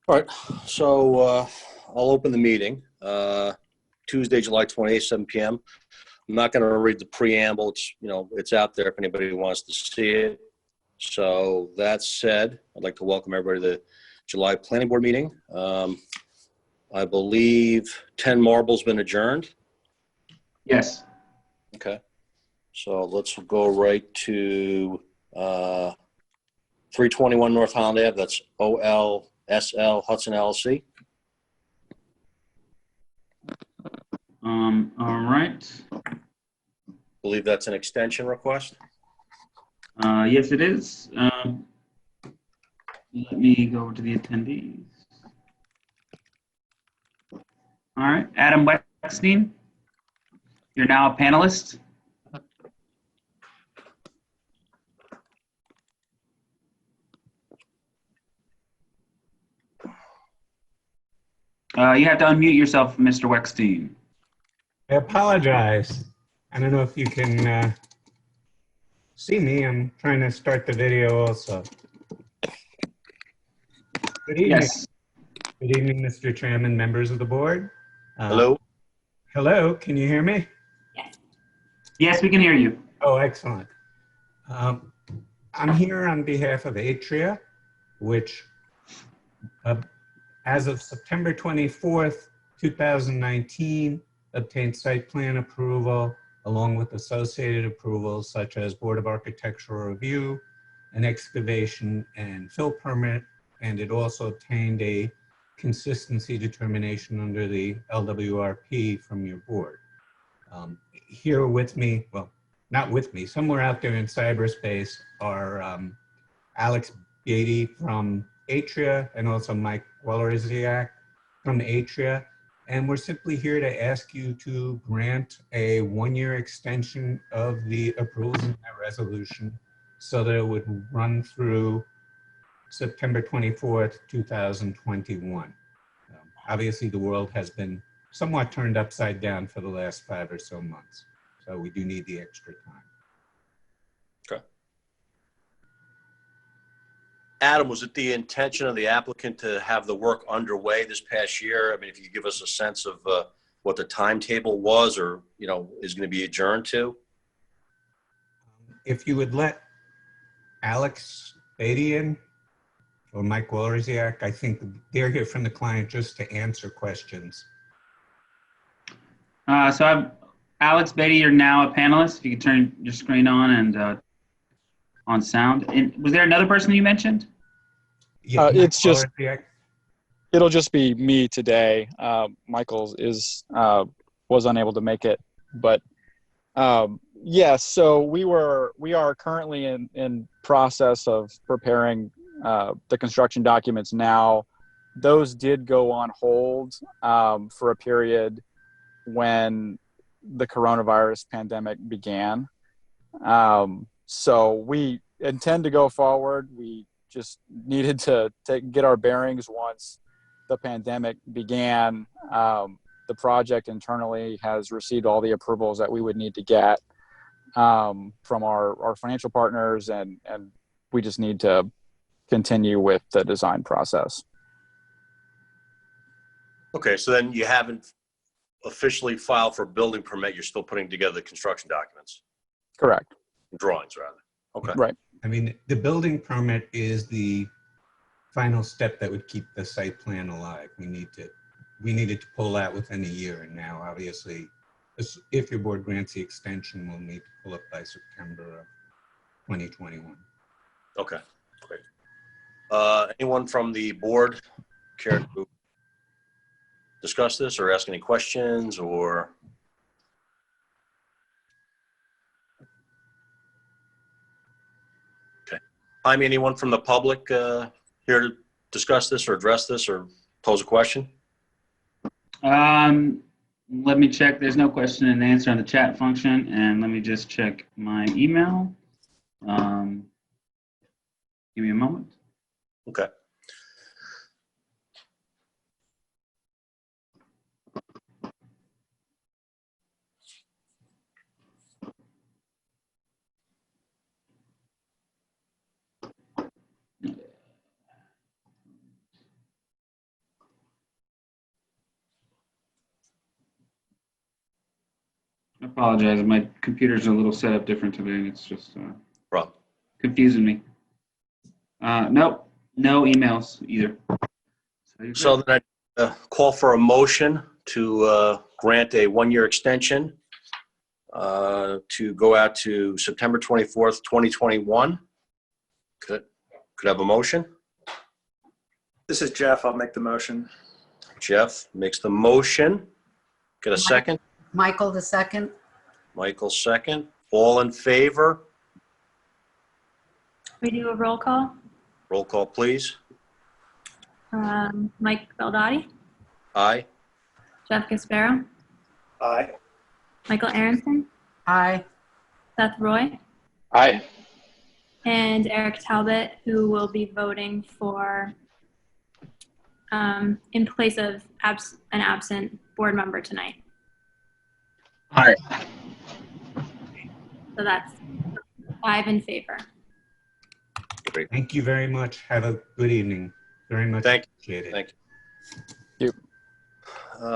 All right, so I'll open the meeting. Tuesday, July 28th, 7 p.m. I'm not going to read the preamble. It's out there if anybody wants to see it. So that said, I'd like to welcome everybody to the July Planning Board meeting. I believe 10 Marble's been adjourned. Yes. Okay, so let's go right to 321 North Highland Ave. That's OLSL Hudson LLC. All right. Believe that's an extension request. Yes, it is. Let me go over to the attendees. All right, Adam Wexstein, you're now a panelist. You have to unmute yourself, Mr. Wexstein. I apologize. I don't know if you can see me. I'm trying to start the video also. Good evening. Yes. Good evening, Mr. Chairman, members of the board. Hello. Hello, can you hear me? Yes, we can hear you. Oh, excellent. I'm here on behalf of Atria, which as of September 24th, 2019, obtained site plan approval along with associated approvals such as Board of Architectural Review, an excavation and fill permit, and it also obtained a consistency determination under the LWRP from your board. Here with me, well, not with me, somewhere out there in cyberspace are Alex Beatty from Atria and also Mike Wellerziak from Atria. And we're simply here to ask you to grant a one-year extension of the approvals in that resolution so that it would run through September 24th, 2021. Obviously, the world has been somewhat turned upside down for the last 5 or so months. So we do need the extra time. Okay. Adam, was it the intention of the applicant to have the work underway this past year? I mean, if you could give us a sense of what the timetable was or, is going to be adjourned to? If you would let Alex Beatty in or Mike Wellerziak, I think they're here from the client just to answer questions. So I'm Alex Beatty, you're now a panelist. If you could turn your screen on and on sound. And was there another person you mentioned? Yeah, it'll just be me today. Michael was unable to make it, but yes. So we are currently in process of preparing the construction documents now. Those did go on hold for a period when the coronavirus pandemic began. So we intend to go forward. We just needed to get our bearings once the pandemic began. The project internally has received all the approvals that we would need to get from our financial partners, and we just need to continue with the design process. Okay, so then you haven't officially filed for a building permit. You're still putting together the construction documents. Correct. Drawings, rather. Okay. Right. I mean, the building permit is the final step that would keep the site plan alive. We needed to pull that within a year, and now obviously, if your board grants the extension, we'll need to pull up by September of 2021. Okay, great. Anyone from the board care to discuss this or ask any questions or? Okay. Anyone from the public here to discuss this or address this or pose a question? Let me check. There's no question and answer on the chat function, and let me just check my email. Give me a moment. Okay. I apologize. My computer's a little set up different today, and it's just Problem. confusing me. Nope, no emails either. So you're So good. then I call for a motion to grant a one-year extension to go out to September 24th, 2021. Could I have a motion? This is Jeff. I'll make the motion. Jeff makes the motion. Get a second? Michael, the second. Michael, second. All in favor? We do a roll call. Roll call, please. Mike Beldotti, Aye. Jeff Gasparo, Aye. Michael Aronson, Aye. Seth Roy, Aye. and Eric Talbot, who will be voting for in place of an absent board member tonight. Aye. So that's 5 in favor. Thank you very much. Have a good evening. Very much Thank appreciated. Thank you.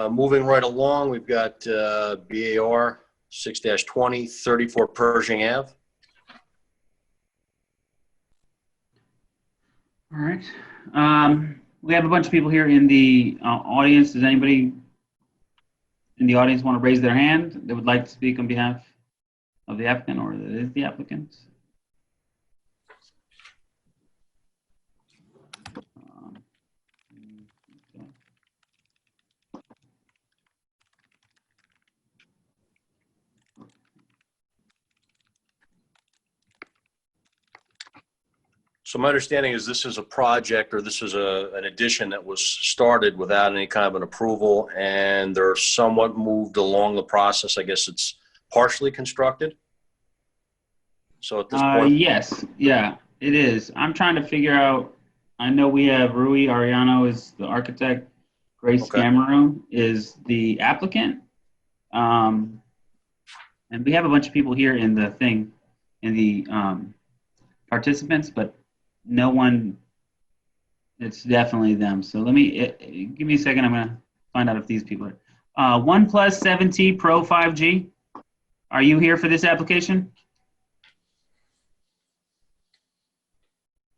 Moving right along, we've got BAR 6-20, 34 Pershing Ave. All right. We have a bunch of people here in the audience. Does anybody in the audience want to raise their hand that would like to speak on behalf of the applicant or that is the applicant? So my understanding is this is a project, or this is an addition that was started without any kind of an approval, and they're somewhat moved along the process. I guess it's partially constructed. So at this point, Yes, yeah, it is. I'm trying to figure out, I know we have Rui Ariano is the architect, Grace Okay. Scamarone is the applicant. And we have a bunch of people here in the thing, in the participants, but no one, it's definitely them. So let me, give me a second. I'm going to find out if these people are. 1+7T Pro 5G. Are you here for this application?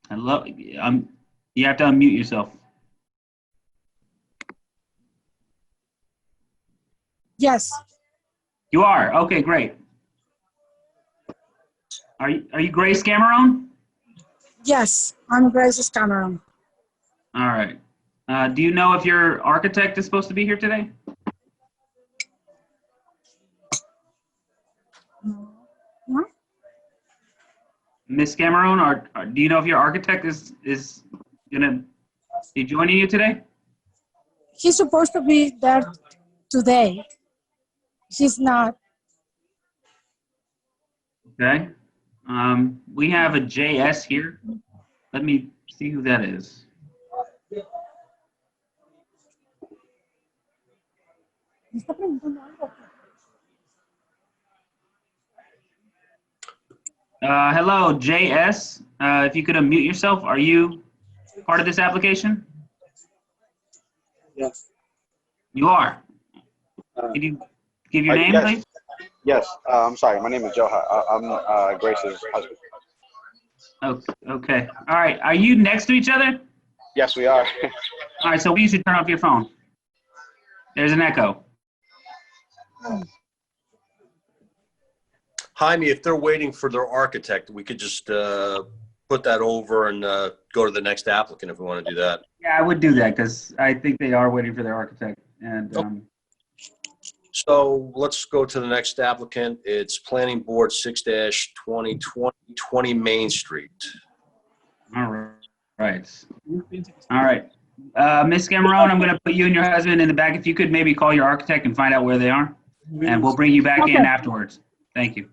Hello, you have to unmute yourself. Yes, You are, okay, great. Are you Grace Scamarone? yes, I'm Grace Scamarone. All right. Do you know if your architect is supposed to be here today? What? Miss Scamarone, or do you know if your architect is gonna be joining you today? He's supposed to be there today. He's not. Okay. We have a JS here. Let me see who that is. Me está preguntando algo. Hello, JS. If you could unmute yourself, are you part of this application? Yes. You are. Could you give your name, yes. please? Yes. I'm sorry. My name is Joha. I'm Grace's husband. Okay. All right. Are you next to each other? Yes, we are. All right. So you should turn off your phone. There's an echo. Jaime, if they're waiting for their architect, we could just put that over and go to the next applicant if we want to do that. Yeah, I would do that because I think they are waiting for their architect. And So let's go to the next applicant. It's Planning Board 6-20, 20 Main Street. all right. All right. Ms. Scamarone, I'm going to put you and your husband in the back. If you could maybe call your architect and find out where they are, and we'll bring you back in Okay. afterwards. Thank you.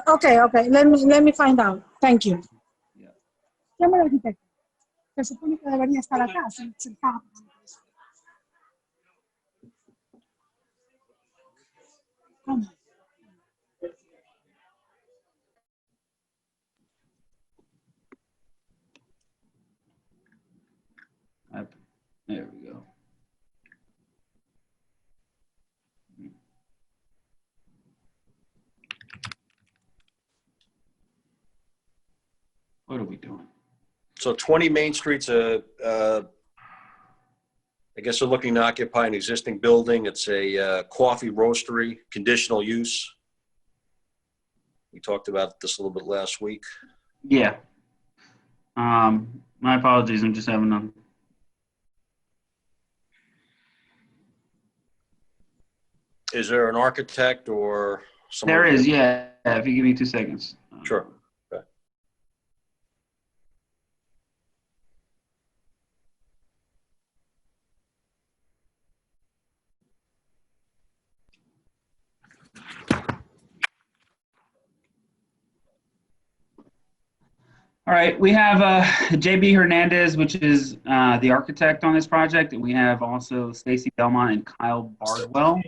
Okay. Let me find out. Thank you. Yeah. Llama al arquitecto. Se supone que debería estar acá, sentado. ¿Cómo? There we go. So 20 Main Street's I guess they're looking to occupy an existing building. It's a coffee roastery, conditional use. We talked about this a little bit last week. Yeah. My apologies. I'm just having them. Is there an architect or someone? There is, yeah. If you give me 2 seconds. Sure. Okay. All right, we have JB Hernandez, which is the architect on this project, and we have also Stacy Belmont and Kyle Bardwell,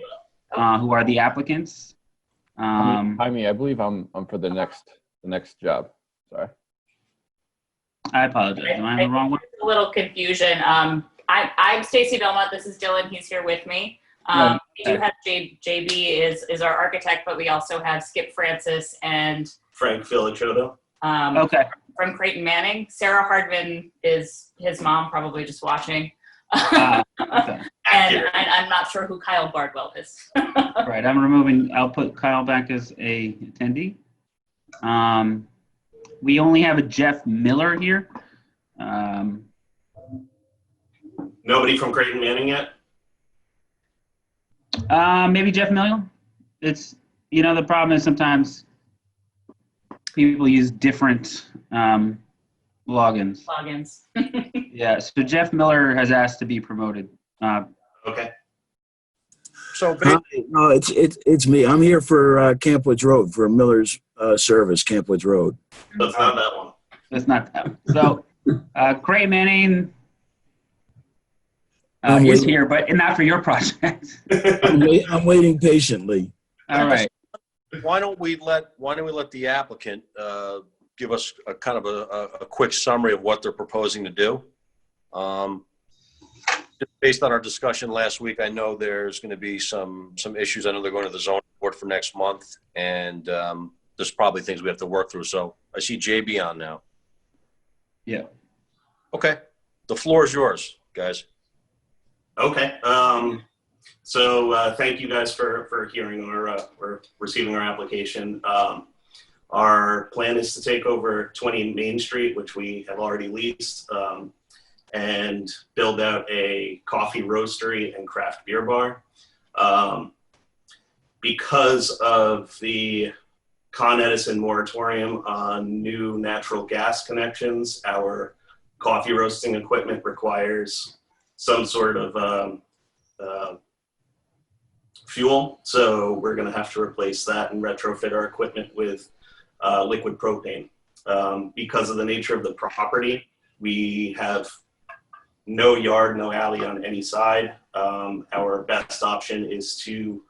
who are the applicants. I believe I'm for the next job. Sorry. I apologize. Am I in the wrong one? A little confusion. I'm Stacy Belmont. This is Dylan. He's here with me. We do have JB is our architect, but we also have Skip Francis and Frank Filichotto. Okay. From Creighton Manning. Sarah Hardman is his mom, probably just watching. Okay. And I'm not sure who Kyle Bardwell is. Right. I'll put Kyle back as a attendee. We only have a Jeff Miller here. Nobody from Creighton Manning yet? Maybe Jeff Miller. It's, the problem is sometimes people use different logins. Yeah, so Jeff Miller has asked to be promoted. Okay. So no, it's me. I'm here for Camp Woods Road, for Miller's service, Camp Woods Road. That's not that one. That's not that one. So Creighton Manning, he's here, but not for your project. I'm waiting patiently. All right. Why don't we let the applicant give us a kind of a quick summary of what they're proposing to do? Just based on our discussion last week, I know there's going to be some issues. I know they're going to the zoning board for next month, and there's probably things we have to work through. So I see JB on now. Yeah. Okay. The floor is yours, guys. Okay. So thank you guys for hearing or receiving our application. Our plan is to take over 20 Main Street, which we have already leased, and build out a coffee roastery and craft beer bar. Because of the Con Edison moratorium on new natural gas connections, our coffee roasting equipment requires some sort of fuel. So we're going to have to replace that and retrofit our equipment with liquid propane. Because of the nature of the property, we have no yard, no alley on any side. Our best option is to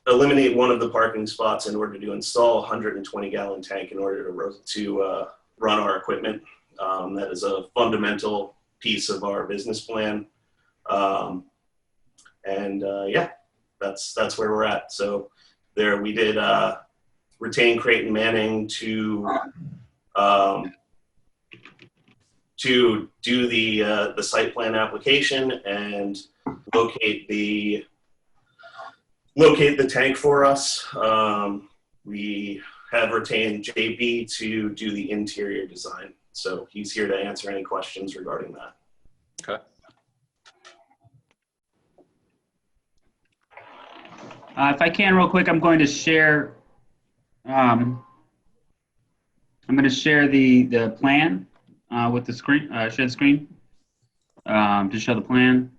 eliminate one of the parking spots in order to install a 120-gallon tank in order to run our equipment. That is a fundamental piece of our business plan. Yeah, that's where we're at. So there we did retain Creighton Manning to do the site plan application and locate the tank for us. We have retained JB to do the interior design. So he's here to answer any questions regarding that. Okay. If I can real quick, I'm going to share the plan with the screen, share the screen to show the plan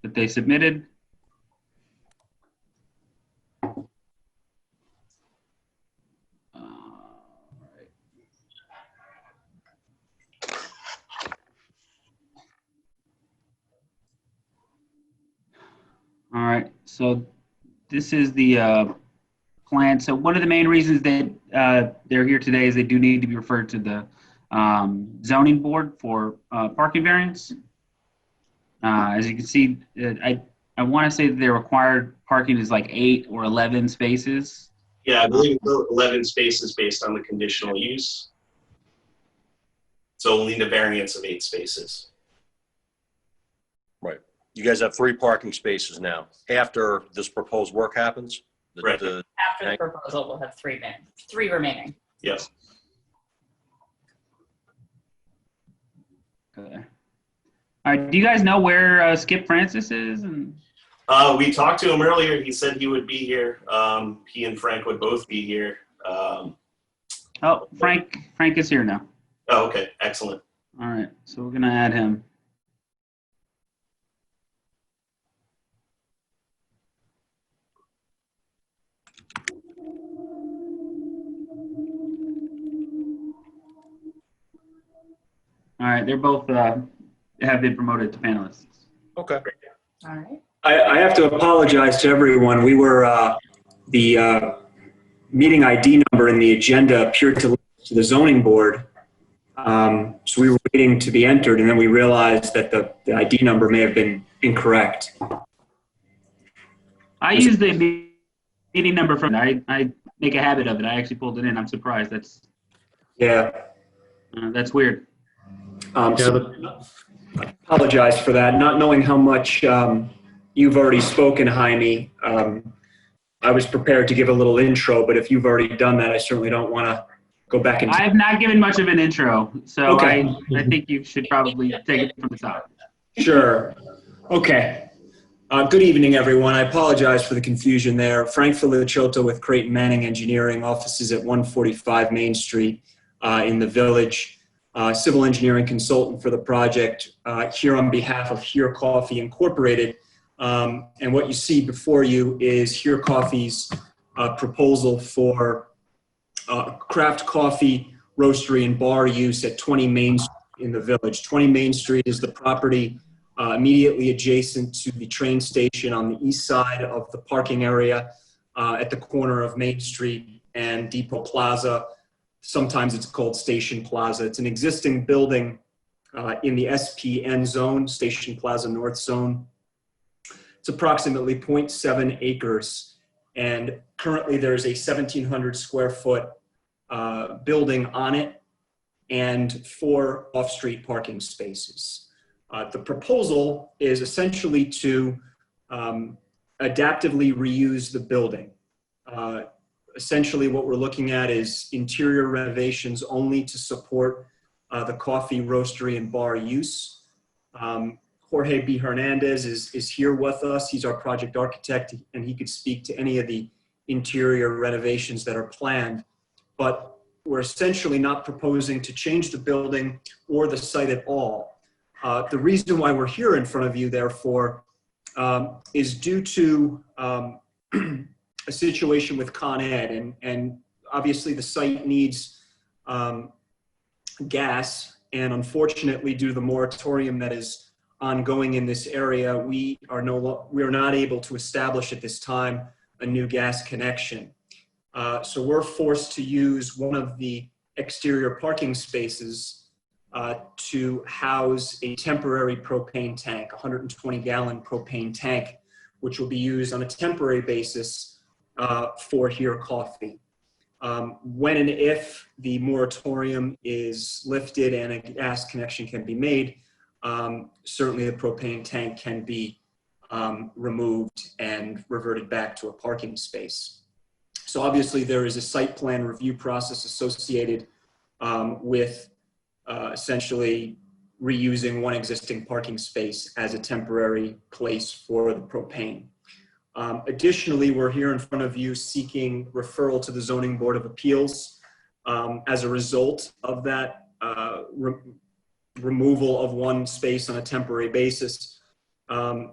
that they submitted. All right, so this is the plan. So one of the main reasons that they're here today is they do need to be referred to the zoning board for parking variance. As you can see, I want to say that their required parking is like 8 or 11 spaces. Yeah, I believe 11 spaces based on the conditional use. So we'll need a variance of 8 spaces. Right. You guys have 3 parking spaces now. After this proposed work happens? Right. After the proposal, we'll have 3 remaining. Yes. Okay. All right. Do you guys know where Skip Francis is? And We talked to him earlier. He said he would be here. He and Frank would both be here. oh, Frank is here now. Oh, okay. Excellent. All right. So we're gonna add him. All right. They're both have been promoted to panelists. Okay. All right. I have to apologize to everyone. We were, the meeting ID number in the agenda appeared to the zoning board. So we were waiting to be entered, and then we realized that the ID number may have been incorrect. I use the meeting number from, I make a habit of it. I actually pulled it in. I'm surprised. That's weird. So I apologize for that. Not knowing how much you've already spoken, Jaime, I was prepared to give a little intro, but if you've already done that, I certainly don't want to go back and... I have not given much of an intro, so okay. I think you should probably take it from the top. Sure. Okay. Good evening, everyone. I apologize for the confusion there. Frank Felicioto with Creighton Manning Engineering, offices at 145 Main Street in the Village. Civil engineering consultant for the project, here on behalf of Here Coffee Incorporated. And what you see before you is Here Coffee's proposal for craft coffee, roastery, and bar use at 20 Main Street in the Village. 20 Main Street is the property immediately adjacent to the train station on the east side of the parking area at the corner of Main Street and Depot Plaza. Sometimes it's called Station Plaza. It's an existing building in the SPN zone, Station Plaza North Zone. It's approximately 0.7 acres, and currently there's a 1,700 square foot building on it and 4 off-street parking spaces. The proposal is essentially to adaptively reuse the building. Essentially what we're looking at is interior renovations only to support the coffee, roastery, and bar use. Jorge B. Hernandez is here with us. He's our project architect, and he could speak to any of the interior renovations that are planned. But we're essentially not proposing to change the building or the site at all. The reason why we're here in front of you, therefore, is due to a situation with Con Ed, and obviously the site needs gas, and unfortunately due to the moratorium that is ongoing in this area, we are not able to establish at this time a new gas connection. So we're forced to use one of the exterior parking spaces to house a temporary propane tank, 120-gallon propane tank, which will be used on a temporary basis for Here Coffee. When and if the moratorium is lifted and a gas connection can be made, certainly the propane tank can be removed and reverted back to a parking space. So obviously there is a site plan review process associated with essentially reusing one existing parking space as a temporary place for the propane. Additionally, we're here in front of you seeking referral to the Zoning Board of Appeals. As a result of that removal of one space on a temporary basis,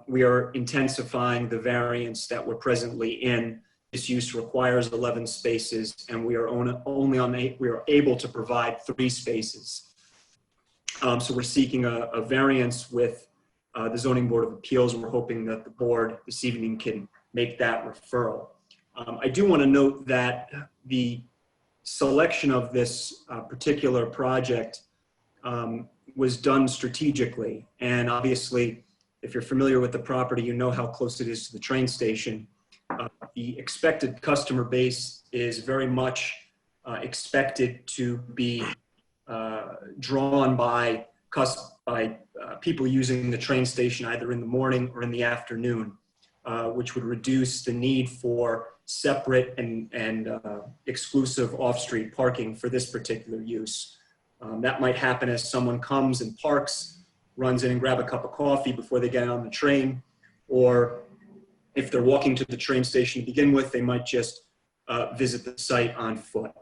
we are intensifying the variance that we're presently in. This use requires 11 spaces, and we are we are able to provide 3 spaces. So we're seeking a variance with the Zoning Board of Appeals, and we're hoping that the board this evening can make that referral. I do want to note that the selection of this particular project was done strategically. And obviously, if you're familiar with the property, you know how close it is to the train station. The expected customer base is very much expected to be drawn by people using the train station either in the morning or in the afternoon, which would reduce the need for separate and exclusive off-street parking for this particular use. That might happen as someone comes and parks, runs in and grab a cup of coffee before they get on the train, or if they're walking to the train station to begin with, they might just visit the site on foot.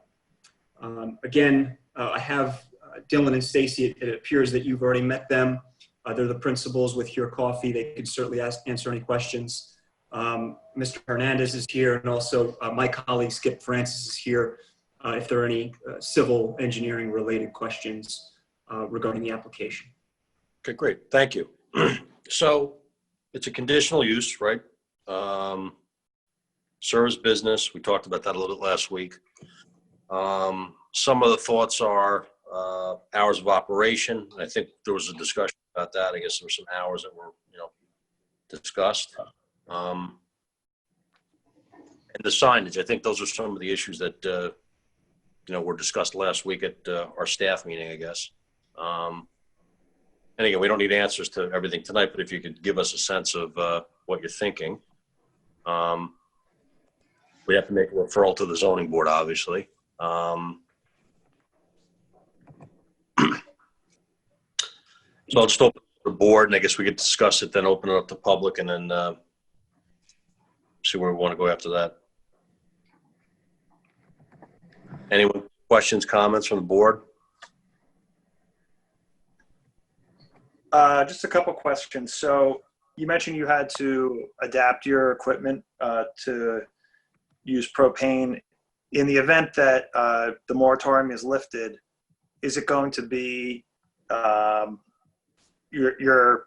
Again, I have Dylan and Stacy. It appears that you've already met them. They're the principals with Here Coffee. They could certainly answer any questions. Mr. Hernandez is here, and also my colleague Skip Francis is here if there are any civil engineering related questions regarding the application. Okay, great. Thank you. So it's a conditional use, right? Service business. We talked about that a little bit last week. Some of the thoughts are hours of operation. I think there was a discussion about that. I guess there were some hours that were, discussed. And the signage. I think those are some of the issues that, were discussed last week at our staff meeting, I guess. And again, we don't need answers to everything tonight, but if you could give us a sense of what you're thinking. We have to make a referral to the zoning board, obviously. So I'll just open the board, and I guess we could discuss it, then open it up to public, and then see where we want to go after that. Anyone, questions, comments from the board? Just a couple questions. So you mentioned you had to adapt your equipment to use propane. In the event that the moratorium is lifted, is it going to be your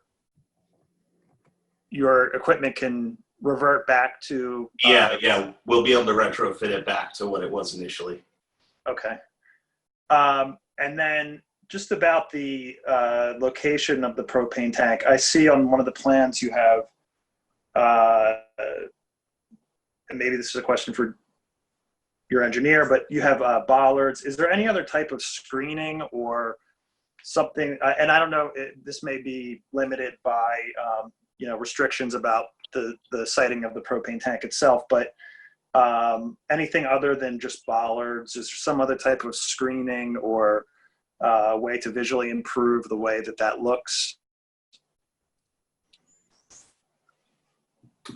equipment can revert back to? Yeah, we'll be able to retrofit it back to what it was initially. Okay. And then just about the location of the propane tank, I see on one of the plans you have, and maybe this is a question for your engineer, but you have bollards. Is there any other type of screening or something? And I don't know, this may be limited by restrictions about the siting of the propane tank itself, but anything other than just bollards? Is there some other type of screening or way to visually improve the way that looks? Do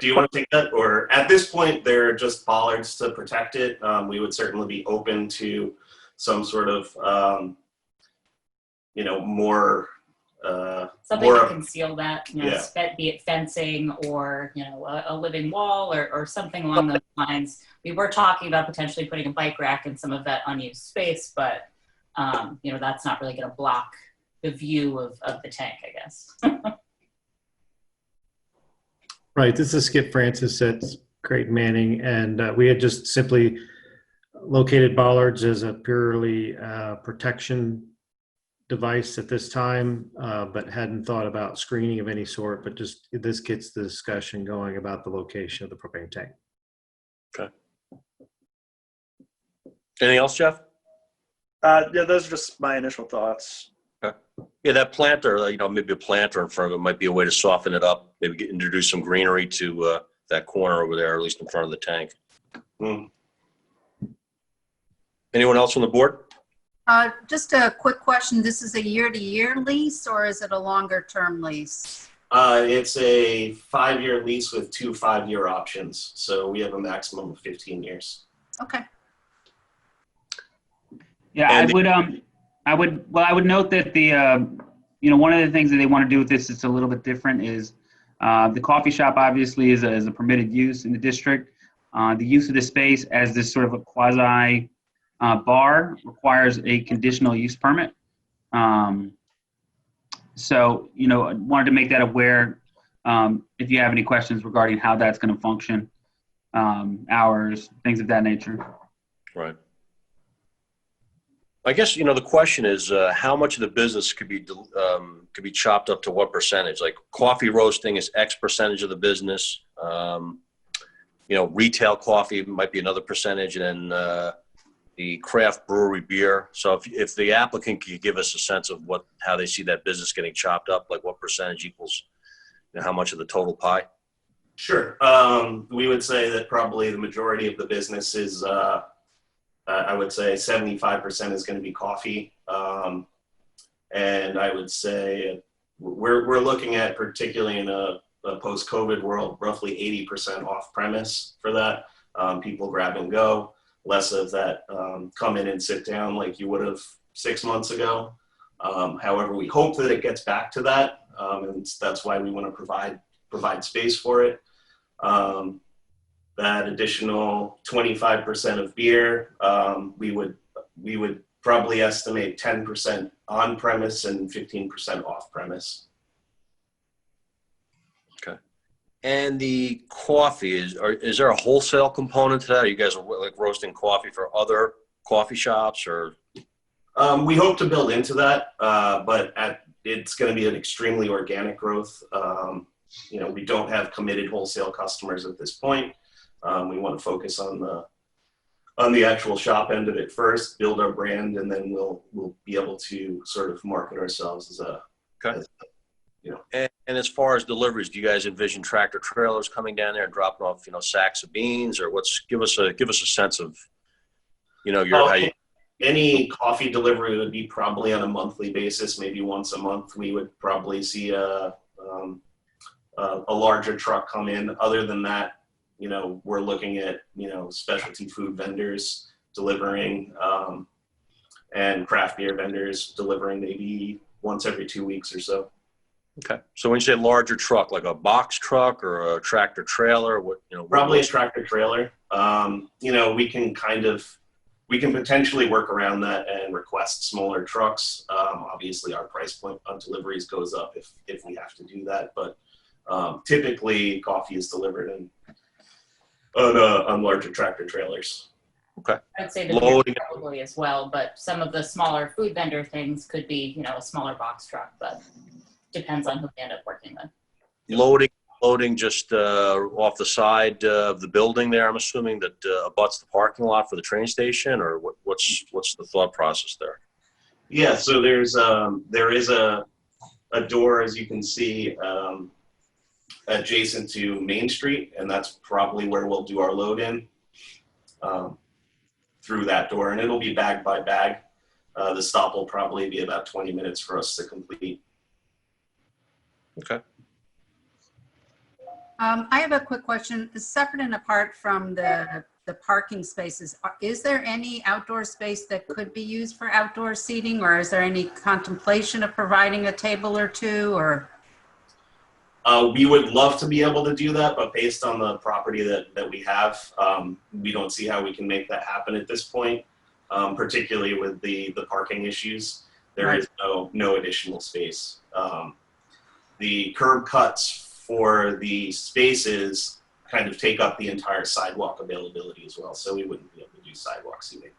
you want to take that? Or at this point, they're just bollards to protect it. We would certainly be open to some sort of, more. Something to conceal that, be it fencing or, a living wall or something along those lines. We were talking about potentially putting a bike rack in some of that unused space, but, that's not really going to block the view of the tank, I guess. Right. This is Skip Francis at Creighton Manning, and we had just simply located bollards as a purely protection device at this time, but hadn't thought about screening of any sort, but just this gets the discussion going about the location of the propane tank. Okay. Anything else, Jeff? Yeah, those are just my initial thoughts. Okay. Yeah, that planter, maybe a planter in front of it might be a way to soften it up, maybe introduce some greenery to that corner over there, at least in front of the tank. Anyone else on the board? Just a quick question. This is a year-to-year lease, or is it a longer-term lease? It's a 5-year lease with 2 5-year options. So we have a maximum of 15 years. Okay. Yeah, I would note that the, one of the things that they want to do with this is a little bit different is the coffee shop obviously is a permitted use in the district. The use of the space as this sort of a quasi bar requires a conditional use permit. So, I wanted to make that aware if you have any questions regarding how that's going to function, hours, things of that nature. Right. I guess, the question is how much of the business could be chopped up to what percentage? Like coffee roasting is X percentage of the business. Retail coffee might be another percentage, and then the craft brewery beer. So if the applicant could give us a sense of how they see that business getting chopped up, like what percentage equals, how much of the total pie? Sure. We would say that probably the majority of the business is, I would say 75% is going to be coffee. And I would say we're looking at, particularly in a post-COVID world, roughly 80% off-premise for that. People grab and go, less of that come in and sit down like you would have 6 months ago. However, we hope that it gets back to that, and that's why we want to provide space for it. That additional 25% of beer, we would probably estimate 10% on-premise and 15% off-premise. Okay. And the coffee, is there a wholesale component to that? Are you guys like roasting coffee for other coffee shops, or? We hope to build into that, but it's going to be an extremely organic growth. We don't have committed wholesale customers at this point. We want to focus on the actual shop end of it first, build our brand, and then we'll be able to sort of market ourselves as a, okay. And as far as deliveries, do you guys envision tractor trailers coming down there and dropping off, sacks of beans, or give us a sense of, how you. Any coffee delivery would be probably on a monthly basis, maybe once a month. We would probably see a larger truck come in. Other than that, we're looking at, specialty food vendors delivering, and craft beer vendors delivering maybe once every 2 weeks or so. Okay. So when you say larger truck, like a box truck or a tractor trailer, probably a tractor trailer. We can potentially work around that and request smaller trucks. Obviously our price point on deliveries goes up if we have to do that, but typically coffee is delivered on larger tractor trailers. Okay. I'd say the beer probably as well, but some of the smaller food vendor things could be, a smaller box truck, but depends on who we end up working with. Loading just off the side of the building there, I'm assuming, that abuts the parking lot for the train station, or what's the thought process there? Yeah, so there is a door, as you can see, adjacent to Main Street, and that's probably where we'll do our load in through that door, and it'll be bag by bag. The stop will probably be about 20 minutes for us to complete. Okay. I have a quick question. Separate and apart from the parking spaces, is there any outdoor space that could be used for outdoor seating, or is there any contemplation of providing a table or two, or? We would love to be able to do that, but based on the property that we have, we don't see how we can make that happen at this point, particularly with the parking issues. There is no additional space. The curb cuts for the spaces kind of take up the entire sidewalk availability as well, so we wouldn't be able to do sidewalk seating.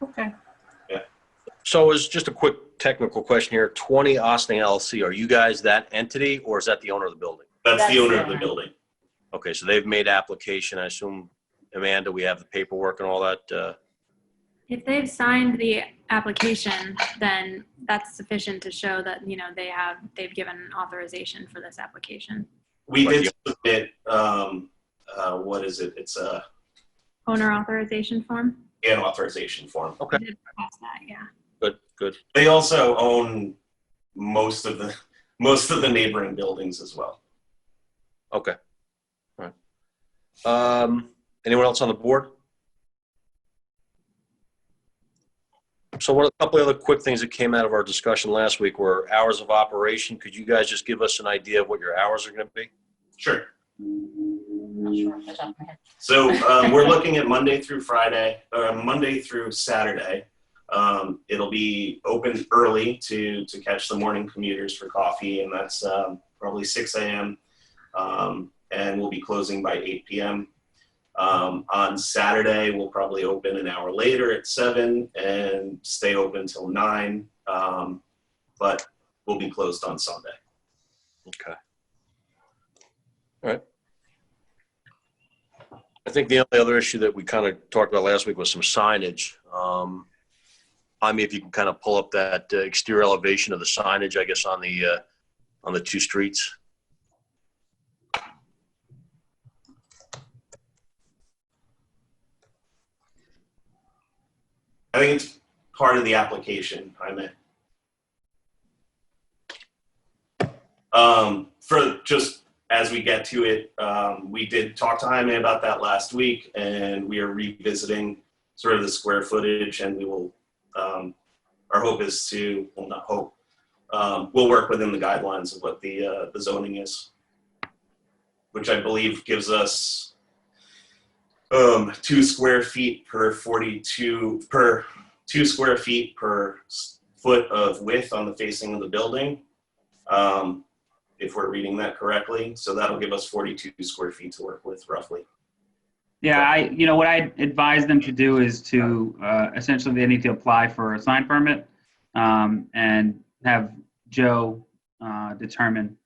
Okay. Yeah. So it's just a quick technical question here. 20 Ossining LLC, are you guys that entity, or is that the owner of the building? That's the owner of the building. Okay, so they've made application. I assume, Amanda, we have the paperwork and all that. If they've signed the application, then that's sufficient to show that, they've given authorization for this application. We did submit, what is it? It's a owner authorization form? An authorization form. Okay. We did pass that, yeah. Good. They also own most of the neighboring buildings as well. Okay. All right. Anyone else on the board? So a couple of other quick things that came out of our discussion last week were hours of operation. Could you guys just give us an idea of what your hours are going to be? Sure. Not sure off the top of my head. So we're looking at Monday through Saturday. It'll be open early to catch the morning commuters for coffee, and that's probably 6 a.m. And we'll be closing by 8 p.m. On Saturday, we'll probably open an hour later at 7 and stay open till 9, but we'll be closed on Sunday. Okay. All right. I think the only other issue that we kind of talked about last week was some signage. Jaime, if you can kind of pull up that exterior elevation of the signage, I guess, on the two streets. I think it's part of the application, Jaime. For just as we get to it, we did talk to Jaime about that last week, and we are revisiting sort of the square footage, and we will, our hope is to, well, not hope, we'll work within the guidelines of what the zoning is, which I believe gives us 2 square feet per 42, per 2 square feet per foot of width on the facing of the building. If we're reading that correctly. So that'll give us 42 square feet to work with roughly. Yeah, what I advise them to do is to, essentially they need to apply for a sign permit and have Joe determine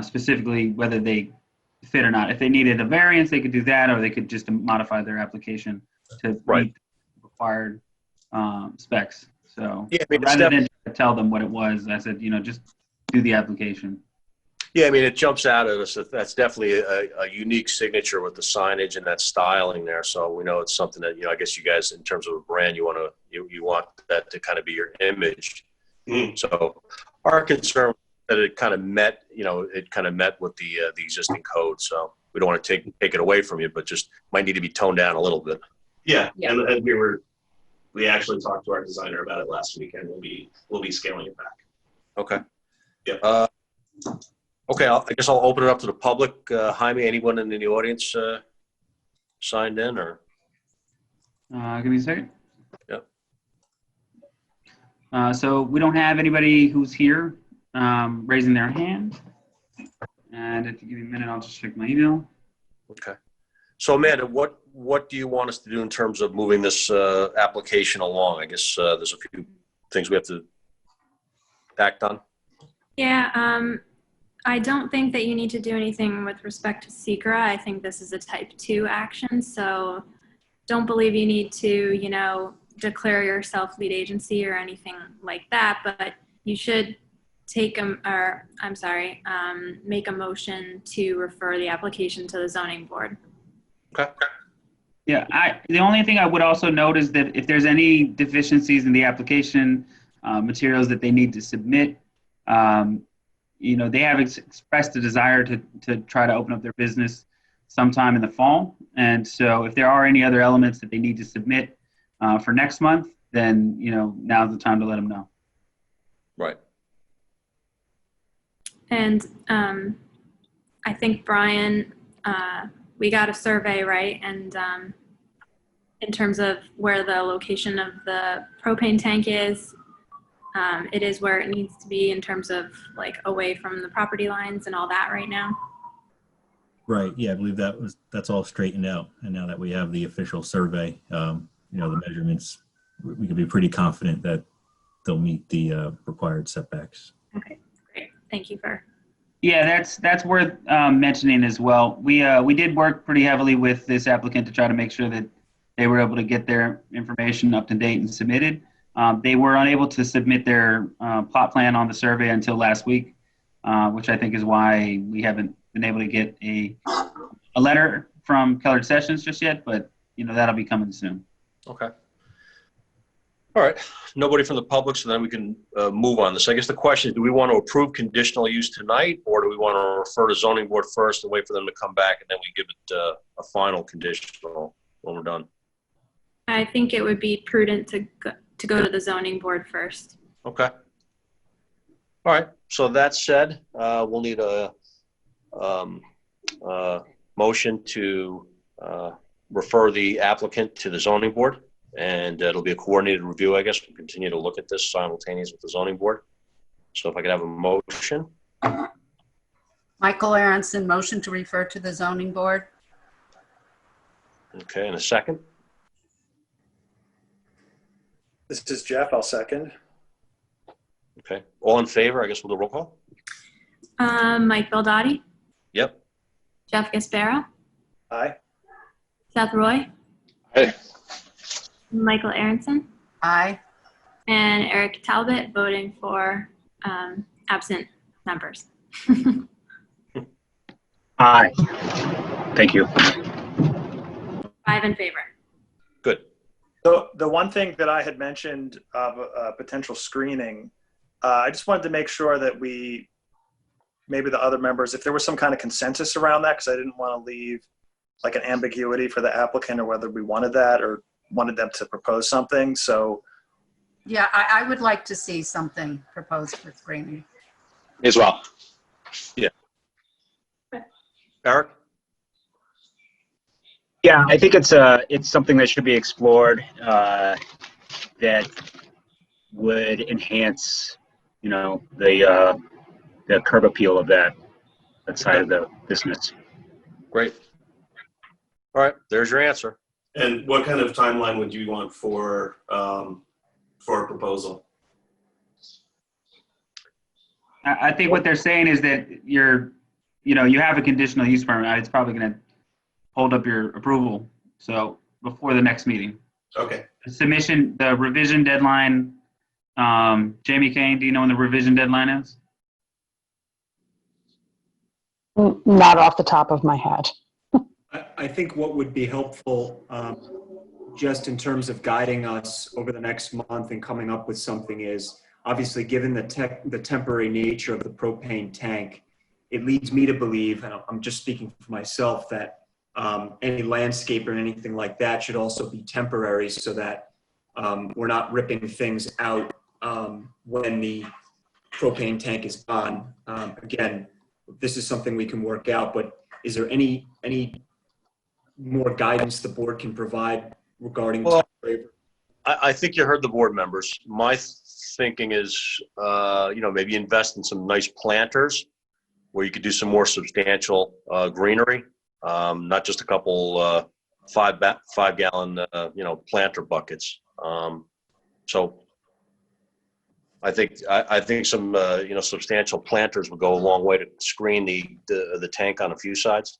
specifically whether they fit or not. If they needed a variance, they could do that, or they could just modify their application to meet the required specs. So yeah, I mean, rather than tell them what it was, I said, just do the application. Yeah, I mean, it jumps out at us that that's definitely a unique signature with the signage and that styling there. So we know it's something that, I guess you guys, in terms of a brand, you want that to kind of be your image. So our concern that it kind of met, with the existing code. So we don't want to take it away from you, but just might need to be toned down a little bit. Yeah. And we actually talked to our designer about it last week, and we'll be scaling it back. Okay. Yep. Okay, I guess I'll open it up to the public. Jaime, anyone in the audience signed in, or? Give me a second. Yep. So we don't have anybody who's here raising their hand. And if you give me a minute, I'll just check my email. Okay. So Amanda, what do you want us to do in terms of moving this application along? I guess there's a few things we have to act on. Yeah, I don't think that you need to do anything with respect to SECRA. I think this is a type 2 action, so don't believe you need to, declare yourself lead agency or anything like that, but you should make a motion to refer the application to the zoning board. Okay. Yeah, the only thing I would also note is that if there's any deficiencies in the application materials that they need to submit, they have expressed a desire to try to open up their business sometime in the fall. And so if there are any other elements that they need to submit for next month, then, now's the time to let them know. Right. And I think, Brian, we got a survey, right? And in terms of where the location of the propane tank is, it is where it needs to be in terms of away from the property lines and all that right now. Right. Yeah, I believe that's all straightened out. And now that we have the official survey, the measurements, we can be pretty confident that they'll meet the required setbacks. Okay, great. Thank you for. Yeah, that's worth mentioning as well. We did work pretty heavily with this applicant to try to make sure that they were able to get their information up to date and submitted. They were unable to submit their plot plan on the survey until last week, which I think is why we haven't been able to get a letter from Keller Sessions just yet, but that'll be coming soon. Okay. All right. Nobody from the public, so then we can move on this. I guess the question is, do we want to approve conditional use tonight, or do we want to refer to zoning board first and wait for them to come back, and then we give it a final conditional when we're done? I think it would be prudent to go to the zoning board first. Okay. All right. So that said, we'll need a motion to refer the applicant to the zoning board, and it'll be a coordinated review, I guess. We'll continue to look at this simultaneous with the zoning board. So if I could have a motion. Michael Aronson, motion to refer to the zoning board. Okay, and a second. This is Jeff. I'll second. Okay. All in favor? I guess we'll do a roll call. Mike Beldotti. Yep. Jeff Gasparo. Aye. Seth Roy. Hey. Michael Aronson, Aye. and Eric Talbot voting for absent members. Aye. Thank you. 5 in favor. Good. So the one thing that I had mentioned of potential screening, I just wanted to make sure that maybe the other members, if there was some kind of consensus around that, because I didn't want to leave like an ambiguity for the applicant or whether we wanted that or wanted them to propose something. So Yeah, I would like to see something proposed for screening. As well. Yeah. Eric? Yeah, I think it's something that should be explored that would enhance, you know, the curb appeal of that side of the business. Great. All right, there's your answer. And what kind of timeline would you want for a proposal? I think what they're saying is that you have a conditional use permit. It's probably going to hold up your approval. So before the next meeting. Okay. The revision deadline, Jamie Kane, do you know when the revision deadline is? Not off the top of my head. I think what would be helpful, just in terms of guiding us over the next month and coming up with something is, obviously, given the temporary nature of the propane tank, it leads me to believe, and I'm just speaking for myself, that any landscape or anything like that should also be temporary so that we're not ripping things out when the propane tank is gone. Again, this is something we can work out, but is there any more guidance the board can provide regarding? Well, I think you heard the board members. My thinking is, maybe invest in some nice planters where you could do some more substantial greenery, not just a couple 5-gallon, planter buckets. So I think some substantial planters would go a long way to screen the tank on a few sides.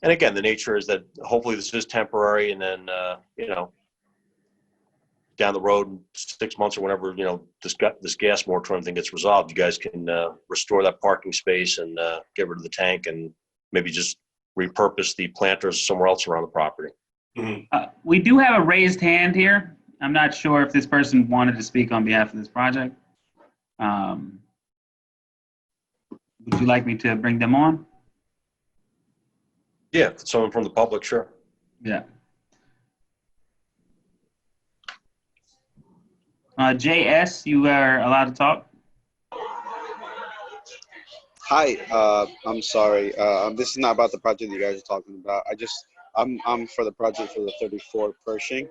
And again, the nature is that hopefully this is temporary, and then down the road, 6 months or whenever this gas moratorium thing gets resolved, you guys can restore that parking space and get rid of the tank and maybe just repurpose the planters somewhere else around the property. Mm-hmm. We do have a raised hand here. I'm not sure if this person wanted to speak on behalf of this project. Would you like me to bring them on? Yeah, someone from the public, sure. Yeah. JS, you are allowed to talk. Hi, I'm sorry. This is not about the project you guys are talking about. I'm for the project for the 34 Pershing,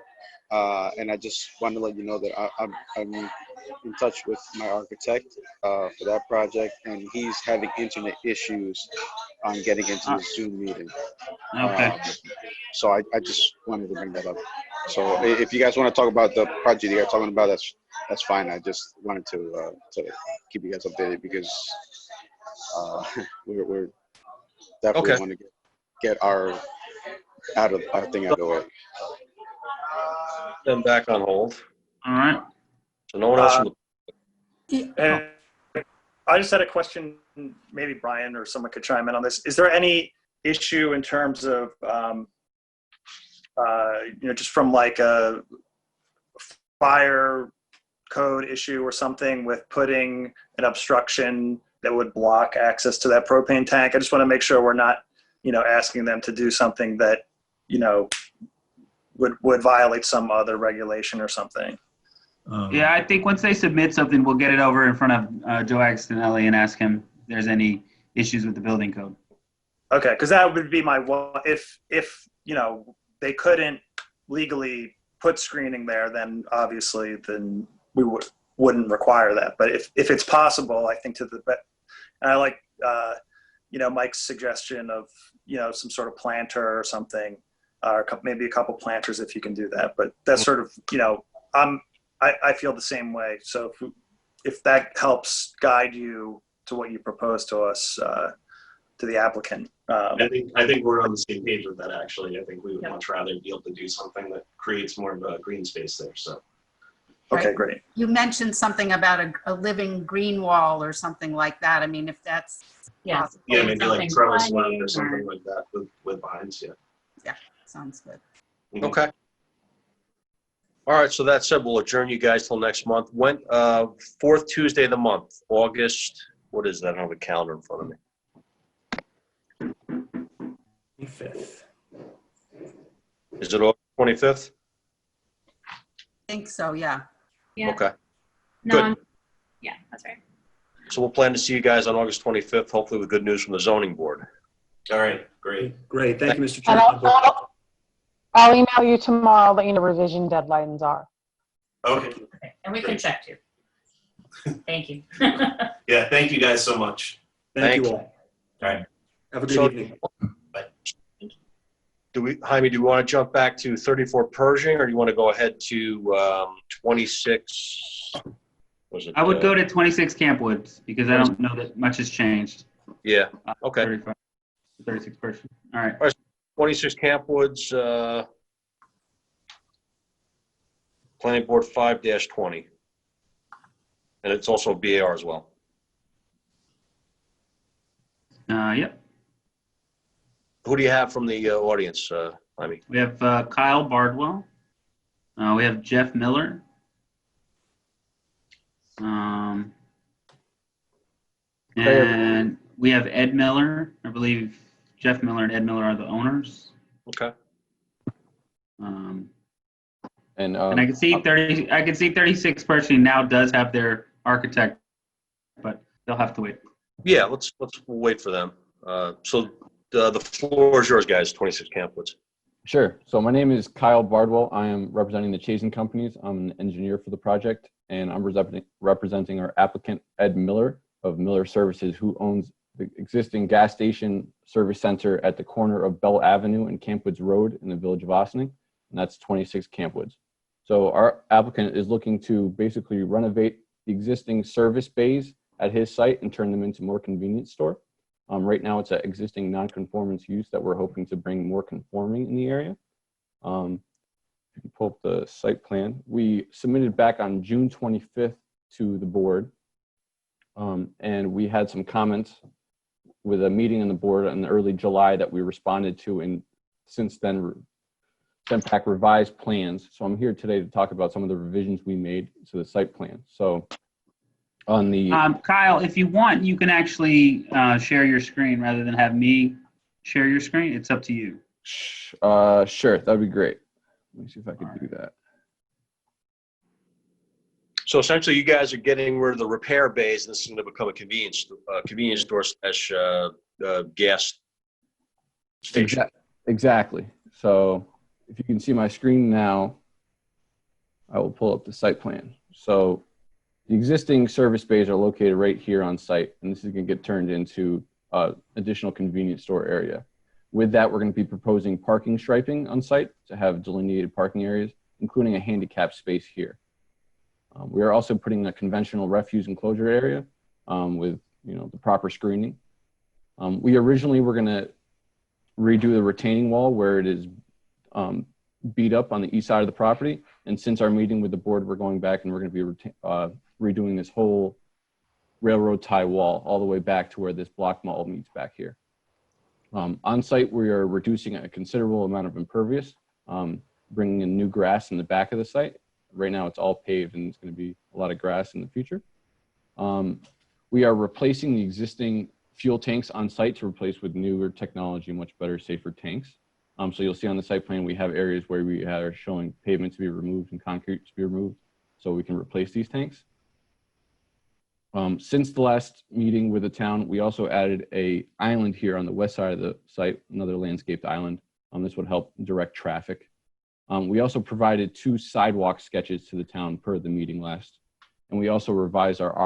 and I just want to let you know that I'm in touch with my architect for that project, and he's having internet issues on getting into the Zoom meeting. Okay. So I just wanted to bring that up. So if you guys want to talk about the project you guys are talking about, that's fine. I just wanted to keep you guys updated because we're definitely want to get our thing out of the way. Then back on hold. All right. So no one else from the And I just had a question, maybe Brian or someone could chime in on this. Is there any issue in terms of, just from like a fire code issue or something with putting an obstruction that would block access to that propane tank? I just want to make sure we're not, asking them to do something that, would violate some other regulation or something. Yeah, I think once they submit something, we'll get it over in front of Joe Agstinelli and ask him if there's any issues with the building code. Okay, because that would be my one. If they couldn't legally put screening there, then obviously we wouldn't require that. But if it's possible, I think and I like Mike's suggestion of some sort of planter or something, or maybe a couple planters if you can do that. But that's sort of I feel the same way. So if that helps guide you to what you propose to us, the applicant. I think we're on the same page with that, actually. I think we would much rather be able to do something that creates more of a green space there, so. Okay, great. You mentioned something about a living green wall or something like that. I mean, if that's possible. Yeah, maybe like trellis work or something like that with vines, yeah. Yeah, sounds good. Okay. All right, so that said, we'll adjourn you guys till next month. When, fourth Tuesday of the month, August, what is that? I don't have a calendar in front of me. 25th. Is it August 25th? I think so, yeah. Yeah. Okay. No, Good. yeah, that's right. So we'll plan to see you guys on August 25th, hopefully with good news from the zoning board. All right, great. Great, thank you, Mr. And Chairman. I'll email you tomorrow, let you know revision deadlines are. Okay. And we can check too. Thank you. Yeah, thank you guys so much. Thank you all. All right. Have a good evening. Jaime, do you want to jump back to 34 Pershing, or do you want to go ahead to 26? Was it? I would go to 26 Campwoods because I don't know that much has changed. Yeah. Okay. 36 Pershing. All right. All right. 26 Campwoods, Planning Board 5-20. And it's also BAR as well. Yep. Who do you have from the audience, Jaime? We have Kyle Bardwell. We have Jeff Miller. And we have Ed Miller. I believe Jeff Miller and Ed Miller are the owners. Okay. And I can see 36 Pershing now does have their architect, but they'll have to wait. Yeah, let's wait for them. So the floor is yours, guys. 26 Campwoods. Sure. So my name is Kyle Bardwell. I am representing the Chazen Companies. I'm an engineer for the project, and I'm representing our applicant, Ed Miller of Miller Services, who owns the existing gas station service center at the corner of Bell Avenue and Campwoods Road in the village of Ossining, and that's 26 Campwoods. So our applicant is looking to basically renovate the existing service bays at his site and turn them into more convenience store. Right now it's an existing non-conformance use that we're hoping to bring more conforming in the area. If you can pull up the site plan, we submitted back on June 25th to the board. And we had some comments with a meeting on the board in early July that we responded to, and since then sent back revised plans. So I'm here today to talk about some of the revisions we made to the site plan. So on the Kyle, if you want, you can actually share your screen rather than have me share your screen. It's up to you. Sure, that'd be great. Let me see if I can do that. So essentially, you guys are getting rid of the repair bays, and this is going to become a convenience store slash gas station. Exactly. So if you can see my screen now, I will pull up the site plan. So the existing service bays are located right here on site, and this is going to get turned into additional convenience store area. With that, we're going to be proposing parking striping on site to have delineated parking areas, including a handicap space here. We are also putting a conventional refuse enclosure area with the proper screening. We originally were going to redo the retaining wall where it is beat up on the east side of the property. And since our meeting with the board, we're going back and we're going to be redoing this whole railroad tie wall all the way back to where this block mall meets back here. On site, we are reducing a considerable amount of impervious, bringing in new grass in the back of the site. Right now it's all paved and it's going to be a lot of grass in the future. We are replacing the existing fuel tanks on site to replace with newer technology, much better, safer tanks. So you'll see on the site plan, we have areas where we are showing pavement to be removed and concrete to be removed so we can replace these tanks. Since the last meeting with the town, we also added an island here on the west side of the site, another landscaped island. This would help direct traffic. We also provided 2 sidewalk sketches to the town per the meeting last, and we also revised our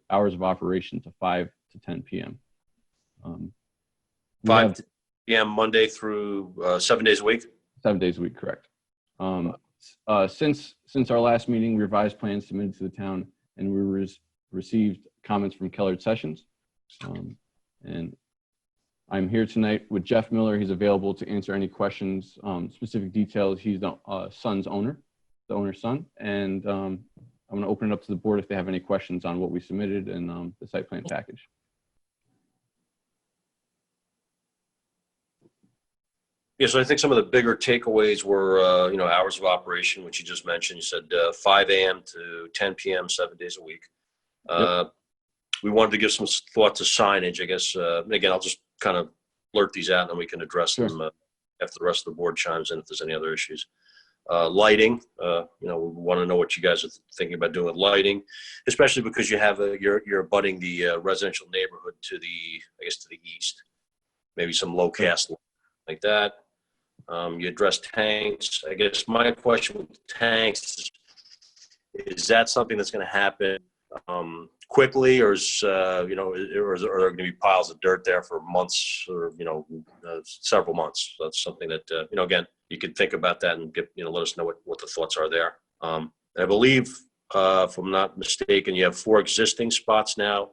hours of operation to 5 to 10 p.m. 5 p.m. Monday through 7 days a week? 7 days a week, correct. Since our last meeting, we revised plans submitted to the town, and we received comments from Kellard Sessions. And I'm here tonight with Jeff Miller. He's available to answer any questions, specific details. He's the son's owner, the owner's son. And I'm going to open it up to the board if they have any questions on what we submitted and the site plan package. Yeah, so I think some of the bigger takeaways were, you know, hours of operation, which you just mentioned. You said 5 a.m. to 10 p.m., 7 days a week. Yep. We wanted to give some thought to signage, I guess. Again, I'll just kind of blurt these out and then we can address them after the rest of the board chimes in if there's any other issues. Lighting, you know, we want to know what you guys are thinking about doing with lighting, especially because you have you're abutting the residential neighborhood to the, I guess, to the east. Maybe some low cast like that. You address tanks. I guess my question with tanks is that something that's going to happen quickly, or is you know, or are there going to be piles of dirt there for months, or you know, several months? So that's something that you know, again, you could think about that and get, you know, let us know what the thoughts are there. I believe, if I'm not mistaken, you have 4 existing spots now,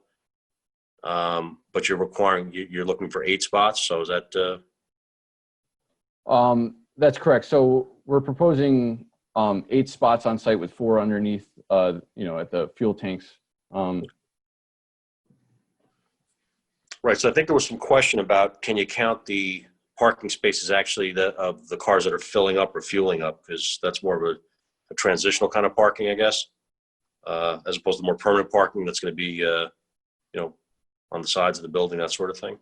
but you're looking for 8 spots. So is that? That's correct. So we're proposing 8 spots on site with 4 underneath, you know, at the fuel tanks. Right. So I think there was some question about, can you count the parking spaces actually of the cars that are filling up or fueling up? Because that's more of a transitional kind of parking, I guess, as opposed to more permanent parking that's going to be, you know, on the sides of the building, that sort of thing.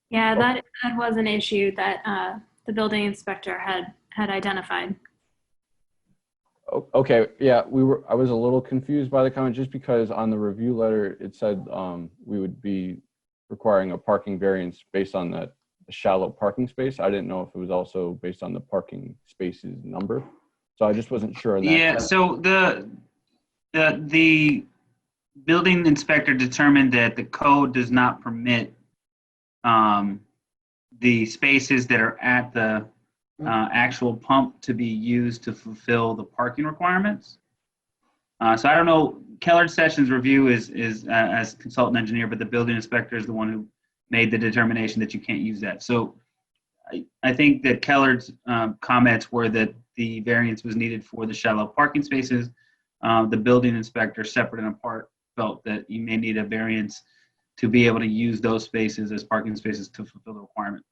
Yeah, that was an issue that the building inspector had identified. Okay, yeah, I was a little confused by the comment just because on the review letter it said we would be requiring a parking variance based on the shallow parking space. I didn't know if it was also based on the parking spaces number, so I just wasn't sure on that. Yeah, so the building inspector determined that the code does not permit the spaces that are at the actual pump to be used to fulfill the parking requirements. So I don't know, Kellard Sessions Review is as consultant engineer, but the building inspector is the one who made the determination that you can't use that. So I think that Kellard's comments were that the variance was needed for the shallow parking spaces. The building inspector, separate and apart, felt that you may need a variance to be able to use those spaces as parking spaces to fulfill the requirement.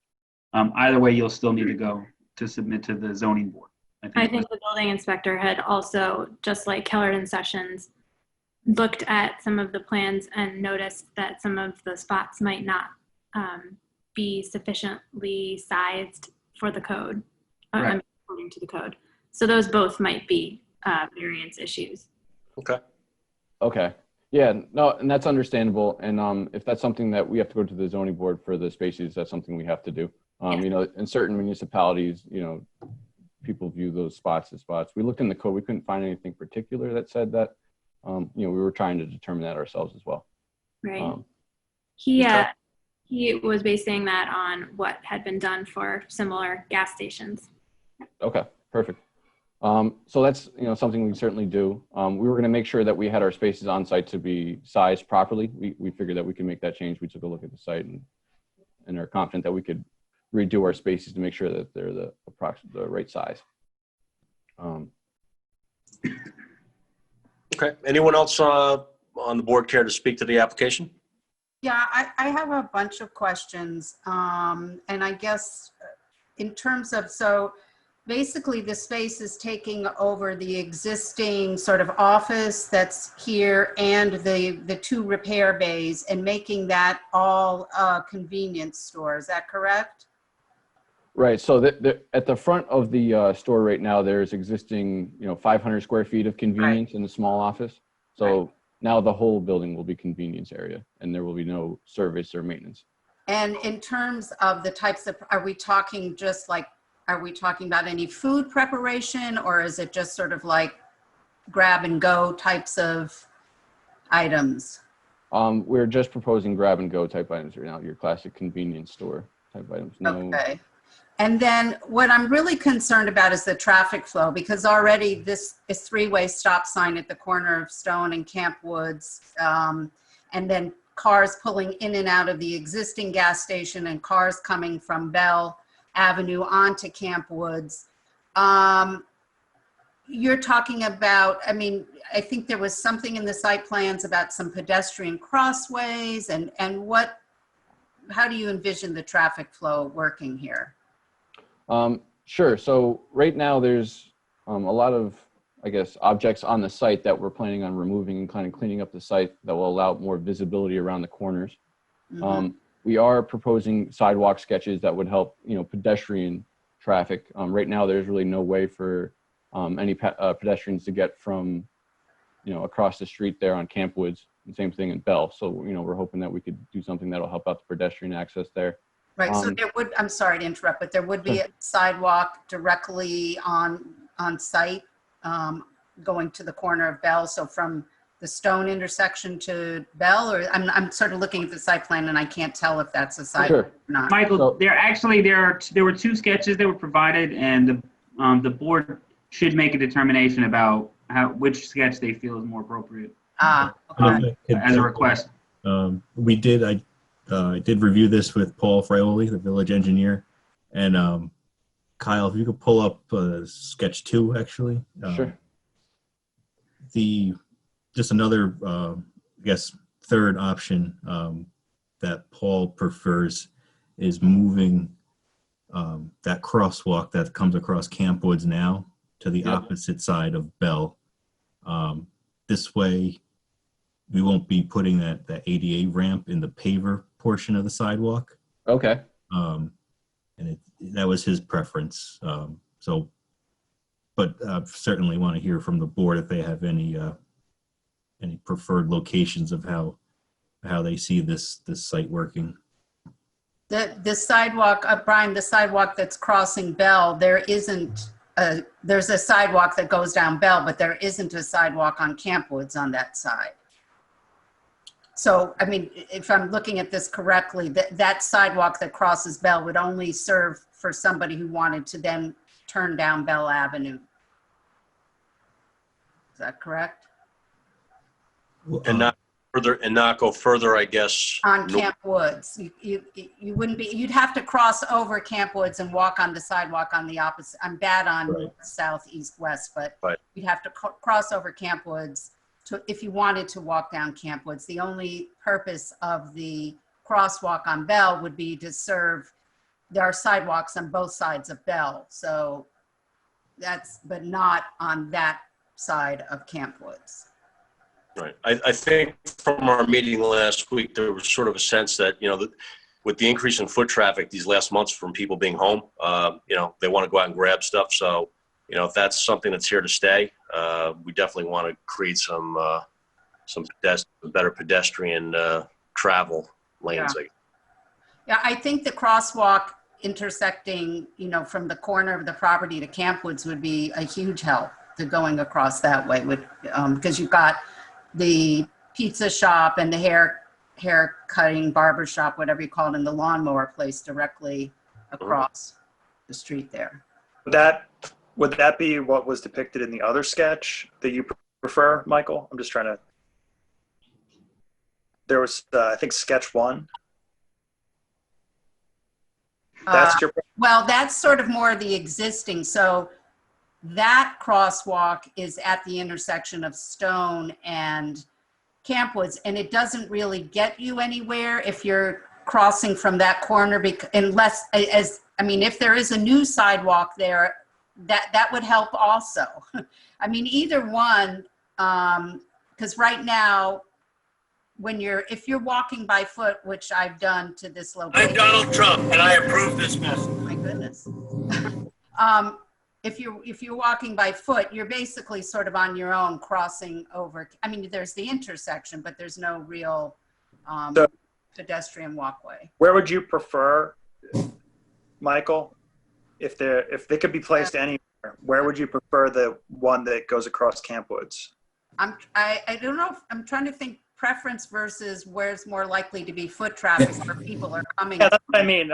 Either way, you'll still need to go to submit to the zoning board. I think the building inspector had also, just like Kellard and Sessions, looked at some of the plans and noticed that some of the spots might not be sufficiently sized for the code, Right. according to the code. So those both might be variance issues. Okay. Okay. Yeah, no, and that's understandable. And if that's something that we have to go to the zoning board for the spaces, that's something we have to do. You know, in certain municipalities, you know, people view those spots as spots. We looked in the code, we couldn't find anything particular that said that. You know, we were trying to determine that ourselves as well. Right. He was basing that on what had been done for similar gas stations. Okay, perfect. So that's, you know, something we certainly do. We were going to make sure that we had our spaces on site to be sized properly. We figured that we could make that change. We took a look at the site and are confident that we could redo our spaces to make sure that they're the right size. Okay. Anyone else on the board care to speak to the application? Yeah, I have a bunch of questions. And I guess in terms of, so basically the space is taking over the existing sort of office that's here and the 2 repair bays and making that all a convenience store. Is that correct? Right. So at the front of the store right now, there's existing, you know, 500 square feet of convenience in the small office. So now the whole building will be convenience area and there will be no service or maintenance. And in terms of the types of, are we talking about any food preparation, or is it just sort of like grab and go types of items? We're just proposing grab and go type items right now, your classic convenience store type items. No. Okay. And then what I'm really concerned about is the traffic flow, because already this is 3-way stop sign at the corner of Stone and Camp Woods, and then cars pulling in and out of the existing gas station and cars coming from Bell Avenue onto Camp Woods. You're talking about, I mean, I think there was something in the site plans about some pedestrian crossways and how do you envision the traffic flow working here? Sure. So right now there's a lot of, I guess, objects on the site that we're planning on removing and kind of cleaning up the site that will allow more visibility around the corners. Mhm. We are proposing sidewalk sketches that would help, pedestrian traffic. Right now, there's really no way for any pedestrians to get from, across the street there on Camp Woods. And same thing in Bell. So, we're hoping that we could do something that'll help out the pedestrian access there. Right, so there would, I'm sorry to interrupt, but there would be a sidewalk directly on site going to the corner of Bell. So from the Stone intersection to Bell, or I'm sort of looking at the site plan and I can't tell if that's a sidewalk or not. Michael, there were two sketches that were provided, and the board should make a determination about which sketch they feel is more appropriate. Okay. As a request. I did review this with Paul Fraioli, the village engineer, and Kyle, if you could pull up sketch 2, actually. Sure. Just another, I guess, third option that Paul prefers is moving that crosswalk that comes across Camp Woods now to the opposite side of Bell. This way, we won't be putting that ADA ramp in the paver portion of the sidewalk. Okay. And that was his preference. But certainly want to hear from the board if they have any preferred locations of how they see this site working. The sidewalk, Brian, the sidewalk that's crossing Bell, there's a sidewalk that goes down Bell, but there isn't a sidewalk on Camp Woods on that side. So, I mean, if I'm looking at this correctly, that sidewalk that crosses Bell would only serve for somebody who wanted to then turn down Bell Avenue. Is that correct? And not go further, I guess. On Camp Woods, you wouldn't be. You'd have to cross over Camp Woods and walk on the sidewalk on the opposite. I'm bad on south, east, west, but you'd have to cross over Camp Woods if you wanted to walk down Camp Woods. The only purpose of the crosswalk on Bell would be to serve. There are sidewalks on both sides of Bell, so but not on that side of Camp Woods. Right. I think from our meeting last week, there was sort of a sense that, with the increase in foot traffic these last months from people being home, they want to go out and grab stuff. So, if that's something that's here to stay, we definitely want to create some better pedestrian travel lanes. Yeah, I think the crosswalk intersecting, from the corner of the property to Camp Woods would be a huge help to going across that way, because you've got the pizza shop and the hair cutting barber shop, whatever you call it, and the lawnmower place directly across the street there. Would that be what was depicted in the other sketch that you prefer, Michael? I'm just trying to. There was, I think, sketch 1. That's your. Well, that's sort of more the existing. So that crosswalk is at the intersection of Stone and Camp Woods, and it doesn't really get you anywhere if you're crossing from that corner, unless, if there is a new sidewalk there, that would help also. I mean, either one, because right now, if you're walking by foot, which I've done to this location. I'm Donald Trump, and I approve this message. My goodness. If you're walking by foot, you're basically sort of on your own crossing over. I mean, there's the intersection, but there's no real pedestrian walkway. Where would you prefer, Michael? If they could be placed anywhere, where would you prefer the one that goes across Camp Woods? I don't know. I'm trying to think preference versus where's more likely to be foot traffic where people are coming. Yeah, that's what I mean.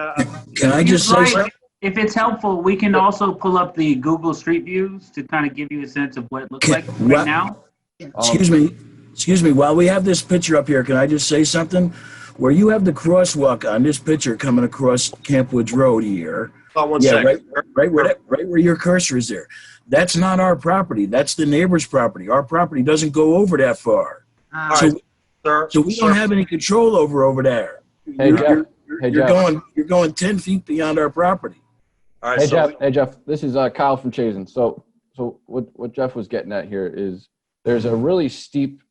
Can I just say something? If it's helpful, we can also pull up the Google Street Views to kind of give you a sense of what it looks like right now. Excuse me. excuse me, while we have this picture up here, can I just say something? Where you have the crosswalk on this picture coming across Camp Woods Road here. Hold on one Yeah, second. right where your cursor is there. That's not our property. That's the neighbor's property. Our property doesn't go over that far. So we don't have any control over there. Hey, Jeff. You're going 10 feet beyond our property. All right, Hey, Jeff. This is Kyle from Chazen. So what Jeff was getting at here is there's a really steep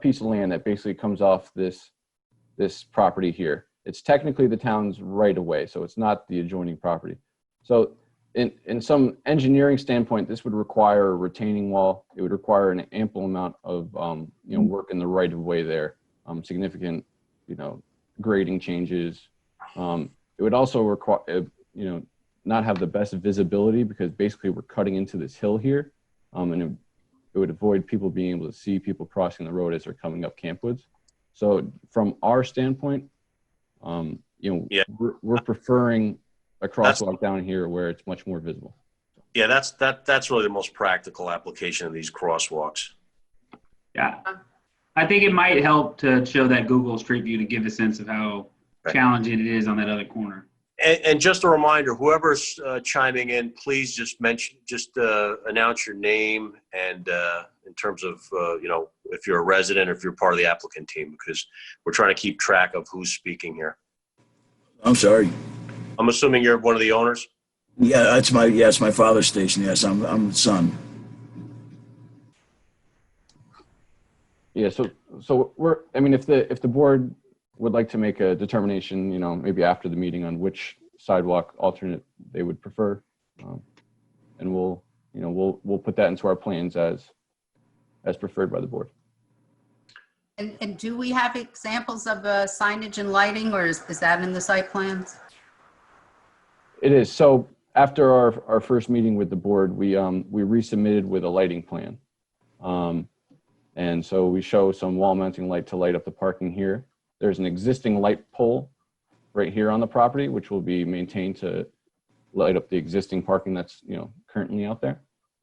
piece of land that basically comes off this property here. It's technically the town's right of way, so it's not the adjoining property. So in some engineering standpoint, this would require a retaining wall. It would require an ample amount of work in the right of way there, significant grading changes. It would also require not have the best visibility because basically we're cutting into this hill here, and it would avoid people being able to see people crossing the road as they're coming up Camp Woods. So from our standpoint, we're preferring a crosswalk down here where it's much more visible. Yeah, that's really the most practical application of these crosswalks. Yeah. I think it might help to show that Google Street View to give a sense of how challenging it is on that other corner. And just a reminder, whoever's chiming in, please just announce your name and in terms of, if you're a resident or if you're part of the applicant team, because we're trying to keep track of who's speaking here. I'm sorry. I'm assuming you're one of the owners? Yeah, it's my father's station. Yes, I'm the son. Yeah, so if the board would like to make a determination, maybe after the meeting on which sidewalk alternate they would prefer, and we'll put that into our plans as preferred by the board. And do we have examples of signage and lighting, or is that in the site plans? It is. So after our first meeting with the board, we resubmitted with a lighting plan. And so we show some wall mounting light to light up the parking here. There's an existing light pole right here on the property, which will be maintained to light up the existing parking that's currently out there.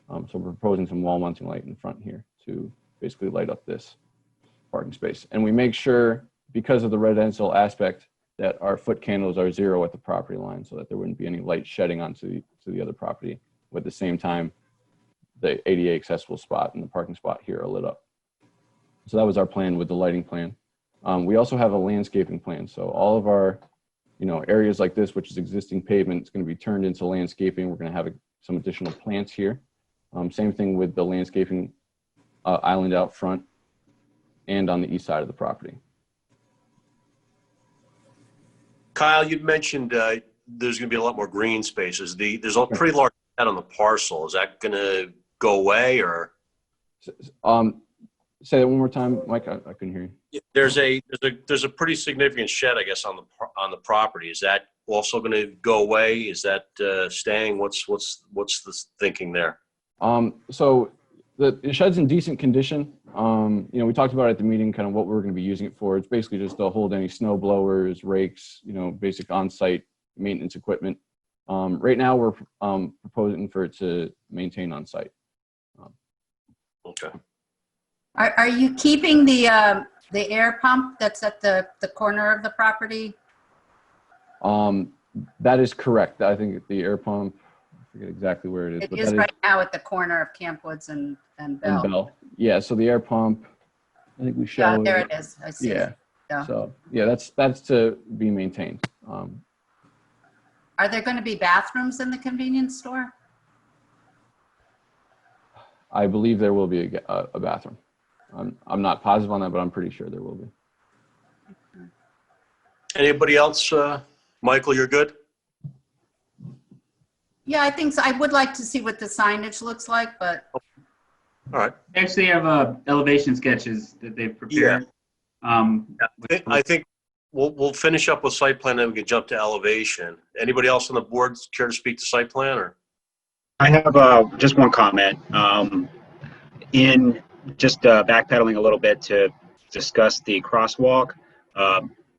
So we're proposing some wall mounting light in front here to basically light up this parking space. And we make sure, because of the residential aspect, that our foot candles are 0 at the property line so that there wouldn't be any light shedding onto the other property. But at the same time, the ADA accessible spot and the parking spot here are lit up. So that was our plan with the lighting plan. We also have a landscaping plan. So all of our, areas like this, which is existing pavement, is going to be turned into landscaping. We're going to have some additional plants here. Same thing with the landscaping island out front and on the east side of the property. Kyle, you mentioned there's going to be a lot more green spaces. There's a pretty large set on the parcel. Is that going to go away, or? Say that one more time, Mike. I couldn't hear you. There's a pretty significant shed, I guess, on the property. Is that also going to go away? Is that staying? What's the thinking there? So the shed's in decent condition. We talked about it at the meeting, kind of what we're going to be using it for. It's basically just to hold any snow blowers, rakes, basic on-site maintenance equipment. Right now, we're proposing for it to maintain on-site. Okay. Are you keeping the air pump that's at the corner of the property? That is correct. I think the air pump, I forget exactly where it is. It is right now at the corner of Camp Woods and Bell. Yeah, so the air pump, I think we showed. Yeah, there it is. I see. Yeah. Yeah. So yeah, that's to be maintained. Are there going to be bathrooms in the convenience store? I believe there will be a bathroom. I'm not positive on that, but I'm pretty sure there will be. Anybody else? Michael, you're good? Yeah, I think so. I would like to see what the signage looks like, but. All right. They actually have elevation sketches that they've prepared. Yeah. I think we'll finish up with site plan, then we can jump to elevation. Anybody else on the board care to speak to site plan, or? I have just one comment. In just backpedaling a little bit to discuss the crosswalk,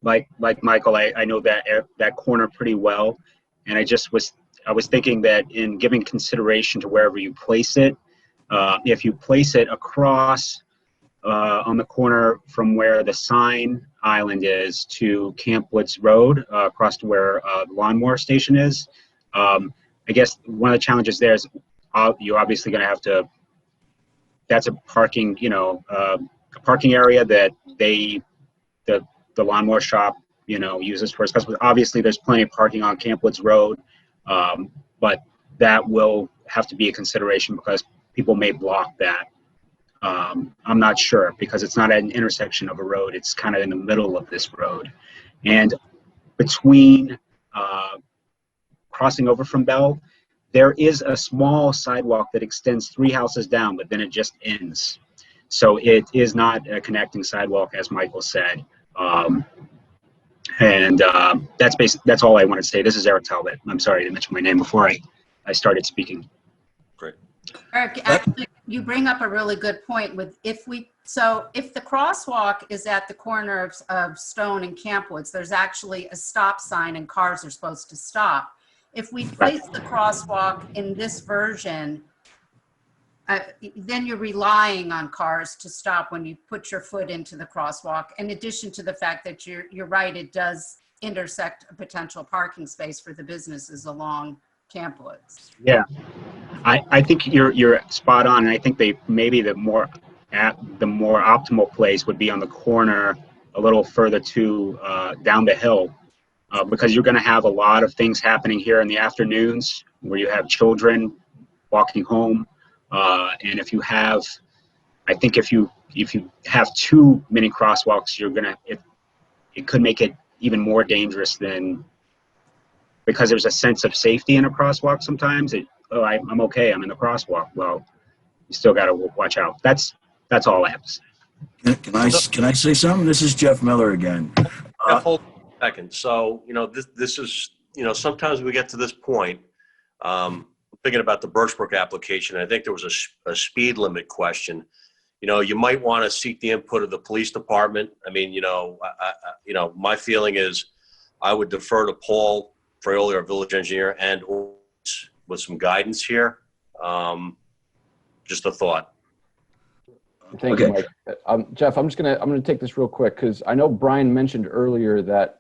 like Michael, I know that corner pretty well, and I was thinking that in giving consideration to wherever you place it, if you place it across on the corner from where the sign island is to Camp Woods Road, across to where the lawnmower station is. I guess one of the challenges there is you're obviously going to have to, that's a parking, a parking area that the lawnmower shop, uses for its customers. Obviously, there's plenty of parking on Camp Woods Road, but that will have to be a consideration because people may block that. I'm not sure because it's not at an intersection of a road. It's kind of in the middle of this road. And between crossing over from Bell, there is a small sidewalk that extends 3 houses down, but then it just ends. So it is not a connecting sidewalk, as Michael said. That's all I wanted to say. This is Eric Talbot. I'm sorry to mention my name before I started speaking. Great. Eric, actually, you bring up a really good point with if the crosswalk is at the corner of Stone and Camp Woods, there's actually a stop sign and cars are supposed to stop. If we place the crosswalk in this version, then you're relying on cars to stop when you put your foot into the crosswalk. In addition to the fact that you're right, it does intersect a potential parking space for the businesses along Camp Woods. Yeah, I think you're spot on, and I think maybe the more optimal place would be on the corner, a little further down the hill. Because you're going to have a lot of things happening here in the afternoons where you have children walking home. And if you have too many crosswalks, it could make it even more dangerous because there's a sense of safety in a crosswalk sometimes. I'm okay, I'm in the crosswalk. Well, you still got to watch out. That's all I have to say. Can I say something? This is Jeff Miller again. Hold on a second. So, this is, sometimes we get to this point, thinking about the Birchbrook application. I think there was a speed limit question. You might want to seek the input of the police department. I mean, my feeling is I would defer to Paul Fraioli, our village engineer, and with some guidance here. Just a thought. Thank you, Mike. Jeff, I'm gonna take this real quick because I know Brian mentioned earlier that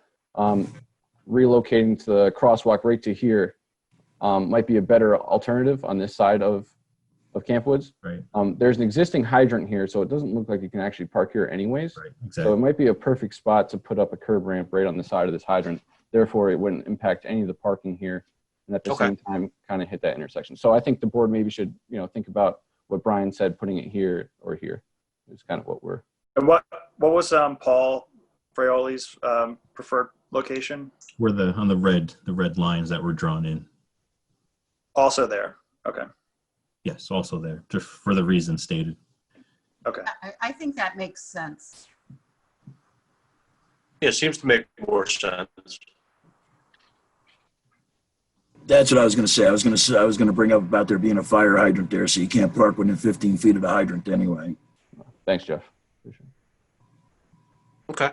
relocating to the crosswalk right to here might be a better alternative on this side of Camp Woods. Right. There's an existing hydrant here, so it doesn't look like you can actually park here anyways. Right. Exactly. So it might be a perfect spot to put up a curb ramp right on the side of this hydrant. Therefore, it wouldn't impact any of the parking here, and at the same time, kind of hit that intersection. So I think the board maybe should, think about what Brian said, putting it here or here. Is kind of what we're. And what was Paul Fraioli's preferred location? We're on the red lines that were drawn in. Also there. Okay. Yes, also there, just for the reasons stated. Okay. I think that makes sense. Yeah, it seems to make more sense. That's what I was going to say. I was going to bring up about there being a fire hydrant there, so you can't park within 15 feet of the hydrant anyway. Thanks, Jeff. Okay.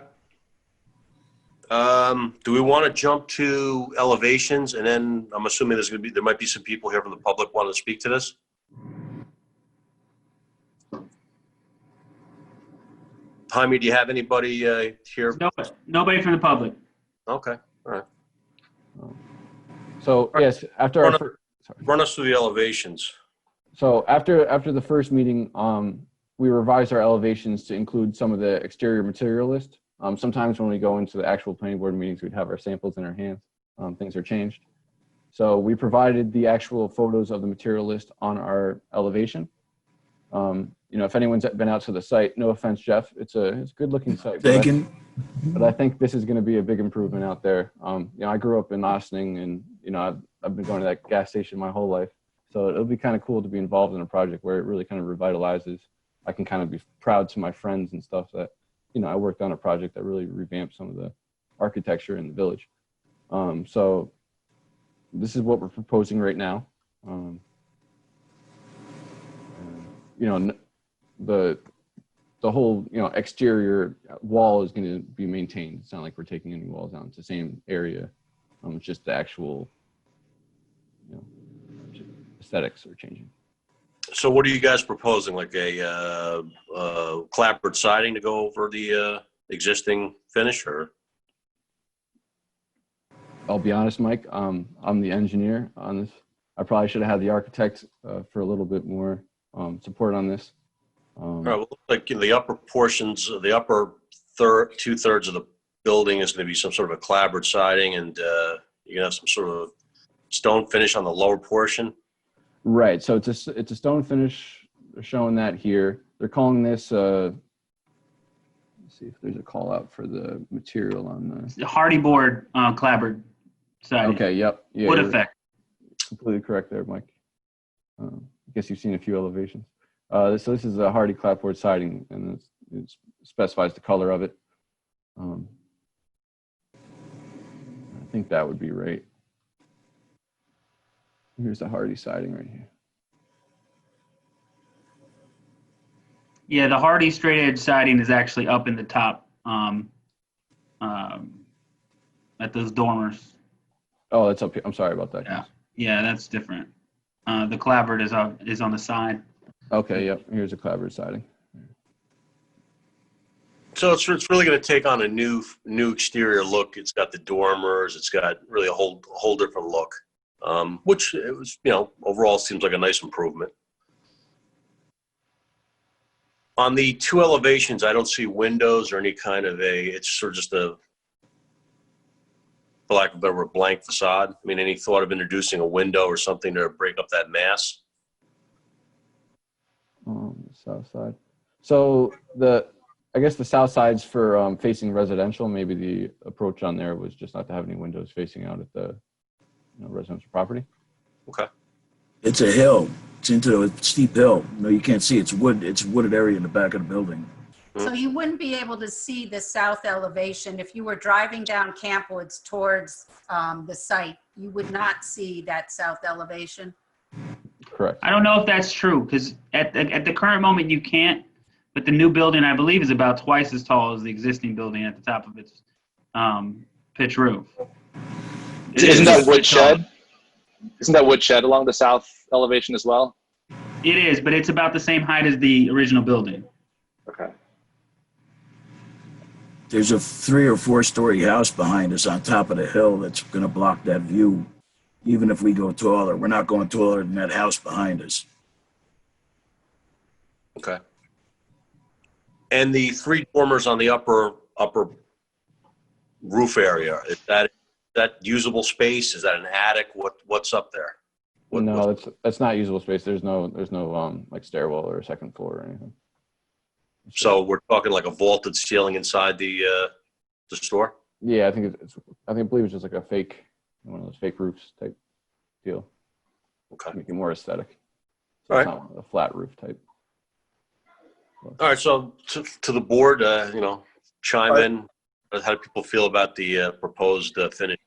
Do we want to jump to elevations, and then I'm assuming there might be some people here from the public want to speak to this? Jaime, do you have anybody here? Nobody from the public. Okay. All right. So yes, after run us through the elevations. So after the first meeting, we revised our elevations to include some of the exterior material list. Sometimes when we go into the actual planning board meetings, we'd have our samples in our hands. Things are changed. So we provided the actual photos of the material list on our elevation. If anyone's been out to the site, no offense, Jeff, it's a good looking site. But I think this is going to be a big improvement out there. I grew up in Ossining, and I've been going to that gas station my whole life. So it'll be kind of cool to be involved in a project where it really kind of revitalizes. I can kind of be proud to my friends and stuff that, I worked on a project that really revamped some of the architecture in the village. So this is what we're proposing right now. The whole, exterior wall is going to be maintained. It's not like we're taking any walls down. It's the same area. It's just the actual, aesthetics are changing. So what are you guys proposing? Like a clapboard siding to go over the existing finish, or? I'll be honest, Mike, I'm the engineer on this. I probably should have had the architect for a little bit more support on this. All right, well, like the upper portions, the upper two-thirds of the building is going to be some sort of a clapboard siding, and you're going to have some sort of stone finish on the lower portion. Right, so it's a stone finish. They're showing that here. They're calling this, let's see if there's a call out for the material on the Hearty board clapboard siding. Okay, yep. Yeah, Wood effect. Completely correct there, Mike. I guess you've seen a few elevations. So this is a Hearty clapboard siding, and it specifies the color of it. I think that would be right. Here's the Hearty siding right here. Yeah, the Hearty straight edge siding is actually up in the top at those dormers. Oh, it's up here. I'm sorry about that. Yeah, yeah, that's different. The clapboard is on the side. Okay, yep. Here's a clapboard siding. So it's really going to take on a new exterior look. It's got the dormers. It's got really a whole different look, which it was, overall seems like a nice improvement. On the two elevations, I don't see windows or any kind of it's sort of just a, for lack of a better word, blank facade. I mean, any thought of introducing a window or something to break up that mass? The south side. So I guess the south side's for facing residential. Maybe the approach on there was just not to have any windows facing out at the residential property. Okay. It's a hill. It's into a steep hill. No, you can't see. It's wood. It's a wooded area in the back of the building. So you wouldn't be able to see the south elevation if you were driving down Camp Woods towards the site. You would not see that south elevation. Correct. I don't know if that's true, because at the current moment you can't, but the new building, I believe, is about twice as tall as the existing building at the top of its pitch roof. Isn't that wood shed? Isn't that wood shed along the south elevation as well? It is, but it's about the same height as the original building. Okay. There's a 3 or 4 story house behind us on top of the hill that's going to block that view. Even if we go taller, we're not going taller than that house behind us. Okay. And the 3 dormers on the upper roof area, is that usable space? Is that an attic? What's up there? No, that's not usable space. There's no like stairwell or a second floor or anything. So we're talking like a vaulted ceiling inside the store? Yeah, I believe it's just like a fake, one of those fake roofs type deal. Okay. Make it more aesthetic. So All it's right. not a flat roof type. All right. So to the board, chime in. How do people feel about the proposed finish?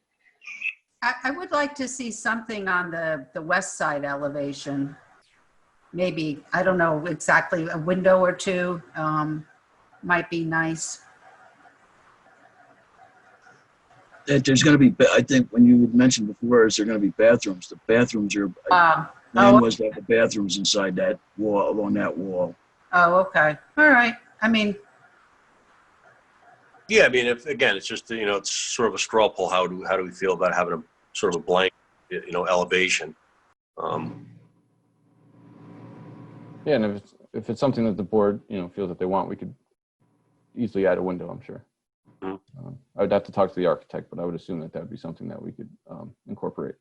I would like to see something on the west side elevation. Maybe, I don't know exactly, a window or two might be nice. There's going to be, I think when you mentioned before, is there going to be bathrooms? The bathrooms are, plan was to have the bathrooms inside that wall, along that wall. Oh, okay. All right. I mean. Yeah, I mean, it's just, it's sort of a straw poll. How do we feel about having a sort of a blank, elevation? Yeah, and if it's something that the board, feels that they want, we could easily add a window, I'm sure. Mm-hmm. I would have to talk to the architect, but I would assume that would be something that we could incorporate.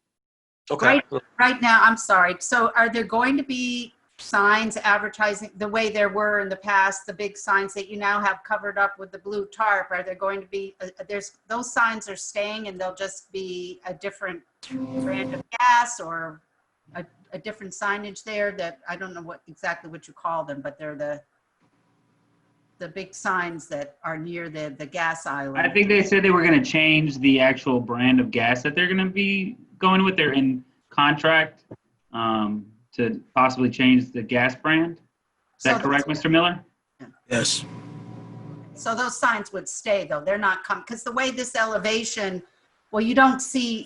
Okay. Right now, I'm sorry. So are there going to be signs advertising the way there were in the past, the big signs that you now have covered up with the blue tarp? Are there going to be, those signs are staying and they'll just be a different brand of gas or a different signage there that I don't know exactly what you call them, but they're the big signs that are near the gas island. I think they said they were going to change the actual brand of gas that they're going to be going with. They're in contract to possibly change the gas brand. Is that correct, Mr. Miller? Yes. So those signs would stay though. They're not because the way this elevation, well, you don't see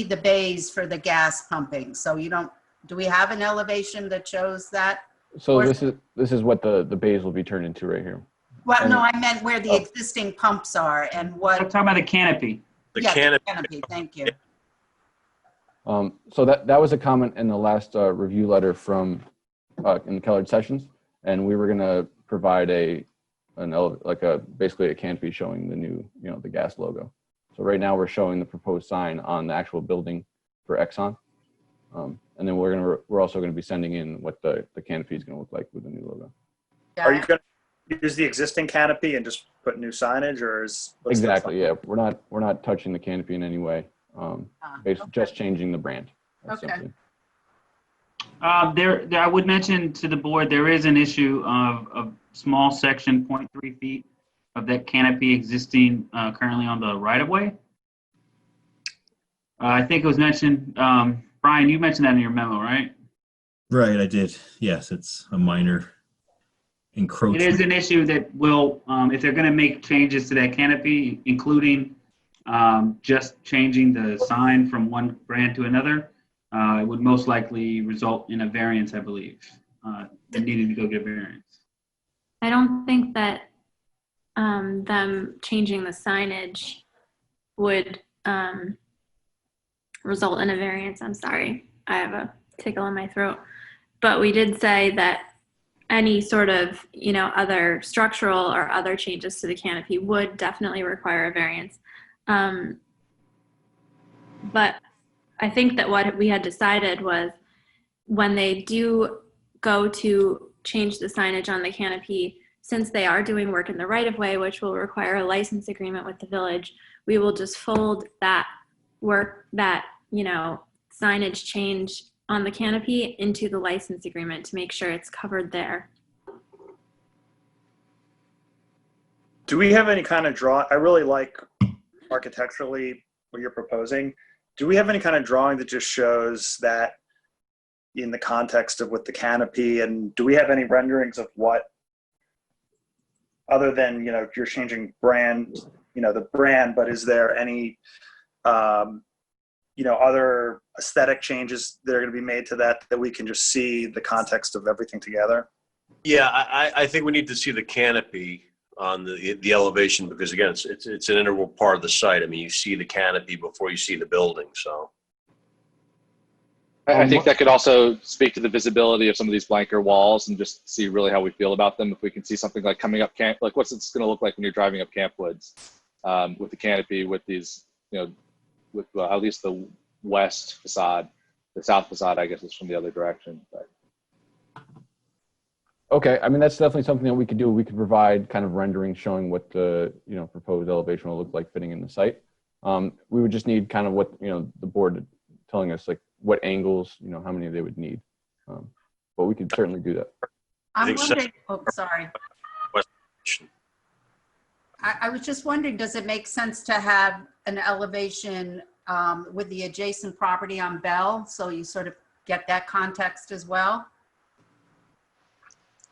the bays for the gas pumping. So you don't, do we have an elevation that shows that? So Or- this is what the bays will be turned into right here. Well, And- no, I meant where the existing pumps are and what. I'm talking about the canopy. The Yeah, canopy. canopy, thank you. So that was a comment in the last review letter from in the Kellard sessions, and we were going to provide basically a canopy showing the new, the gas logo. So right now we're showing the proposed sign on the actual building for Exxon, and then we're also going to be sending in what the canopy is going to look like with the new logo. Are you going to use the existing canopy and just put new signage, or is Exactly? Yeah, we're not touching the canopy in any way. Just changing the brand. Okay. Simply. There, I would mention to the board, there is an issue of a small section, 0.3 feet of that canopy existing currently on the right-of-way. I think it was mentioned, Brian, you mentioned that in your memo, right? Right, I did. Yes, it's a minor encroachment. It is an issue that will, if they're going to make changes to that canopy, including just changing the sign from one brand to another, it would most likely result in a variance, I believe. Them needing to go get a variance. I don't think that them changing the signage would result in a variance. I'm sorry, I have a tickle in my throat. But we did say that any sort of, other structural or other changes to the canopy would definitely require a variance. But I think that what we had decided was when they do go to change the signage on the canopy, since they are doing work in the right-of-way, which will require a license agreement with the village, we will just fold that work, that, signage change on the canopy into the license agreement to make sure it's covered there. Do we have any kind of I really like architecturally what you're proposing. Do we have any kind of drawing that just shows that in the context of with the canopy, and do we have any renderings of what, other than, you're changing brand, the brand, but is there any, other aesthetic changes that are going to be made to that we can just see the context of everything together? Yeah, I think we need to see the canopy on the elevation, because again, it's an integral part of the site. I mean, you see the canopy before you see the building, so. I think that could also speak to the visibility of some of these blanker walls and just see really how we feel about them. If we can see something like coming up like what's it's going to look like when you're driving up Camp Woods with the canopy, with these, with at least the west facade. The south facade, I guess, is from the other direction. But. Okay, I mean, that's definitely something that we could do. We could provide kind of rendering showing what the proposed elevation will look like fitting in the site. We would just need kind of what the board telling us, like what angles, how many they would need. But we could certainly do that. I'm wondering, sorry. I was just wondering, does it make sense to have an elevation with the adjacent property on Bell, so you sort of get that context as well?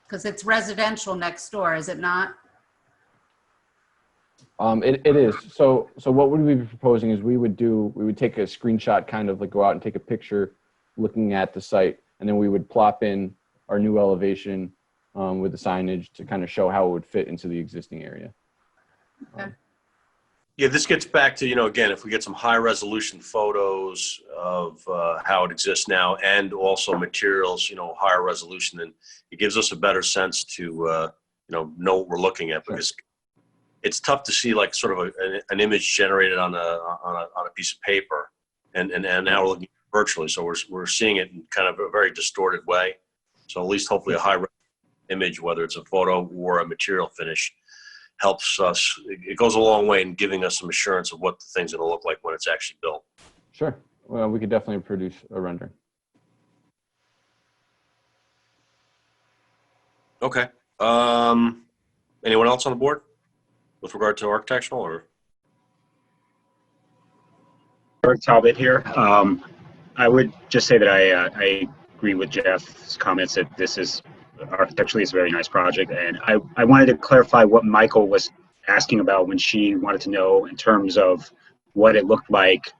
Because it's residential next door, is it not? It is. So what would we be proposing is we would take a screenshot, kind of like go out and take a picture looking at the site, and then we would plop in our new elevation with the signage to kind of show how it would fit into the existing area. Okay. Yeah, this gets back to, again, if we get some high resolution photos of how it exists now, and also materials, higher resolution, then it gives us a better sense to, know what we're looking at, because it's tough to see like sort of an image generated on a piece of paper, and now we're looking virtually, so we're seeing it in kind of a very distorted way. So at least hopefully a high image, whether it's a photo or a material finish, helps us. It goes a long way in giving us some assurance of what the thing's going to look like when it's actually built. Sure. Well, we could definitely produce a rendering. Okay. Anyone else on the board with regard to architectural or? Eric Talbot here. I would just say that I agree with Jeff's comments that this is architecturally it's a very nice project, and I wanted to clarify what Michael was asking about when she wanted to know in terms of what it looked like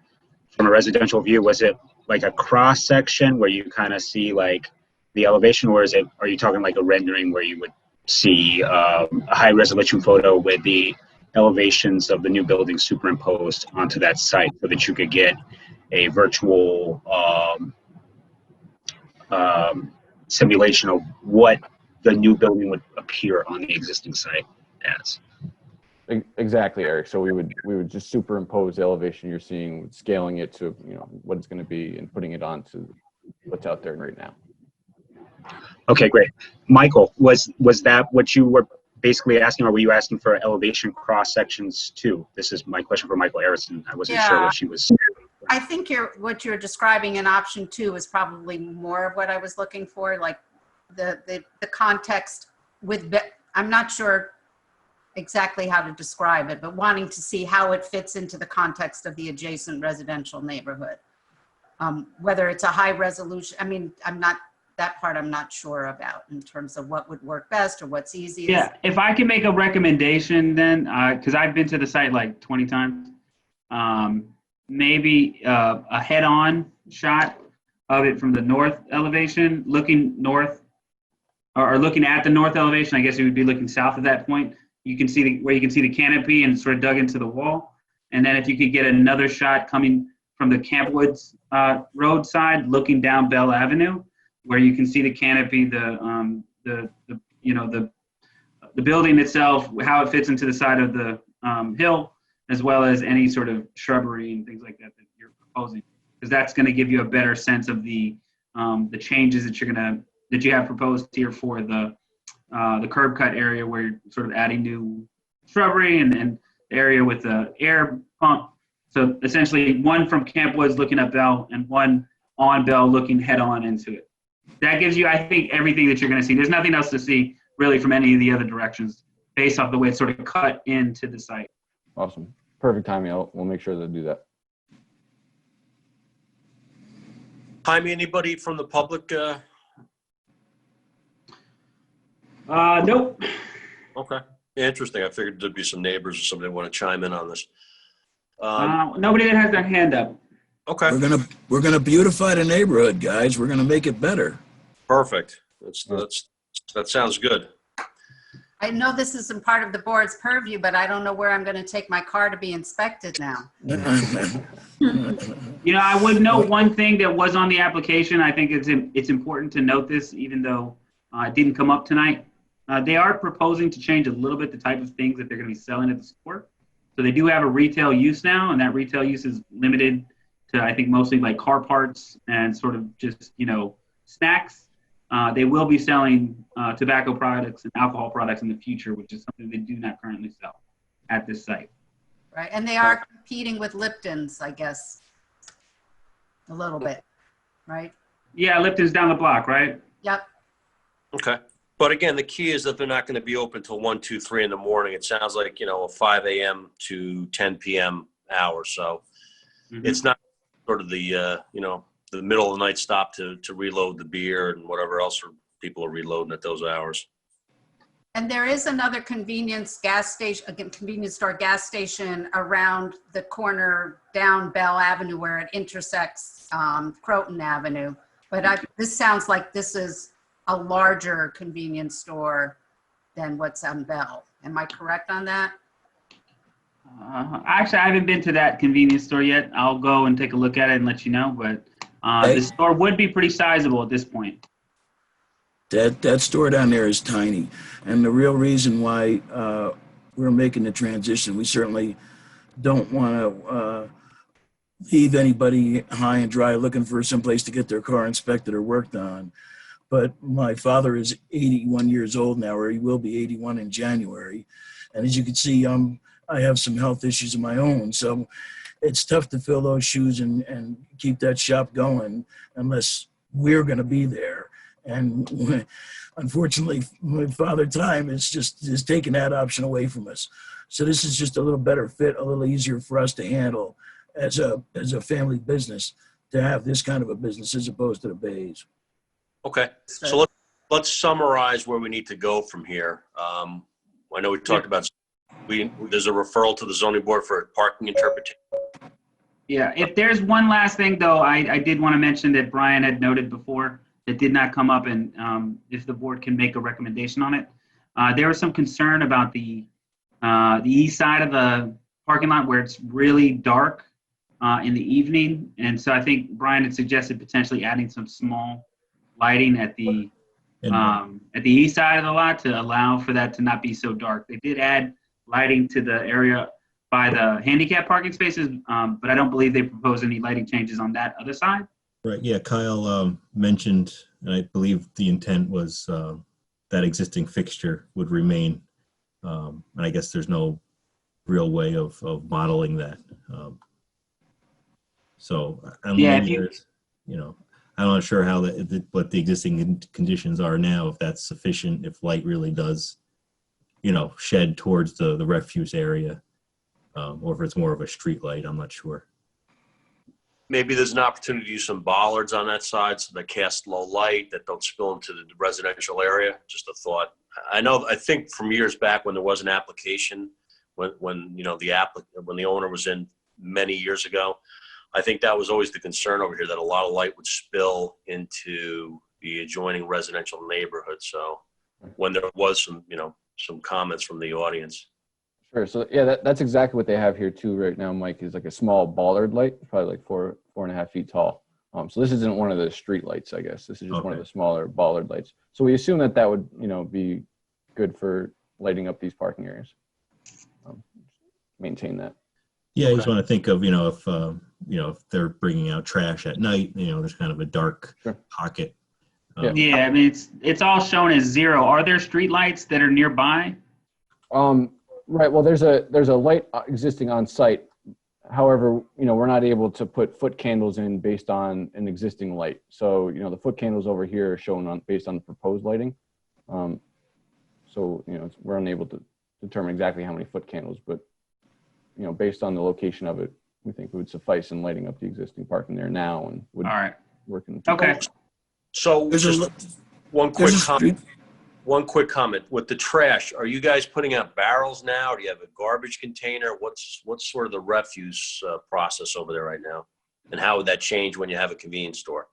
from a residential view. Was it like a cross section where you kind of see like the elevation, or are you talking like a rendering where you would see a high resolution photo with the elevations of the new building superimposed onto that site so that you could get a virtual simulation of what the new building would appear on the existing site as? Exactly, Eric. So we would just superimpose the elevation you're seeing, scaling it to what it's going to be, and putting it onto what's out there right now. Okay, great. Michael, was that what you were basically asking, or were you asking for elevation cross sections too? This is my question for Michael Harrison. I wasn't sure what she was. I think what you're describing in option 2 is probably more of what I was looking for, like the context with, I'm not sure exactly how to describe it, but wanting to see how it fits into the context of the adjacent residential neighborhood. Whether it's a high resolution, I mean, that part I'm not sure about in terms of what would work best or what's easiest. Yeah, if I can make a recommendation then, because I've been to the site like 20 times, maybe a head-on shot of it from the north elevation, looking north, or looking at the north elevation. I guess it would be looking south at that point. You can see where you can see the canopy and sort of dug into the wall. And then if you could get another shot coming from the Camp Woods road side, looking down Bell Avenue, where you can see the canopy, the building itself, how it fits into the side of the hill, as well as any sort of shrubbery and things like that that you're proposing, because that's going to give you a better sense of the changes that you have proposed here for the curb cut area, where you're sort of adding new shrubbery and the area with the air pump. So essentially, one from Camp Woods looking at Bell, and one on Bell looking head on into it. That gives you, I think, everything that you're going to see. There's nothing else to see really from any of the other directions based off the way it's sort of cut into the site. Awesome. Perfect timing. We'll make sure to do that. Jaime, anybody from the public? Nope. Okay. Interesting. I figured there'd be some neighbors or somebody want to chime in on this. Nobody that has their hand up. Okay. We're gonna beautify the neighborhood, guys. We're gonna make it better. Perfect. That sounds good. I know this isn't part of the board's purview, but I don't know where I'm going to take my car to be inspected now. I would note one thing that was on the application. I think it's important to note this, even though it didn't come up tonight. They are proposing to change a little bit the type of things that they're going to be selling at the store. So they do have a retail use now, and that retail use is limited to, I think, mostly like car parts and sort of just, snacks. They will be selling tobacco products and alcohol products in the future, which is something they do not currently sell at this site. Right, and they are competing with Lipton's, I guess, a little bit, right? Yeah, Lipton's down the block, right? Yep. Okay. But again, the key is that they're not going to be open till 1, 2, 3 in the morning. It sounds like, a 5 a.m. to 10 p.m. hour. So it's not sort of the middle of the night stop to reload the beer and whatever else people are reloading at those hours. And there is another convenience store gas station around the corner down Bell Avenue where it intersects Croton Avenue. But this sounds like this is a larger convenience store than what's on Bell. Am I correct on that? Actually, I haven't been to that convenience store yet. I'll go and take a look at it and let you know. But the store would be pretty sizable at this point. That store down there is tiny. And the real reason why we're making the transition, we certainly don't want to leave anybody high and dry looking for some place to get their car inspected or worked on. But my father is 81 years old now, or he will be 81 in January. And as you can see, I have some health issues of my own. So it's tough to fill those shoes and keep that shop going unless we're going to be there. And unfortunately, my father time is taking that option away from us. So this is just a little better fit, a little easier for us to handle as a family business, to have this kind of a business as opposed to the Bays. Okay, so let's summarize where we need to go from here. I know we talked about, there's a referral to the zoning board for parking interpretation. Yeah, if there's one last thing though, I did want to mention that Brian had noted before that did not come up, and if the board can make a recommendation on it. There was some concern about the east side of the parking lot where it's really dark in the evening. And so I think Brian had suggested potentially adding some small lighting at the east side of the lot to allow for that to not be so dark. They did add lighting to the area by the handicap parking spaces, but I don't believe they proposed any lighting changes on that other side. Right, yeah, Kyle mentioned, and I believe the intent was that existing fixture would remain. And I guess there's no real way of modeling that. So I'm not sure how what the existing conditions are now, if that's sufficient, if light really does, shed towards the refuse area, or if it's more of a street light, I'm not sure. Maybe there's an opportunity to use some bollards on that side so they cast low light that don't spill into the residential area. Just a thought. I think from years back when there was an application, when the owner was in many years ago, I think that was always the concern over here, that a lot of light would spill into the adjoining residential neighborhood. So when there was some comments from the audience. Sure. So yeah, that's exactly what they have here too right now, Mike, is like a small bollard light, probably like 4.5 feet tall. So this isn't one of the street lights, I guess. This is just one of the smaller bollard lights. So we assume that would, be good for lighting up these parking areas. Maintain that. Yeah, I just want to think of, if they're bringing out trash at night, there's kind of a dark pocket. Yeah, I mean, it's all shown as 0. Are there street lights that are nearby? Right. Well, there's a light existing on site. However, we're not able to put foot candles in based on an existing light. So, the foot candles over here are shown based on the proposed lighting. So, we're unable to determine exactly how many foot candles, but, based on the location of it, we think it would suffice in lighting up the existing parking there now and would work in the Okay. So just one quick comment with the trash. Are you guys putting out barrels now? Do you have a garbage container? What's sort of the refuse process over there right now? And how would that change when you have a convenience store?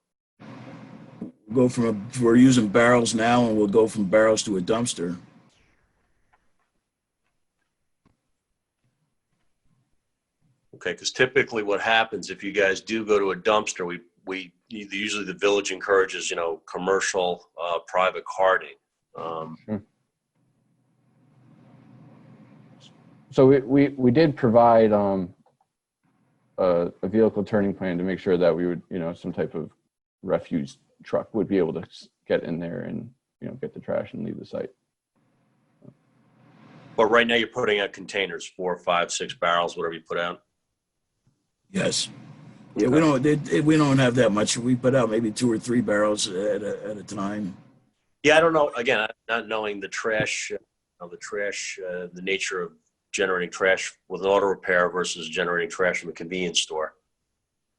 We're using barrels now, and we'll go from barrels to a dumpster. Okay, because typically what happens if you guys do go to a dumpster, usually the village encourages, commercial private carting. So we did provide a vehicle turning plan to make sure that we would, some type of refuse truck would be able to get in there and, get the trash and leave the site. But right now you're putting out containers, 4, 5, 6 barrels, whatever you put out. Yes. Yeah, we don't have that much. We put out maybe 2 or 3 barrels at a time. Yeah, I don't know. Again, not knowing the trash, the nature of generating trash with an auto repair versus generating trash from a convenience store.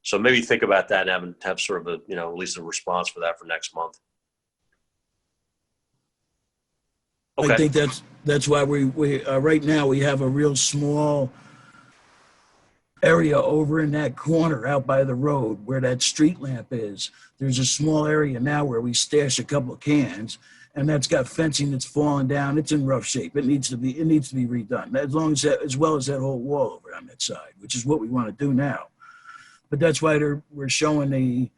So maybe think about that and have sort of a, at least a response for that for next month. Okay. I think that's why we right now we have a real small area over in that corner out by the road where that street lamp is. There's a small area now where we stash a couple of cans, and that's got fencing that's fallen down. It's in rough shape. It needs to be redone, as well as that whole wall over on that side, which is what we want to do now. But that's why we're showing the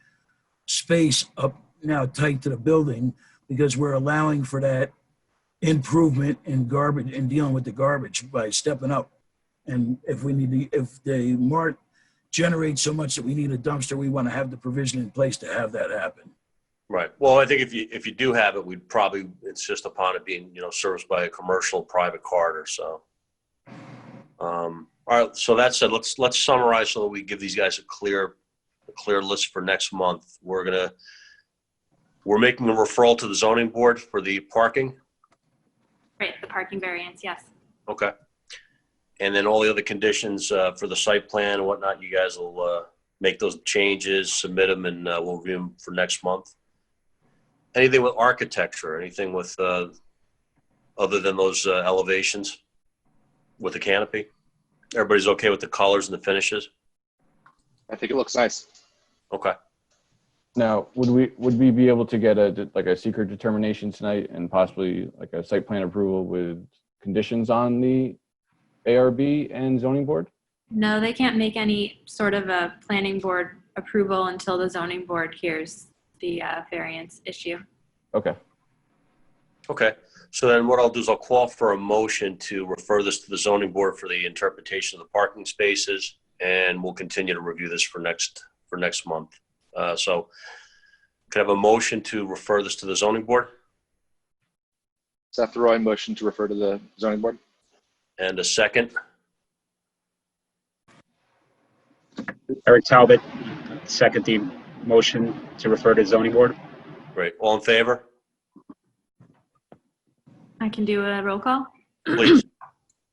space up now tight to the building, because we're allowing for that improvement in garbage and dealing with the garbage by stepping up. And if the mart generates so much that we need a dumpster, we want to have the provision in place to have that happen. Right. Well, I think if you do have it, we'd probably insist upon it being, serviced by a commercial private carter. So, all right. So that said, let's summarize so that we give these guys a clear list for next month. We're making a referral to the zoning board for the parking. Right. The parking variance. Yes. Okay. And then all the other conditions for the site plan and whatnot, you guys will make those changes, submit them, and we'll review them for next month. Anything with architecture, anything with other than those elevations with the canopy? Everybody's okay with the colors and the finishes? I think it looks nice. Okay. Now, would we be able to get a secret determination tonight and possibly like a site plan approval with conditions on the ARB and zoning board? No, they can't make any sort of a planning board approval until the zoning board hears the variance issue. Okay. Okay. So then what I'll do is I'll call for a motion to refer this to the zoning board for the interpretation of the parking spaces, and we'll continue to review this for next month. So can I have a motion to refer this to the zoning board? Seth Roy, motion to refer to the zoning board. And a second? Eric Talbot, second the motion to refer to zoning board. Great. All in favor? I can do a roll call. Please.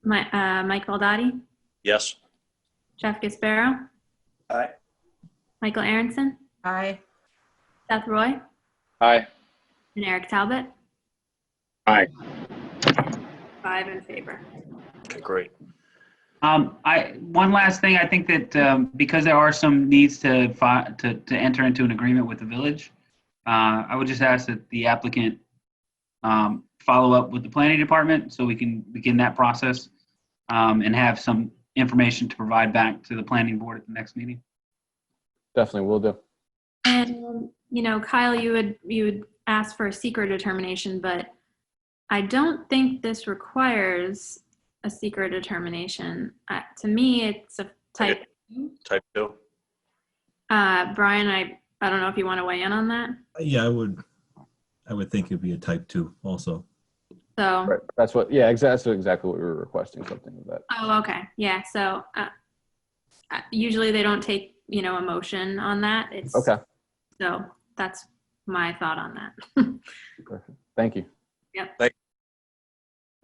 Mike Baldati, Yes. Jeff Gasparo, Aye. Michael Aronson, Aye. Seth Roy, Aye. and Eric Talbot. Aye. 5 in favor. Okay, great. One last thing, I think that because there are some needs to enter into an agreement with the village, I would just ask that the applicant follow up with the planning department so we can begin that process and have some information to provide back to the planning board at the next meeting. Definitely will do. And Kyle, you would ask for a secret determination, but I don't think this requires a secret determination. To me, it's a type. Type 2. Brian, I don't know if you want to weigh in on that. Yeah, I would think it'd be a type 2 also. So Right. That's exactly what we were requesting, something like that. Oh, okay. Yeah. So usually they don't take, a motion on that. It's Okay. So that's my thought on that. Perfect. Thank you. Yep.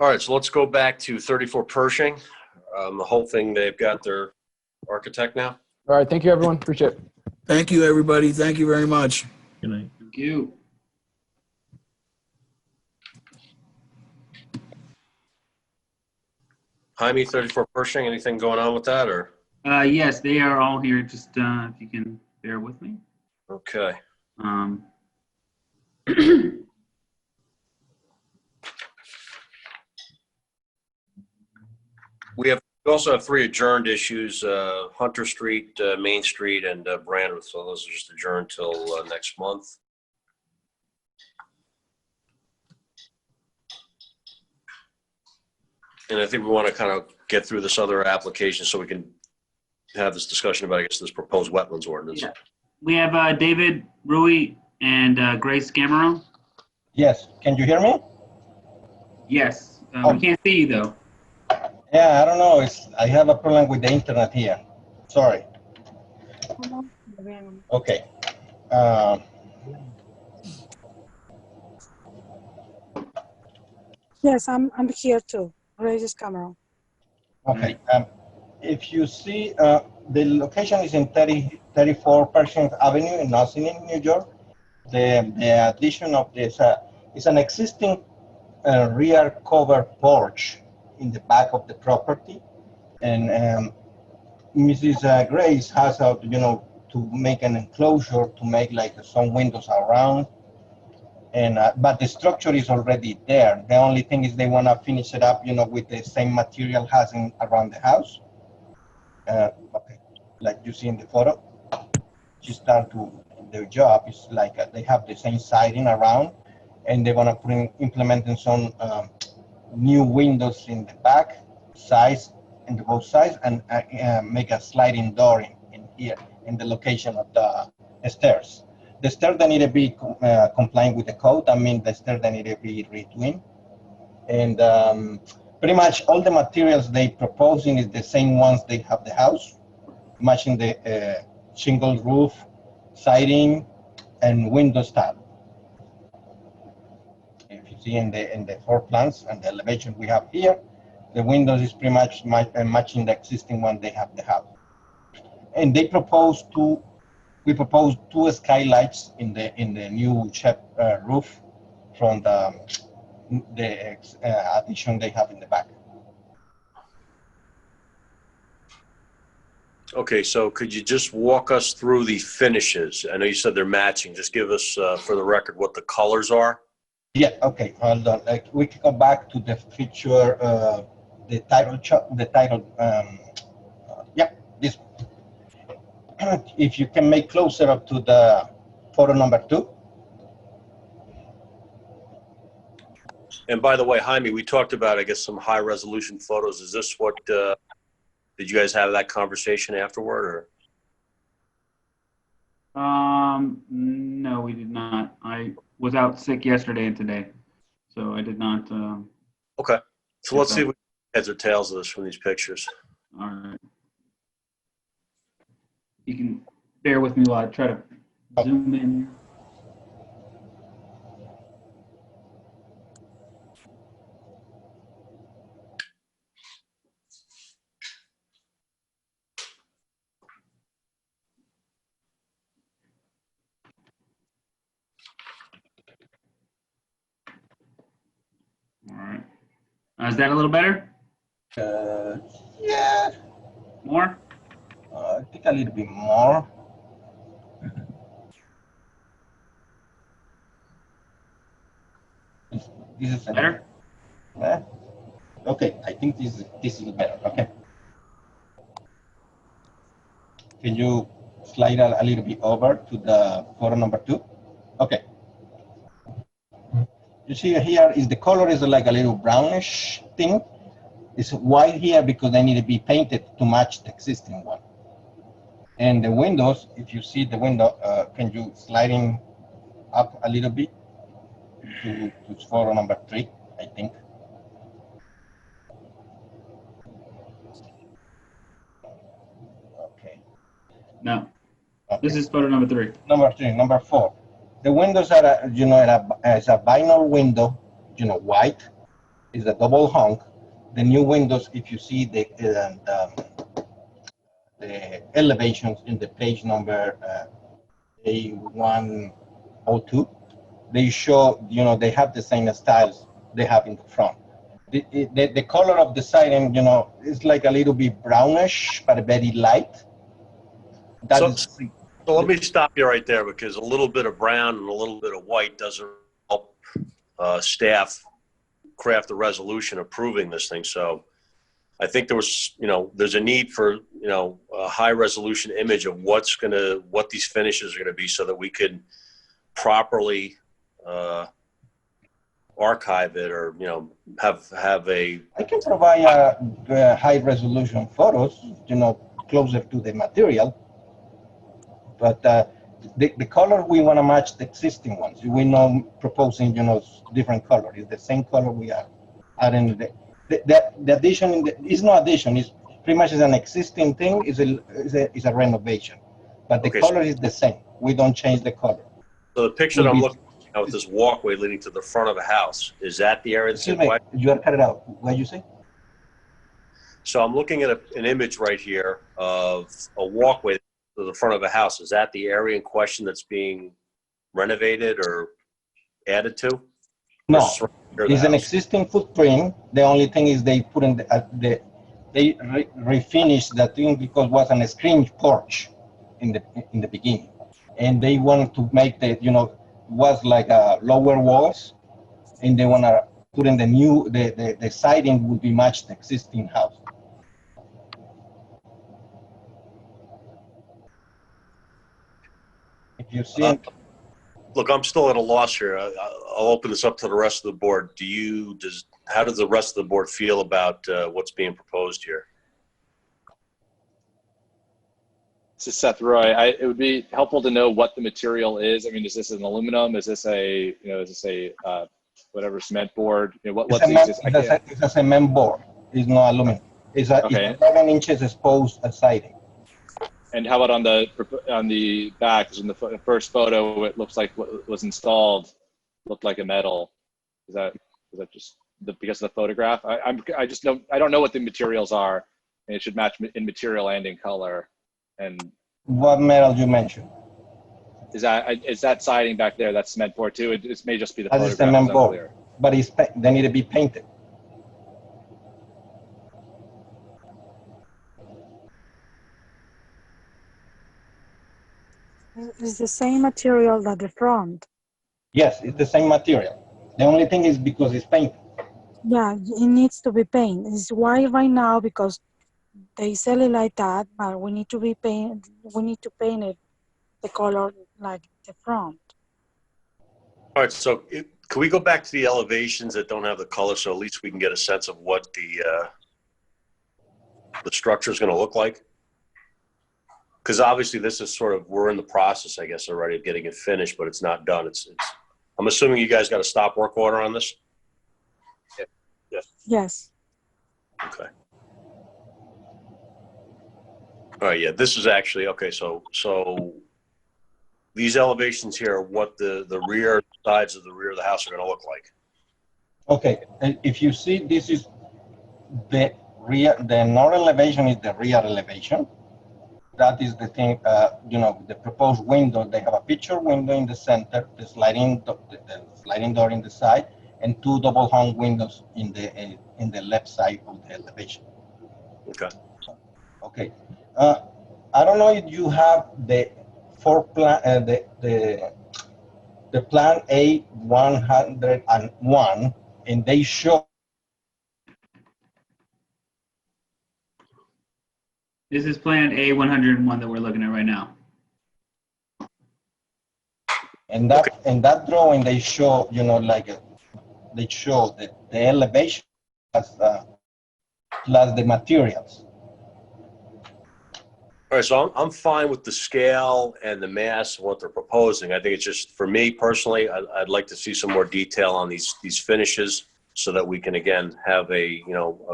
All right, so let's go back to 34 Pershing. The whole thing, they've got their architect now. All right. Thank you, everyone. Appreciate it. Thank you, everybody. Thank you very much. Good night. Thank you. Jaime, 34 Pershing, anything going on with that or? Yes, they are all here. Just if you can bear with me. Okay. We also have 3 adjourned issues, Hunter Street, Main Street, and Brandon. So those are just adjourned till next month. And I think we want to kind of get through this other application so we can have this discussion about, I guess, this proposed wetlands ordinance. Yeah. We have David Rui and Grace Scamarone. Yes. Can you hear me? Yes. We can't see you though. Yeah, I don't know. I have a problem with the internet here. Sorry. Okay. Yes, I'm here too. Grace Scamarone. Okay. If you see, the location is in 34 Pershing Avenue in Ossining, New York. The addition of this is an existing rear covered porch in the back of the property, and Mrs. Grace has to make an enclosure to make like some windows around, and but the structure is already there. The only thing is they want to finish it up, with the same material has around the house. Okay, like you see in the photo, she start to their job is like they have the same siding around, and they want to implementing some new windows in the back sides and both sides, and make a sliding door in here in the location of the stairs. The stairs that need to be compliant with the code. I mean, the stairs that need to be retwined, and pretty much all the materials they proposing is the same ones they have the house, matching the shingle roof, siding, and window tab. If you see in the floor plans and the elevation we have here, the windows is pretty much matching the existing one they have the house. And we propose 2 skylights in the new roof from the addition they have in the back. Okay, so could you just walk us through the finishes? I know you said they're matching. Just give us, for the record, what the colors are. Yeah, okay, hold on. Like, we can go back to the feature, the title, yeah, this one. If you can make closer up to the photo number 2. And by the way, Jaime, we talked about, I guess, some high resolution photos. Is this what, did you guys have that conversation afterward, or? No, we did not. I was out sick yesterday and today, so I did not. Okay, so let's see if we get heads or tails of this from these pictures. All right. You can bear with me while I try to zoom in. All right. Is that a little better? Yeah. More? I think a little bit more. This is better. Okay, I think this is better. Okay. Can you slide a little bit over to the photo number 2? Okay. You see here is the color is like a little brownish thing. It's white here because they need to be painted to match the existing one. And the windows, if you see the window, can you sliding up a little bit to photo number 3, I think. Okay. No. Okay. This is photo number 3. Number 3, number 4. The windows are, you know, as a vinyl window, you know, white, is a double hung. The new windows, if you see the elevations in the page number A102, they show, you know, they have the same styles they have in the front. The color of the siding, you know, is like a little bit brownish, but very light. So let me stop you right there, because a little bit of brown and a little bit of white doesn't help staff craft the resolution approving this thing. So I think there was, you know, there's a need for, you know, a high resolution image of what these finishes are going to be, so that we can properly archive it, or, you know, have a. I can provide high resolution photos, you know, closer to the material. But the color, we want to match the existing ones. We're not proposing, you know, different color. It's the same color we are adding. The addition is no addition. It's pretty much is an existing thing. Is a renovation, but the color is the same. We don't change the color. So the picture that I'm looking at with this walkway leading to the front of a house, is that the area that's in white? You are cut it out. What did you say? So I'm looking at an image right here of a walkway to the front of a house. Is that the area in question that's being renovated or added to? No, it's an existing footprint. The only thing is they put in they refinished that thing because it was an screen porch in the beginning, and they wanted to make the, you know, was like lower walls, and they want to put in the new the siding would be matched the existing house. If you see look, I'm still at a loss here. I'll open this up to the rest of the board. How does the rest of the board feel about what's being proposed here? This is Seth Roy. It would be helpful to know what the material is. I mean, is this an aluminum? Is this a, you know, is this a whatever cement board? You know, what's it's a cement board. It's not aluminum. It's a 11 inches exposed siding. And how about on the back? Because in the first photo, it looks like what was installed looked like a metal. Is that just because of the photograph? I just don't know what the materials are, and it should match in material and in color. And what metal you mentioned? Is that siding back there? That's cement board too. It may just be the photograph. That's cement board, but they need to be painted. It's the same material that the front. Yes, it's the same material. The only thing is because it's painted. Yeah, it needs to be painted. It's white right now because they sell it like that, but we need to be paint. We need to paint it the color like the front. All right, so can we go back to the elevations that don't have the color, so at least we can get a sense of what the structure is going to look like? Because obviously this is sort of, we're in the process, I guess, already of getting it finished, but it's not done. I'm assuming you guys got a stop work order on this? Yes. Okay. All right, yeah, this is actually, okay, so these elevations here are what the rear sides of the rear of the house are going to look like. Okay, and if you see, this is the rear, the north elevation is the rear elevation. That is the thing, you know, the proposed window, they have a picture window in the center, the sliding door in the side, and two double hung windows in the left side of the elevation. Okay. Okay. I don't know if you have the floor plan, the plan A101, and they show. This is plan A101 that we're looking at right now. And that drawing, they show, you know, like they show the elevation plus the materials. All right, so I'm fine with the scale and the mass of what they're proposing. I think it's just, for me personally, I'd like to see some more detail on these finishes so that we can, again, have a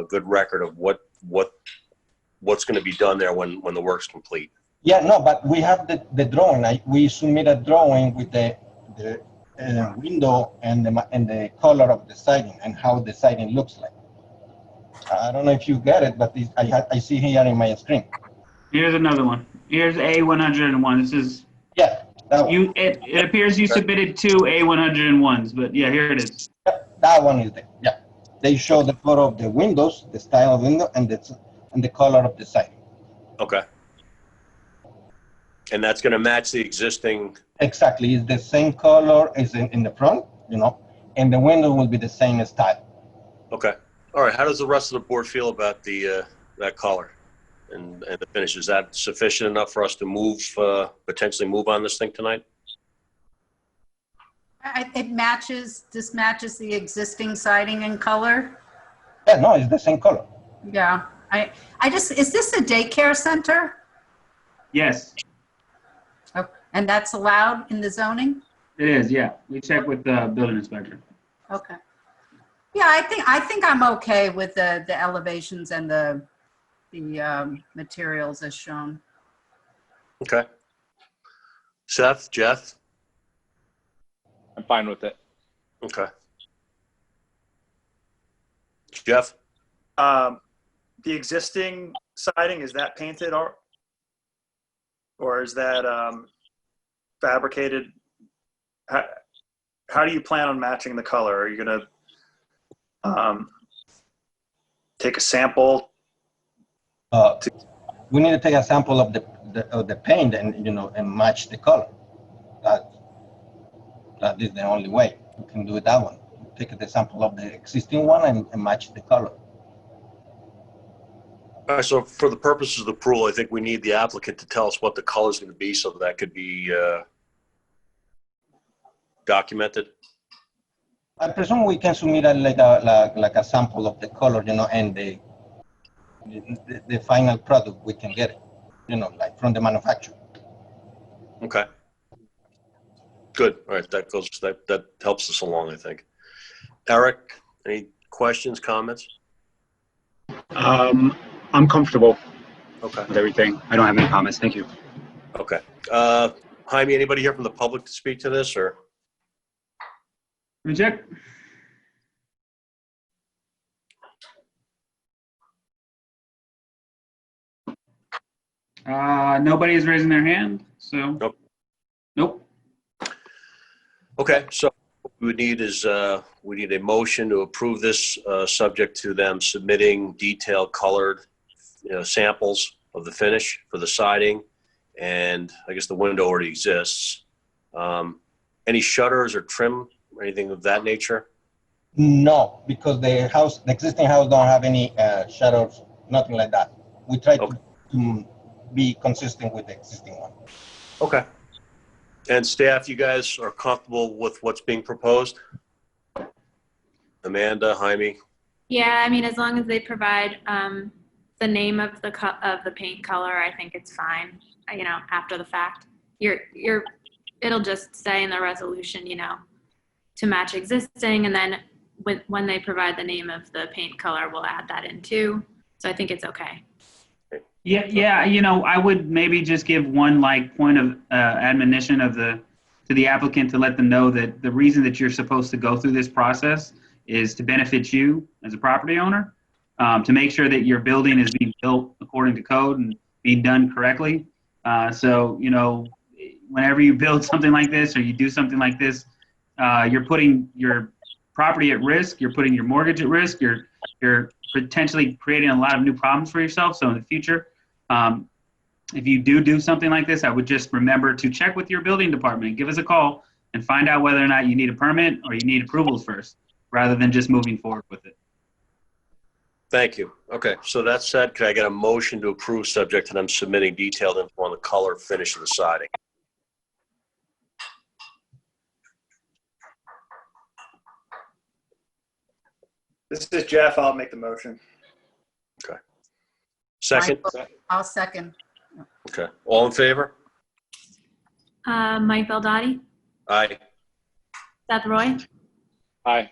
good record of what's going to be done there when the work's complete. Yeah, no, but we have the drawing. We submit a drawing with the window and the color of the siding and how the siding looks like. I don't know if you get it, but I see here in my screen. Here's another one. Here's A101. This is, yeah. It appears you submitted two A101s, but yeah, here it is. Yep, that one is there. Yeah, they show the color of the windows, the style of window, and the color of the siding. Okay. And that's going to match the existing. Exactly, it's the same color as in the front, you know, and the window will be the same style. Okay. All right. How does the rest of the board feel about that color and the finish? Is that sufficient enough for us to potentially move on this thing tonight? This matches the existing siding and color. Yeah, no, it's the same color. Yeah. Is this a daycare center? Yes. Oh, and that's allowed in the zoning? It is, yeah. We checked with the building inspector. Okay. Yeah, I think I'm okay with the elevations and the materials as shown. Okay. Seth, Jeff? I'm fine with it. Okay. Jeff? The existing siding, is that painted or is that fabricated? How do you plan on matching the color? Are you going to take a sample? We need to take a sample of the paint and match the color. That is the only way we can do it that one. Take the sample of the existing one and match the color. All right, so for the purposes of the approval, I think we need the applicant to tell us what the color is going to be so that could be documented. I presume we can submit like a sample of the color, and the final product we can get it, like from the manufacturer. Okay. Good. All right, that helps us along, I think. Eric, any questions, comments? I'm comfortable with everything. I don't have any comments. Thank you. Okay. Jaime, anybody here from the public to speak to this, or? Let me check. Nobody is raising their hand, so. Nope. Okay, so what we would need is we need a motion to approve this subject to them submitting detailed colored samples of the finish for the siding and I guess the window already exists. Any shutters or trim or anything of that nature? No, because the existing house don't have any shutters, nothing like that. We try to be consistent with the existing one. Okay. And staff, you guys are comfortable with what's being proposed? Amanda, Jaime? Yeah, I mean, as long as they provide the name of the paint color, I think it's fine. You know, after the fact, it'll just say in the resolution, you know, to match existing, and then when they provide the name of the paint color, we'll add that in too. So I think it's okay. Yeah. You know, I would maybe just give one like point of admonition to the applicant to let them know that the reason that you're supposed to go through this process is to benefit you as a property owner, to make sure that your building is being built according to code and being done correctly. So, you know, whenever you build something like this or you do something like this, you're putting your property at risk, you're putting your mortgage at risk, you're potentially creating a lot of new problems for yourself. So in the future, if you do something like this, I would just remember to check with your building department, give us a call and find out whether or not you need a permit or you need approvals first, rather than just moving forward with it. Thank you. Okay, so that said, can I get a motion to approve subject to them submitting detailed info on the color, finish, of the siding? This is Jeff. I'll make the motion. Okay. Second? I'll second. Okay. All in favor? Mike Beldotti, Aye. Seth Roy, Aye.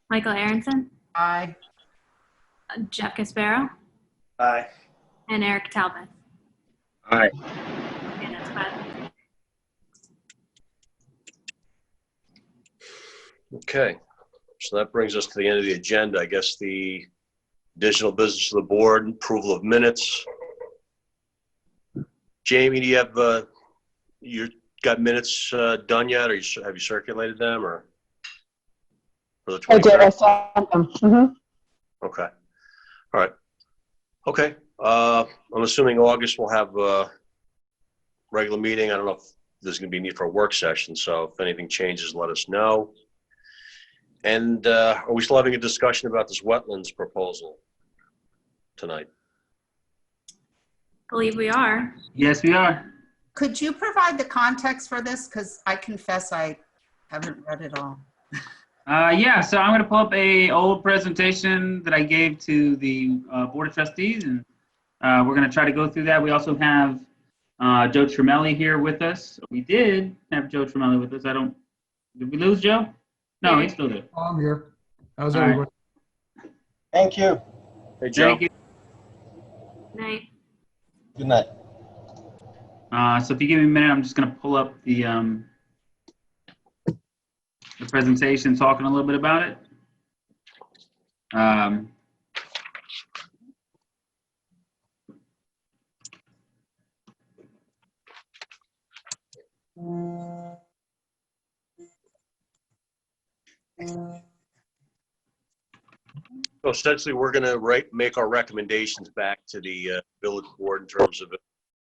Michael Aronson, Aye. Jeff Caspero, Aye. and Eric Talbot. Aye. Okay, that's 5. Okay. So that brings us to the end of the agenda. I guess the additional business of the board, approval of minutes. Jamie, do you have you got minutes done yet, or have you circulated them, or for the 23rd? I did. I sent them. Mm-hmm. Okay. All right. Okay. I'm assuming August we'll have a regular meeting. I don't know if there's going to be a need for a work session, so if anything changes, let us know. And are we still having a discussion about this wetlands proposal tonight? Believe we are. Yes, we are. Could you provide the context for this? Because I confess I haven't read it all. Yeah, so I'm going to pull up a old presentation that I gave to the Board of Trustees, and we're going to try to go through that. We also have Joe Tremelli here with us. We did have Joe Tremelli with us. Did we lose Joe? No, he's still there. I'm here. How's All everyone? right. Thank you. Hey, Joe. Thank you. Night. Good night. So if you give me a minute, I'm just going to pull up the presentation, talking a little bit about it. So essentially, we're going to make our recommendations back to the village board in terms of if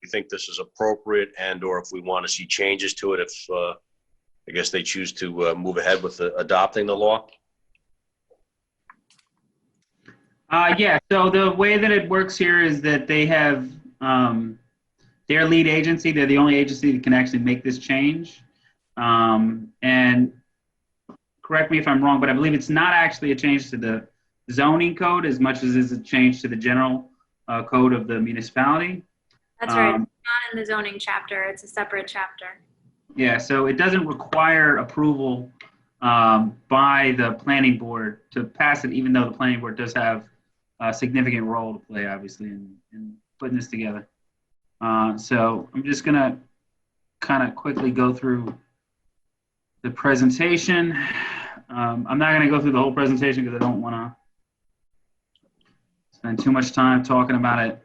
we think this is appropriate and or if we want to see changes to it, if I guess they choose to move ahead with adopting the law. Yeah, so the way that it works here is that they have their lead agency. They're the only agency that can actually make this change. And correct me if I'm wrong, but I believe it's not actually a change to the zoning code as much as it's a change to the general code of the municipality. That's right. It's not in the zoning chapter. It's a separate chapter. Yeah, so it doesn't require approval by the planning board to pass it, even though the planning board does have a significant role to play, obviously, in putting this together. So I'm just going to kind of quickly go through the presentation. I'm not going to go through the whole presentation because I don't want to spend too much time talking about it.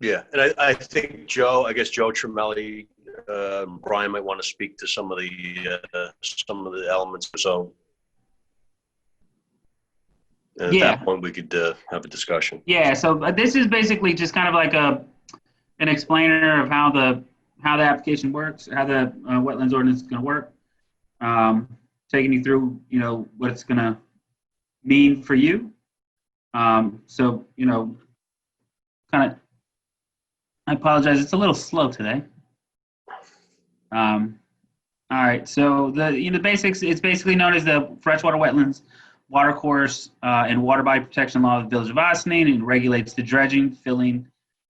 Yeah, and I think Joe Tremelli, Brian might want to speak to some of the elements. So at that point, we could have a discussion. Yeah, so this is basically just kind of like an explainer of how the application works, how the wetlands ordinance is going to work. Taking you through, what it's going to mean for you. So, kind of, I apologize. It's a little slow today. All right. So the basics. It's basically known as the freshwater wetlands watercourse and water body protection law of the Village of Ossining, and regulates the dredging, filling,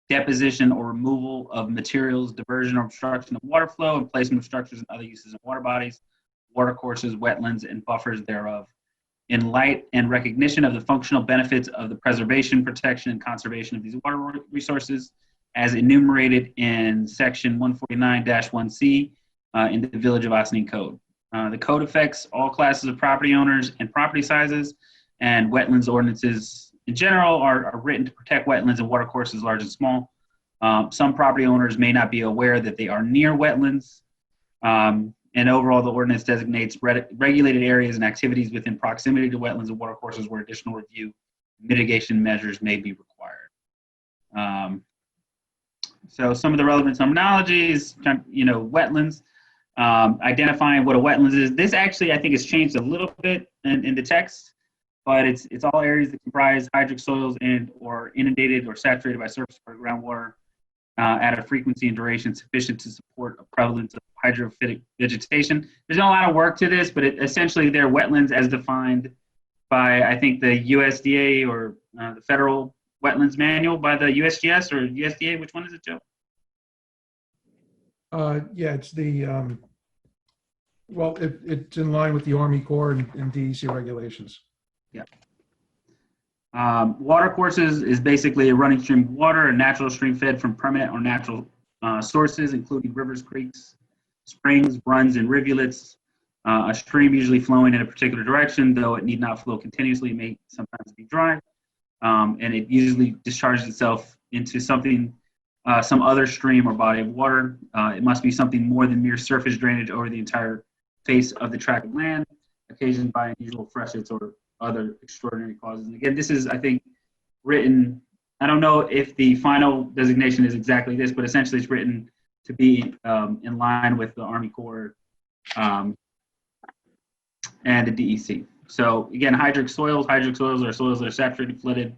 deposition, or removal of materials, diversion or obstruction of water flow, and placement of structures and other uses of water bodies, watercourses, wetlands, and buffers thereof, in light and recognition of the functional benefits of the preservation, protection, and conservation of these water resources, as enumerated in Section 149-1C in the Village of Ossining Code. The code affects all classes of property owners and property sizes, and wetlands ordinances in general are written to protect wetlands and watercourses large and small. Some property owners may not be aware that they are near wetlands, and overall the ordinance designates regulated areas and activities within proximity to wetlands and watercourses where additional review mitigation measures may be required. So some of the relevant terminologies, wetlands, identifying what a wetlands is. This actually, I think, has changed a little bit in the text, but it's all areas that comprise hydric soils and or inundated or saturated by surface or groundwater at a frequency and duration sufficient to support a prevalence of hydrophytic vegetation. There's not a lot of work to this, but essentially they're wetlands as defined by, I think, the USDA or the Federal Wetlands Manual by the USGS or USDA. Which one is it, Joe? Yeah, it's the, it's in line with the Army Corps and DEC regulations. Yeah. Water courses is basically a running stream of water, a natural stream fed from permanent or natural sources, including rivers, creeks, springs, runs, and rivulets. A stream usually flowing in a particular direction, though it need not flow continuously, may sometimes be dry. And it usually discharges itself into something, some other stream or body of water. It must be something more than mere surface drainage over the entire face of the tract of land, occasioned by unusual freshets or other extraordinary causes. And again, this is, I think, written, I don't know if the final designation is exactly this, but essentially it's written to be in line with the Army Corps and the DEC. So again, hydric soils are soils that are saturated, flooded,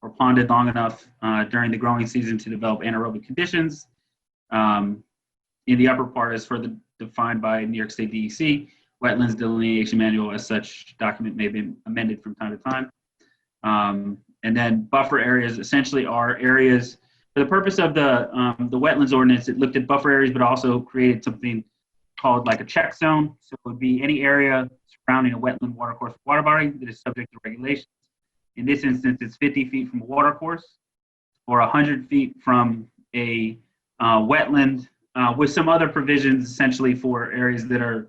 or ponded long enough during the growing season to develop anaerobic conditions. In the upper part is further defined by New York State DEC. Wetlands Delineation Manual, as such document may be amended from time to time. And then buffer areas essentially are areas, for the purpose of the wetlands ordinance, it looked at buffer areas, but also created something called like a check zone. So it would be any area surrounding a wetland, watercourse, water body that is subject to regulations. In this instance, it's 50 feet from a watercourse or 100 feet from a wetland, with some other provisions essentially for areas that are,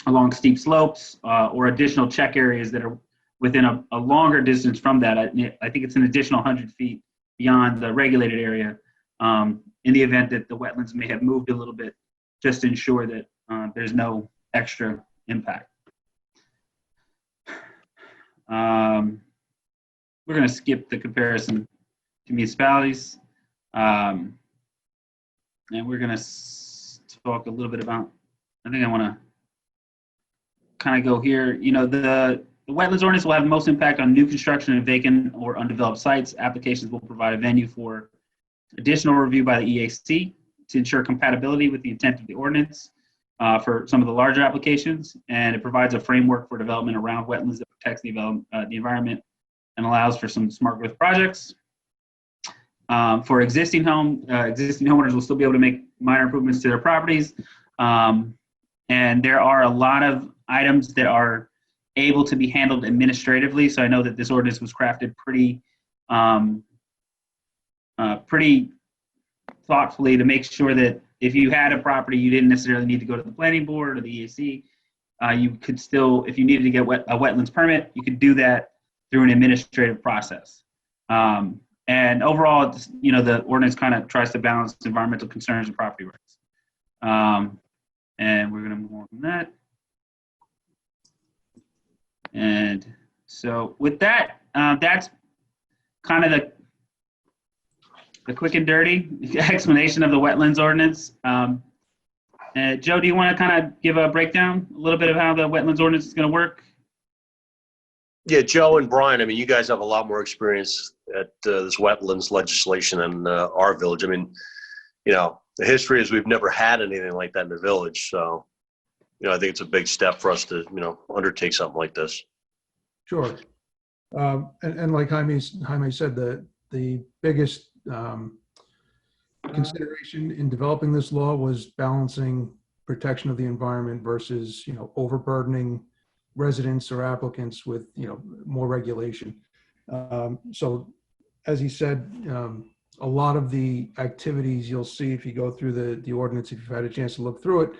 along steep slopes or additional check areas that are within a longer distance from that. I think it's an additional 100 feet beyond the regulated area in the event that the wetlands may have moved a little bit, just to ensure that there's no extra impact. We're going to skip the comparison to municipalities. And we're going to talk a little bit about, I think I want to kind of go here. The wetlands ordinance will have the most impact on new construction and vacant or undeveloped sites. Applications will provide a venue for additional review by the EAC to ensure compatibility with the intent of the ordinance for some of the larger applications. And it provides a framework for development around wetlands that protects the environment and allows for some smart growth projects. For existing homeowners will still be able to make minor improvements to their properties. And there are a lot of items that are able to be handled administratively. So I know that this ordinance was crafted pretty thoughtfully to make sure that if you had a property, you didn't necessarily need to go to the planning board or the EAC. You could still, if you needed to get a wetlands permit, you could do that through an administrative process. And overall, the ordinance kind of tries to balance environmental concerns and property rights. And we're going to move on from that. And so with that, that's kind of the quick and dirty explanation of the wetlands ordinance. Joe, do you want to kind of give a breakdown, a little bit of how the wetlands ordinance is going to work? Yeah, Joe and Brian, I mean, you guys have a lot more experience at this wetlands legislation in our village. I mean, you know, the history is we've never had anything like that in the village. So, you know, I think it's a big step for us to, you know, undertake something like this. Sure. And like Jaime said, the biggest consideration in developing this law was balancing protection of the environment versus, you know, overburdening residents or applicants with, you know, more regulation. So as he said, a lot of the activities you'll see if you go through the ordinance, if you've had a chance to look through it,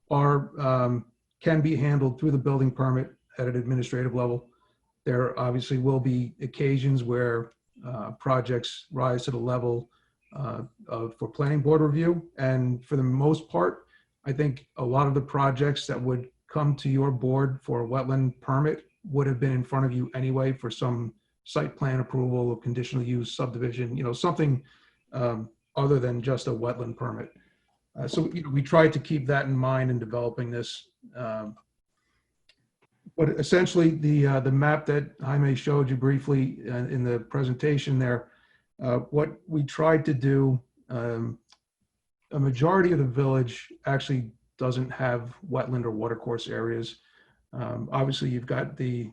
are can be handled through the building permit at an administrative level. There obviously will be occasions where projects rise to the level for planning board review. And for the most part, I think a lot of the projects that would come to your board for a wetland permit would have been in front of you anyway for some site plan approval or conditional use subdivision, you know, something other than just a wetland permit. So, you know, we tried to keep that in mind in developing this. But essentially, the map that Jaime showed you briefly in the presentation there, what we tried to do, a majority of the village actually doesn't have wetland or watercourse areas. Obviously, you've got the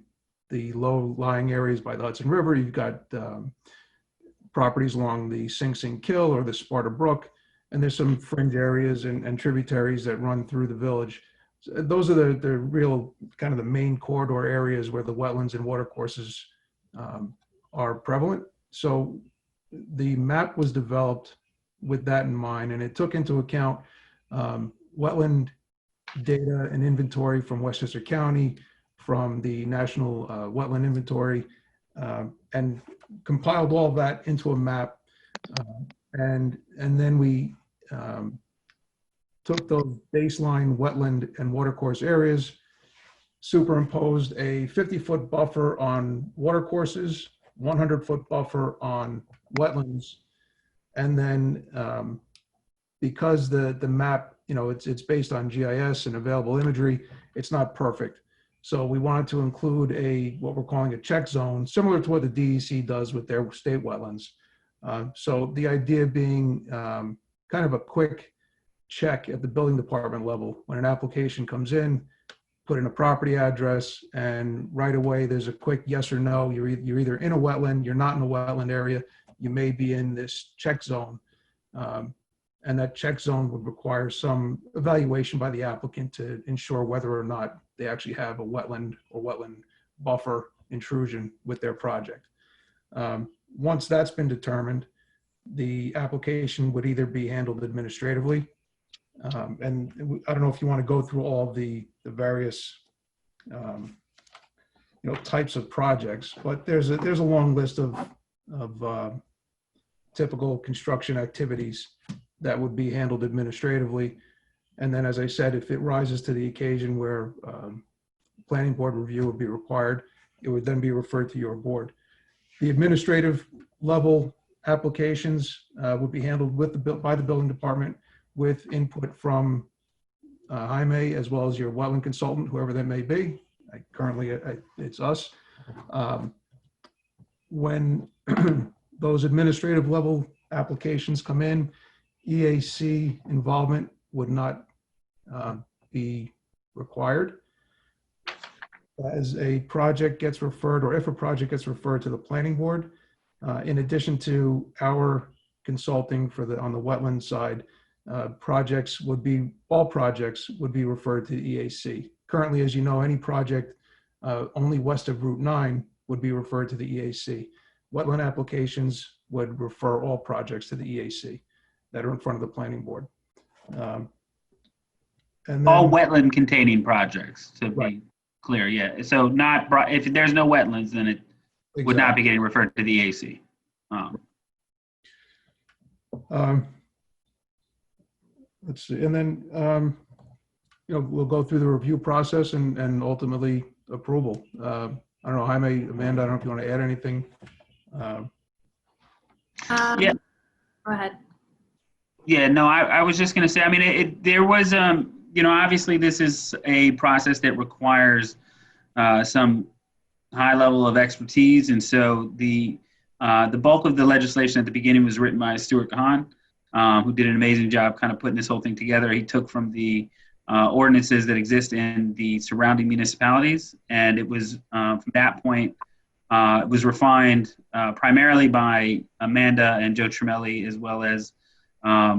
low-lying areas by the Hudson River. You've got properties along the Sing Sing Kill or the Sparta Brook, and there's some fringe areas and tributaries that run through the village. So those are the real kind of the main corridor areas where the wetlands and watercourses are prevalent. So the map was developed with that in mind, and it took into account wetland data and inventory from Westchester County, from the National Wetland Inventory, and compiled all of that into a map. And then we took those baseline wetland and watercourse areas, superimposed a 50-foot buffer on watercourses, 100-foot buffer on wetlands, and then because the map, you know, it's based on GIS and available imagery, it's not perfect. So we wanted to include what we're calling a check zone, similar to what the DEC does with their state wetlands. So the idea being kind of a quick check at the building department level. When an application comes in, put in a property address, and right away there's a quick yes or no. You're either in a wetland, you're not in a wetland area, you may be in this check zone. And that check zone would require some evaluation by the applicant to ensure whether or not they actually have a wetland or wetland buffer intrusion with their project. Once that's been determined, the application would either be handled administratively, and I don't know if you want to go through all the various you know, types of projects, but there's a long list of typical construction activities that would be handled administratively. And then, as I said, if it rises to the occasion where planning board review would be required, it would then be referred to your board. The administrative level applications would be handled by the building department with input from Jaime, as well as your wetland consultant, whoever that may be. Currently, it's us. When those administrative level applications come in, EAC involvement would not be required. As a project gets referred, or if a project gets referred to the planning board, in addition to our consulting on the wetland side, all projects would be referred to EAC. Currently, as you know, any project only west of Route 9 would be referred to the EAC. Wetland applications would refer all projects to the EAC that are in front of the planning board. And then, all wetland containing projects, to be clear, yeah. So not, if there's no wetlands, then it would not be getting referred to the EAC. Let's see, and then you know, we'll go through the review process and ultimately approval. I don't know, Jaime, Amanda, I don't know if you want to add anything. Yeah. Go ahead. Yeah, no, I was just going to say, I mean, there was, you know, obviously this is a process that requires some high level of expertise. And so the bulk of the legislation at the beginning was written by Stuart Kahan, who did an amazing job kind of putting this whole thing together. He took from the ordinances that exist in the surrounding municipalities. And it was from that point, it was refined primarily by Amanda and Joe Tremelli, as well as a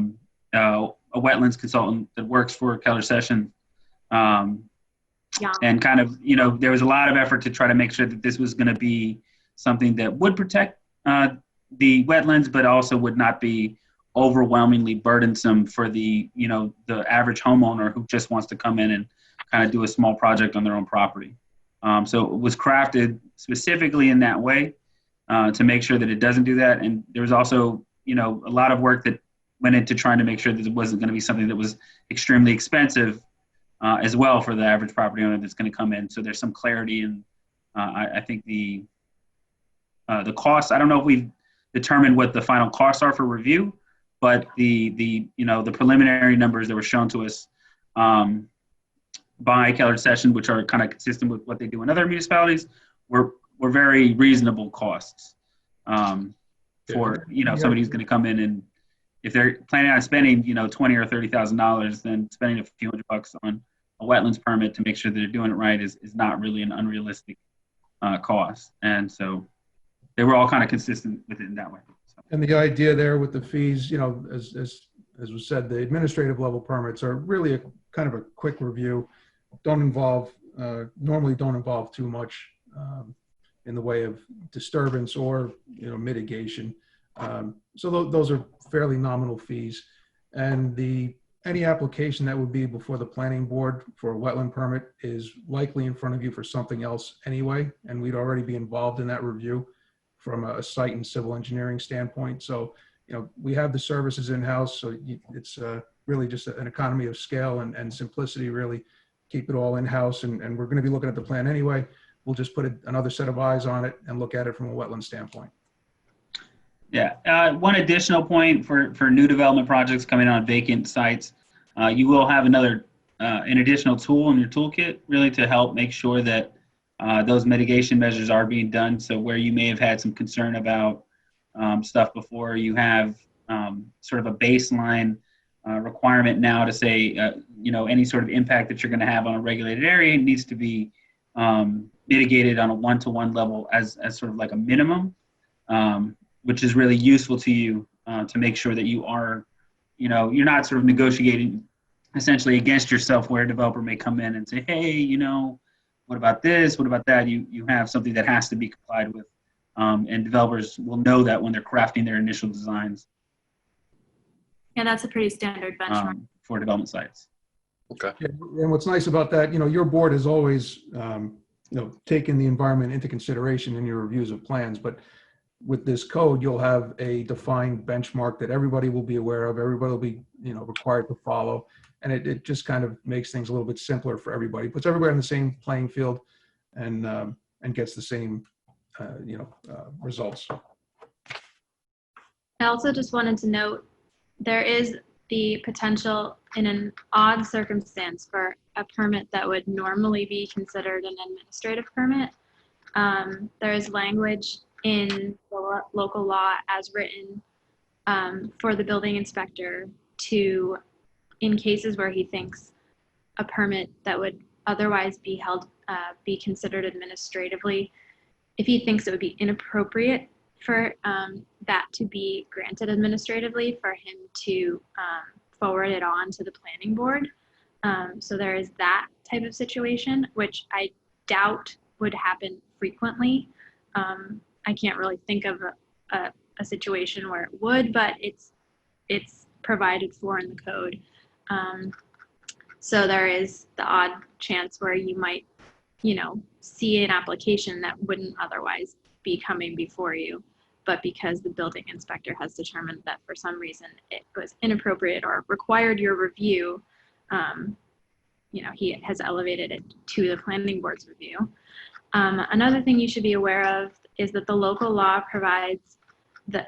wetlands consultant that works for Keller Sessions. And kind of, you know, there was a lot of effort to try to make sure that this was going to be something that would protect the wetlands, but also would not be overwhelmingly burdensome for the, you know, the average homeowner who just wants to come in and kind of do a small project on their own property. So it was crafted specifically in that way to make sure that it doesn't do that. And there was also, you know, a lot of work that went into trying to make sure that it wasn't going to be something that was extremely expensive as well for the average property owner that's going to come in. So there's some clarity, and I think the costs, I don't know if we've determined what the final costs are for review, but the you know, the preliminary numbers that were shown to us by Keller Sessions, which are kind of consistent with what they do in other municipalities, were very reasonable costs for, you know, somebody who's going to come in, and if they're planning on spending, you know, $20,000 or $30,000, then spending a few $100 on a wetlands permit to make sure that they're doing it right is not really an unrealistic cost. And so they were all kind of consistent with it in that way. So. And the idea there with the fees, you know, as was said, the administrative level permits are really a kind of a quick review. Don't involve, normally don't involve too much in the way of disturbance or, you know, mitigation. So those are fairly nominal fees. And any application that would be before the planning board for a wetland permit is likely in front of you for something else anyway. And we'd already be involved in that review from a site and civil engineering standpoint. So, you know, we have the services in-house. So it's really just an economy of scale and simplicity, really keep it all in-house. And we're going to be looking at the plan anyway. We'll just put another set of eyes on it and look at it from a wetland standpoint. Yeah, one additional point for new development projects coming on vacant sites, you will have an additional tool in your toolkit really to help make sure that those mitigation measures are being done. So where you may have had some concern about stuff before, you have sort of a baseline requirement now to say, you know, any sort of impact that you're going to have on a regulated area needs to be mitigated on a one-to-one level as sort of like a minimum. Which is really useful to you to make sure that you are, you know, you're not sort of negotiating essentially against yourself, where a developer may come in and say, hey, you know, what about this? What about that? You have something that has to be complied with. And developers will know that when they're crafting their initial designs. Yeah, that's a pretty standard benchmark. For development sites. Okay. Yeah, and what's nice about that, you know, your board has always, you know, taken the environment into consideration in your reviews of plans, but with this code, you'll have a defined benchmark that everybody will be aware of. Everybody will be, you know, required to follow. And it just kind of makes things a little bit simpler for everybody, puts everybody on the same playing field and gets the same, you know, results. I also just wanted to note, there is the potential in an odd circumstance for a permit that would normally be considered an administrative permit. There is language in the local law as written for the building inspector to, in cases where he thinks a permit that would otherwise be held, be considered administratively, if he thinks it would be inappropriate for that to be granted administratively, for him to forward it on to the planning board. So there is that type of situation, which I doubt would happen frequently. I can't really think of a situation where it would, but it's provided for in the code. So there is the odd chance where you might, you know, see an application that wouldn't otherwise be coming before you, but because the building inspector has determined that for some reason it was inappropriate or required your review, you know, he has elevated it to the planning board's review. Another thing you should be aware of is that the local law provides the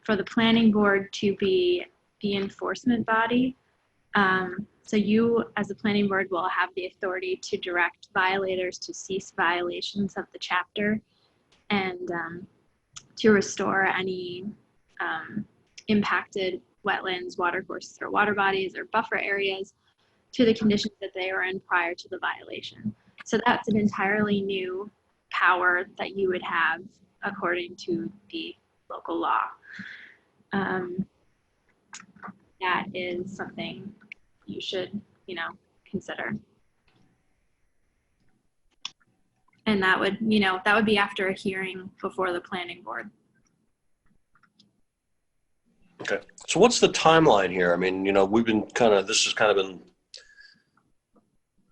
for the planning board to be the enforcement body. So you, as a planning board, will have the authority to direct violators to cease violations of the chapter and to restore any impacted wetlands, watercourses, or water bodies or buffer areas to the conditions that they were in prior to the violation. So that's an entirely new power that you would have according to the local law. That is something you should, consider. And that would, that would be after a hearing before the planning board. Okay. So what's the timeline here? I mean, we've been this has kind of been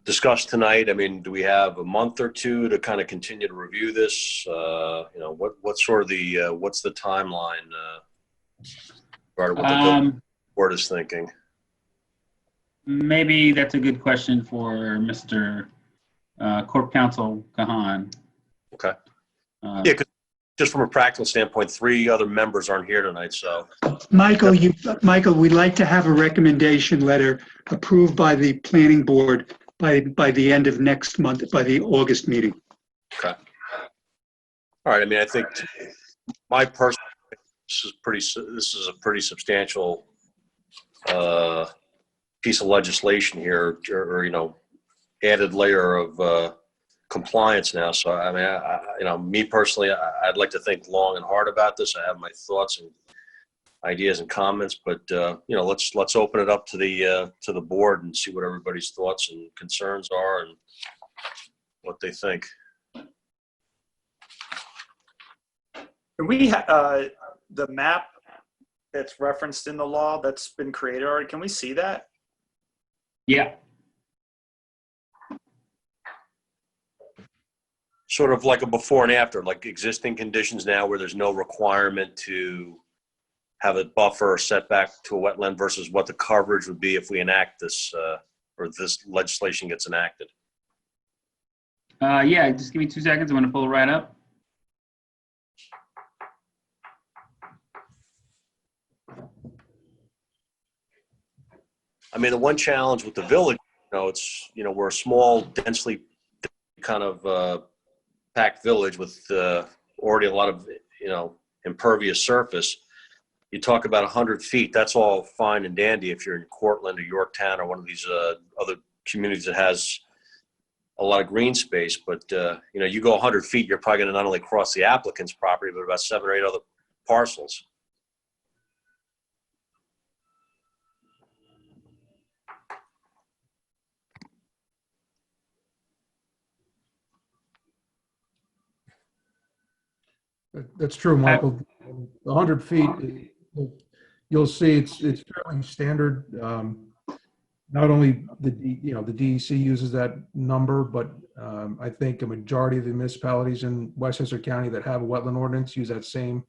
discussed tonight. I mean, do we have a month or two to kind of continue to review this? What's sort of the, what's the timeline? What the board is thinking? Maybe that's a good question for Mr. Corp Counsel Kahan. Okay. Yeah, 'cause just from a practical standpoint, 3 other members aren't here tonight, so. Michael, we'd like to have a recommendation letter approved by the planning board by the end of next month, by the August meeting. Okay. All right. I mean, I think my personal, this is a pretty substantial piece of legislation here, or added layer of compliance now. So I mean, me personally, I'd like to think long and hard about this. I have my thoughts and ideas and comments, but let's open it up to the board and see what everybody's thoughts and concerns are and what they think. We the map that's referenced in the law that's been created already. Can we see that? Yeah. Sort of like a before and after, like existing conditions now where there's no requirement to have a buffer or setback to a wetland versus what the coverage would be if we enact this or this legislation gets enacted. Yeah, just give me 2 seconds. I'm going to pull it right up. I mean, the one challenge with the village, we're a small, densely kind of packed village with already a lot of, impervious surface. You talk about 100 feet, that's all fine and dandy if you're in Cortland or Yorktown or one of these other communities that has a lot of green space. But, you go 100 feet, you're probably going to not only cross the applicant's property, but about 7 or 8 other parcels. That's true, Michael. 100 feet, you'll see it's fairly standard. Not only the DEC uses that number, but I think a majority of the municipalities in Westchester County that have a wetland ordinance use that same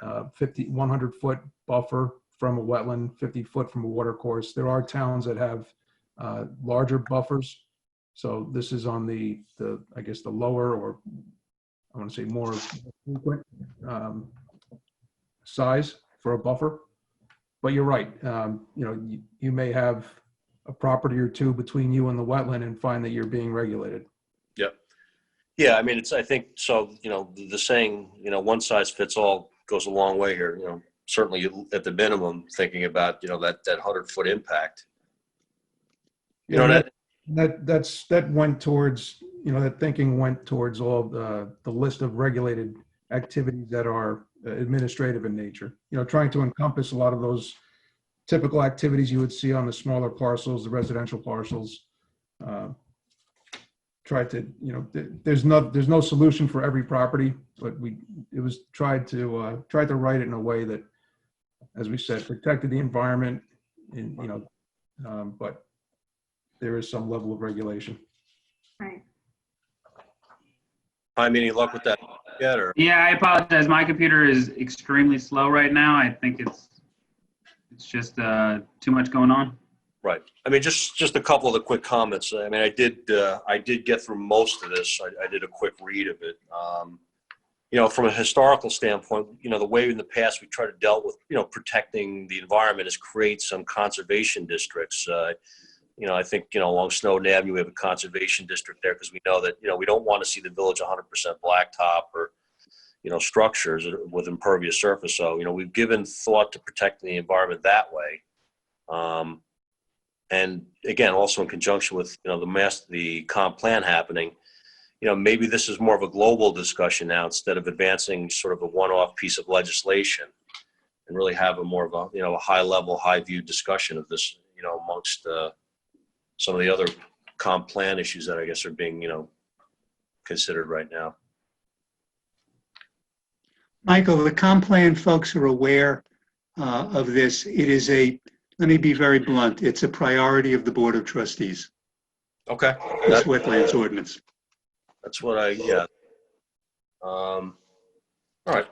100-foot buffer from a wetland, 50 foot from a water course. There are towns that have larger buffers. So this is on the I guess the lower, or I want to say more frequent size for a buffer. But you're right. You may have a property or two between you and the wetland and find that you're being regulated. Yep. Yeah, I mean, I think so, the saying, one size fits all goes a long way here, certainly at the minimum, thinking about, that 100-foot impact. That went towards, that thinking went towards all the list of regulated activities that are administrative in nature, trying to encompass a lot of those typical activities you would see on the smaller parcels, the residential parcels. Try to, there's no solution for every property, but it was tried to write it in a way that, as we said, protected the environment, and but there is some level of regulation. Right. Any luck with that yet? Or? Yeah, I apologize. My computer is extremely slow right now. I think it's just too much going on. Right. I mean, just a couple of the quick comments. I mean, I did get through most of this. I did a quick read of it. from a historical standpoint, the way in the past we try to dealt with, protecting the environment is create some conservation districts. I think, along Snowden Avenue, we have a conservation district there because we know that, we don't want to see the village 100% blacktop or, structures with impervious surface. So, we've given thought to protecting the environment that way. And again, also in conjunction with, the comp plan happening, maybe this is more of a global discussion now instead of advancing sort of a one-off piece of legislation, and really have a more of a, a high level, high view discussion of this, amongst some of the other comp plan issues that I guess are being, considered right now. Michael, the comp plan folks are aware of this. It is let me be very blunt, it's a priority of the Board of Trustees. Okay. This wetlands ordinance. That's what yeah. All right.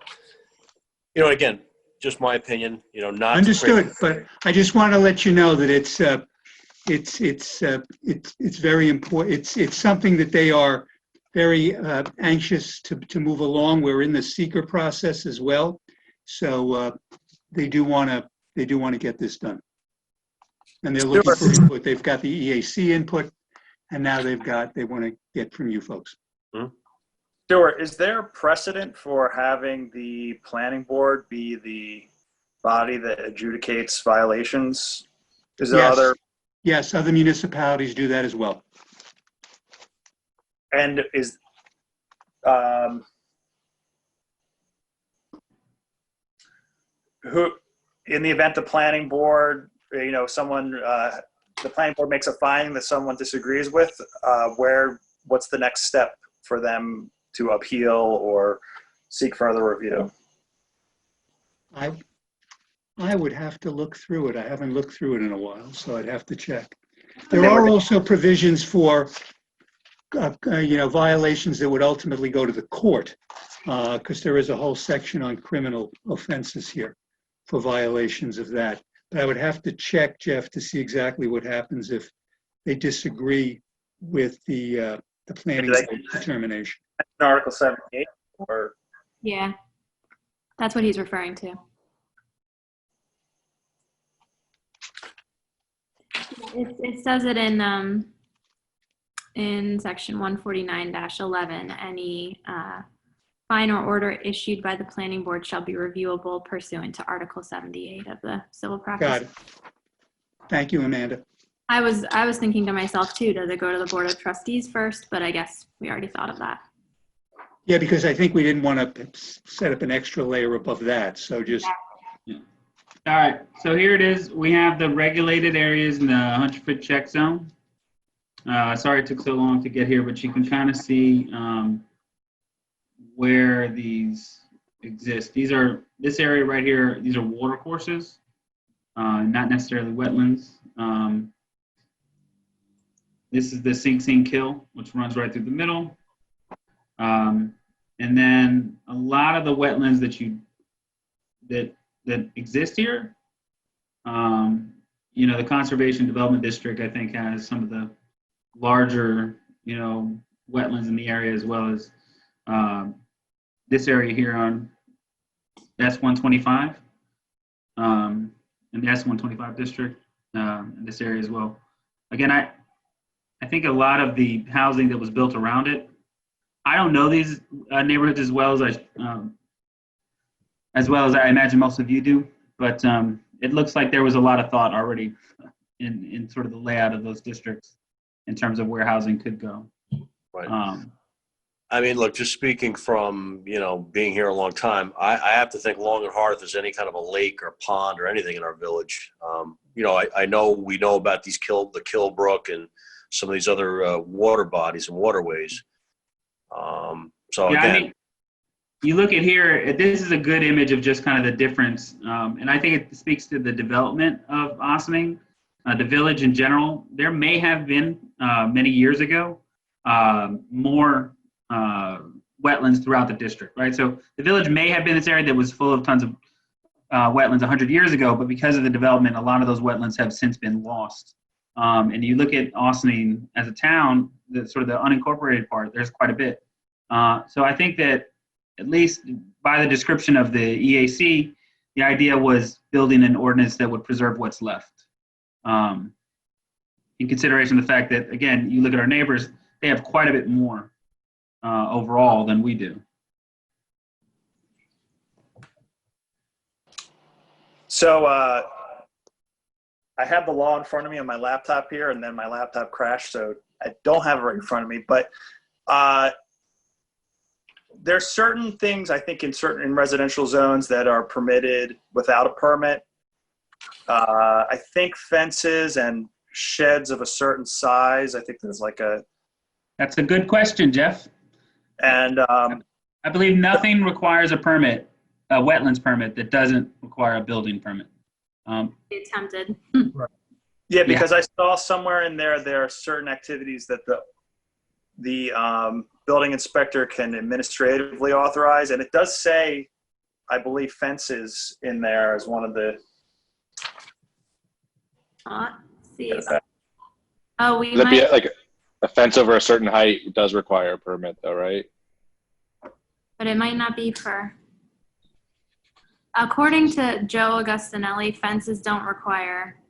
Again, just my opinion, not understood, but I just want to let you know that it's very important. It's something that they are very anxious to move along. We're in the seeker process as well, so they do want to get this done, and they're looking for input. They've got the EAC input, and now they want to get from you folks. Stuart, is there precedent for having the planning board be the body that adjudicates violations? Is there other? Yes, other municipalities do that as well. And is who, in the event the planning board, someone, the planning board makes a finding that someone disagrees with, what's the next step for them to appeal or seek further review? I would have to look through it. I haven't looked through it in a while, so I'd have to check. There are also provisions for, violations that would ultimately go to the court, because there is a whole section on criminal offenses here for violations of that. But I would have to check, Jeff, to see exactly what happens if they disagree with the planning determination. Article 78, or? Yeah, that's what he's referring to. It says it in section 149-11, any fine or order issued by the planning board shall be reviewable pursuant to Article 78 of the Civil Practice. Got it. Thank you, Amanda. I was thinking to myself too, does it go to the Board of Trustees first? But I guess we already thought of that. Yeah, because I think we didn't want to set up an extra layer above that. So just. Yeah. All right. So here it is. We have the regulated areas in the 100-foot check zone. Sorry it took so long to get here, but you can kind of see where these exist. This area right here, these are water courses, not necessarily wetlands. This is the Sing Sing Kill, which runs right through the middle. And then a lot of the wetlands that exist here, the Conservation Development District, I think, has some of the larger, wetlands in the area, as well as this area here on S125, and the S125 district, in this area as well. Again, I think a lot of the housing that was built around it, I don't know these neighborhoods as well as I imagine most of you do, but it looks like there was a lot of thought already in sort of the layout of those districts in terms of where housing could go. Right. I mean, look, just speaking from, being here a long time, I have to think long and hard if there's any kind of a lake or pond or anything in our village. I know we know about the Killbrook and some of these other water bodies and waterways. So yeah, again, I mean, you look at here, this is a good image of just kind of the difference. And I think it speaks to the development of Ossining, the village in general. There may have been, many years ago, more wetlands throughout the district, right? So the village may have been this area that was full of tons of wetlands 100 years ago, but because of the development, a lot of those wetlands have since been lost. And you look at Ossining as a town, the sort of the unincorporated part, there's quite a bit. So I think that at least by the description of the EAC, the idea was building an ordinance that would preserve what's left. In consideration of the fact that, again, you look at our neighbors, they have quite a bit more overall than we do. So I have the law in front of me on my laptop here, and then my laptop crashed, so I don't have it right in front of me. But there's certain things, I think, in residential zones that are permitted without a permit. I think fences and sheds of a certain size, I think there's like a... That's a good question, Jeff. And I believe nothing requires a permit, a wetlands permit, that doesn't require a building permit. Be attempted. Yeah, because I saw somewhere in there are certain activities that the building inspector can administratively authorize, and it does say, I believe, fences in there as one of the... Let's see. Oh, we Would that be might, like a fence over a certain height does require a permit though, right? but it might not be for. According to Joe Augustinelli, fences don't require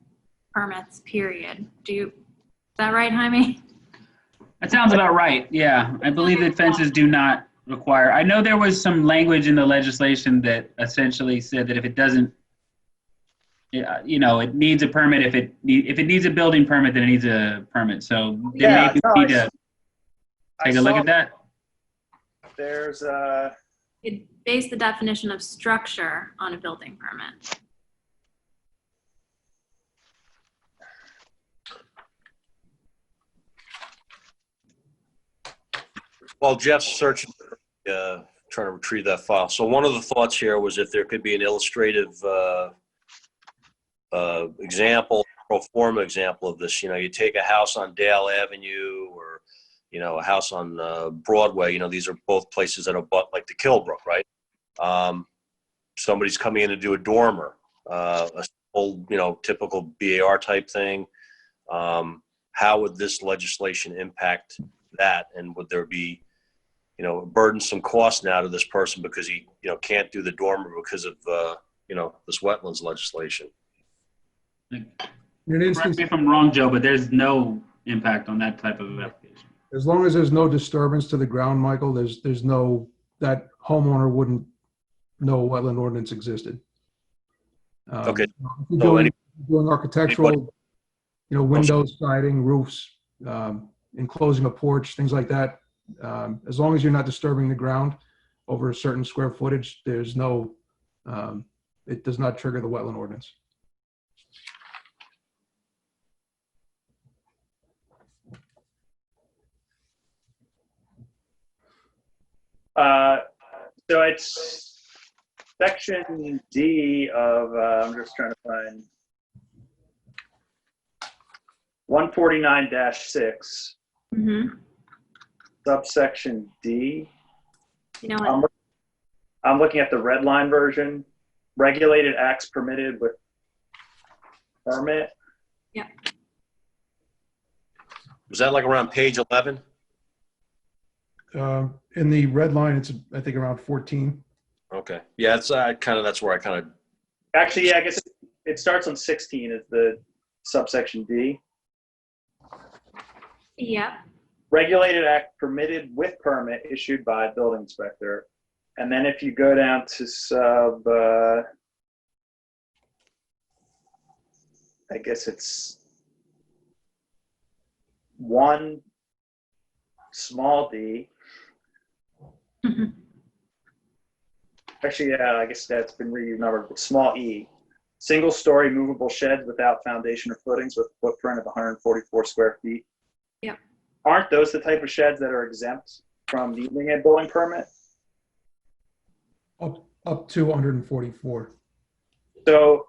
permits, period. Is that right, Jaime? That sounds about right. Yeah, I believe that fences do not require. I know there was some language in the legislation that essentially said that if it doesn't, you know, it needs a permit. If it needs a building permit, then it needs a permit. So they maybe need to take a look at that. There's It based the definition of structure on a building permit. While Jeff's searching, trying to retrieve that file. So one of the thoughts here was if there could be an illustrative example, pro forma example of this. You know, you take a house on Dale Avenue or, you know, a house on Broadway. You know, these are both places that are like the Kilbrook, right? Somebody's coming in to do a dormer, a old, you know, typical BAR type thing. How would this legislation impact that? And would there be, you know, burdensome cost now to this person because he, you know, can't do the dormer because of, you know, this wetlands legislation? Correct me if I'm wrong, Joe, but there's no impact on that type of application. As long as there's no disturbance to the ground, Michael, there's no, that homeowner wouldn't know a wetland ordinance existed. Okay. If you're doing architectural, you know, windows, siding, roofs, enclosing a porch, things like that. As long as you're not disturbing the ground over a certain square footage, there's no, it does not trigger the wetland ordinance. so it's section D of, I'm just trying to find 149-6, subsection D. You know what? I'm looking at the red line version. Regulated acts permitted with permit. Yeah. Was that like around page 11? In the red line, it's, I think, around 14. Okay. Yeah, it's that's where I kind of. Actually, yeah, I guess it starts on 16 as the subsection D. Yeah. Regulated act permitted with permit issued by building inspector. And then if you go down to sub, I guess it's 1 small d. Actually, yeah, I guess that's been renumbered, but small e. Single story movable sheds without foundation or footings with a footprint of 144 square feet. Yeah. Aren't those the type of sheds that are exempt from needing a building permit? Up to 144. So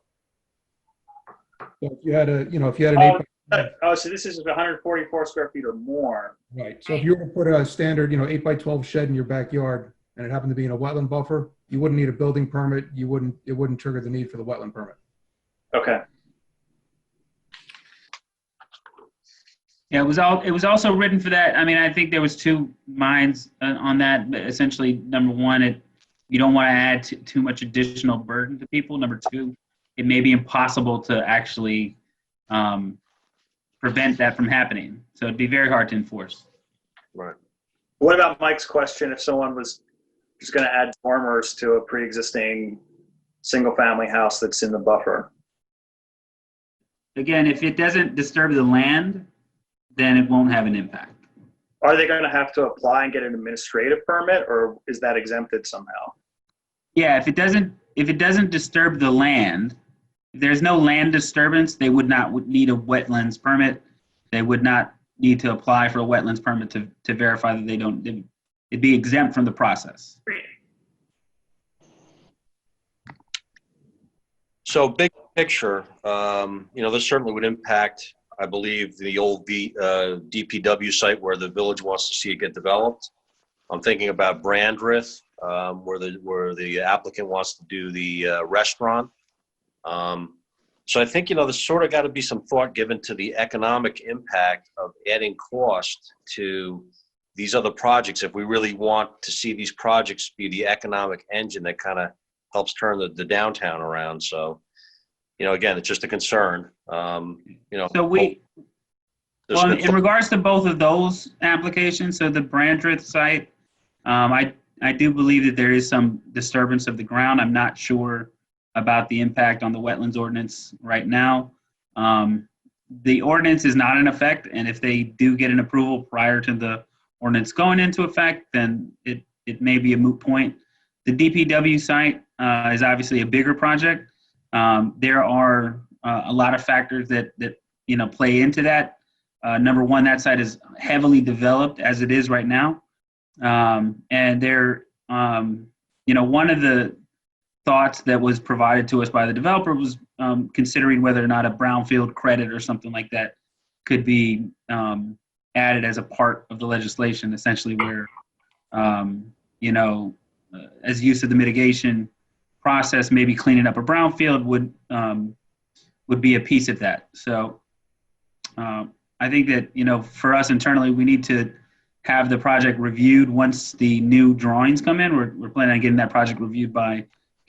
if you had a, you know, if you had an so this is 144 square feet or more. right. So if you were to put a standard, you know, 8x12 shed in your backyard and it happened to be in a wetland buffer, you wouldn't need a building permit. It wouldn't trigger the need for the wetland permit. Okay. Yeah, it was also written for that. I mean, I think there was two minds on that. But essentially, number one, you don't want to add too much additional burden to people. Number two, it may be impossible to actually prevent that from happening. So it'd be very hard to enforce. Right. What about Mike's question? If someone was just going to add dormers to a pre-existing single-family house that's in the buffer? Again, if it doesn't disturb the land, then it won't have an impact. Are they going to have to apply and get an administrative permit, or is that exempted somehow? Yeah, if it doesn't disturb the land, if there's no land disturbance, they would not need a wetlands permit. They would not need to apply for a wetlands permit to verify that it'd be exempt from the process. So big picture, this certainly would impact, I believe, the old DPW site where the village wants to see it get developed. I'm thinking about Brandreth, where the applicant wants to do the restaurant. So I think, there's sort of got to be some thought given to the economic impact of adding cost to these other projects if we really want to see these projects be the economic engine that kind of helps turn the downtown around. So, again, it's just a concern. So in regards to both of those applications, so the Brandreth site, I do believe that there is some disturbance of the ground. I'm not sure about the impact on the wetlands ordinance right now. The ordinance is not in effect, and if they do get an approval prior to the ordinance going into effect, then it may be a moot point. The DPW site is obviously a bigger project. There are a lot of factors that play into that. Number one, that site is heavily developed as it is right now. And there, one of the thoughts that was provided to us by the developer was considering whether or not a brownfield credit or something like that could be added as a part of the legislation, essentially where, as use of the mitigation process, maybe cleaning up a brownfield would be a piece of that. So I think that, for us internally, we need to have the project reviewed once the new drawings come in. We're planning on getting that project reviewed by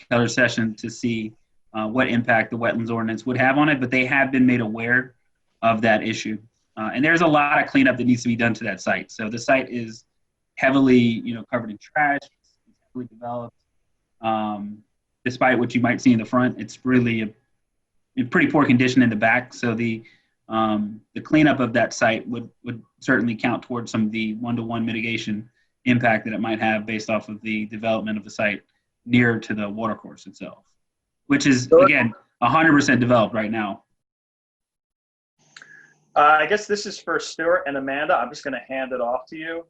Keller Session to see what impact the wetlands ordinance would have on it, but they have been made aware of that issue. And there's a lot of cleanup that needs to be done to that site. So the site is heavily, covered in trash, it's heavily developed. Despite what you might see in the front, it's really in pretty poor condition in the back. So the cleanup of that site would certainly count towards some of the one-to-one mitigation impact that it might have based off of the development of the site near to the watercourse itself, which is, again, 100% developed right now. I guess this is for Stuart and Amanda. I'm just going to hand it off to you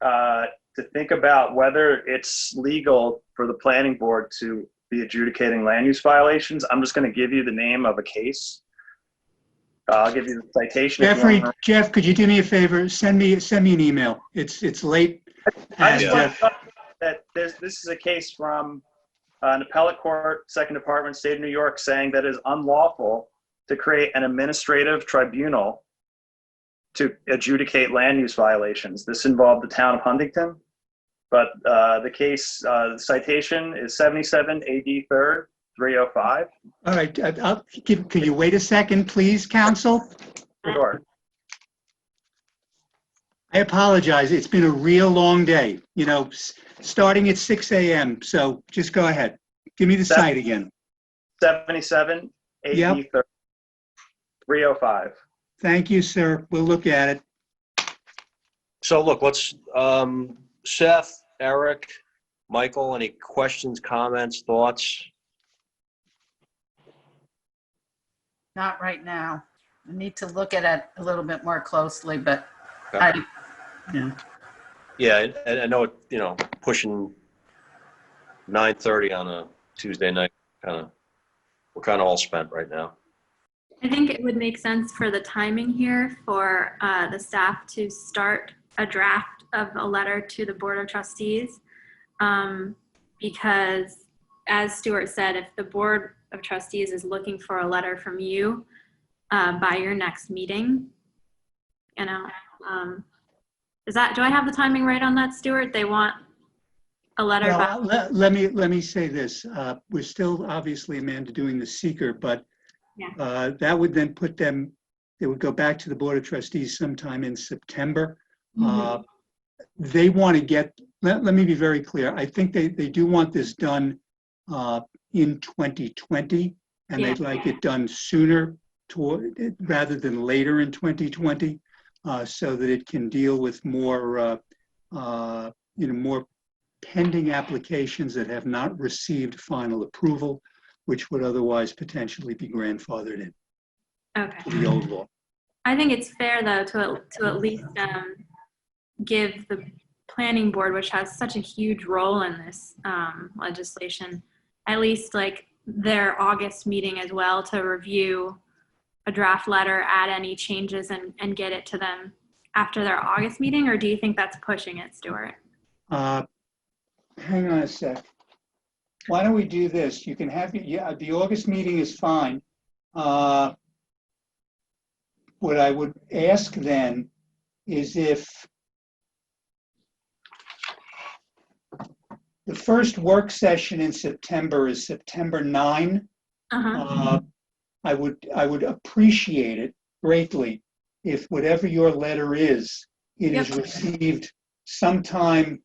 to think about whether it's legal for the planning board to be adjudicating land use violations. I'm just going to give you the name of a case. I'll give you the citation. Jeff, could you do me a favor? Send me an email. It's late. I just want to tell you that this is a case from an appellate court, Second Department, State of New York, saying that it is unlawful to create an administrative tribunal to adjudicate land use violations. This involved the town of Huntington, but the case, the citation is 77 AD 3rd, 305. All right, could you wait a second, please, counsel? Sure. I apologize. It's been a real long day, starting at 6 a.m. So just go ahead. Give me the site again. 77 AD 3rd, 305. Thank you, sir. We'll look at it. So look, let's, Seth, Eric, Michael, any questions, comments, thoughts? Not right now. I need to look at it a little bit more closely, but Okay. yeah. I know, pushing 9:30 on a Tuesday night, we're kind of all spent right now. I think it would make sense for the timing here for the staff to start a draft of a letter to the Board of Trustees because, as Stuart said, if the Board of Trustees is looking for a letter from you by your next meeting, do I have the timing right on that, Stuart? They want a letter back? Well, let me say this. We're still obviously, Amanda, doing the seeker, but Yeah. that would then put them, they would go back to the Board of Trustees sometime in September. Mhm. They want to get, let me be very clear. I think they do want this done in 2020, and Yeah. they'd like it done sooner rather than later in 2020, so that it can deal with more, more pending applications that have not received final approval, which would otherwise potentially be grandfathered in Okay. to the old law. I think it's fair though to at least give the planning board, which has such a huge role in this legislation, at least like their August meeting as well, to review a draft letter, add any changes, and get it to them after their August meeting? Or do you think that's pushing it, Stuart? Hang on a sec. Why don't we do this? You can have, the August meeting is fine. What I would ask then is if the first work session in September is September 9. I would appreciate it greatly if whatever your letter is, it is received sometime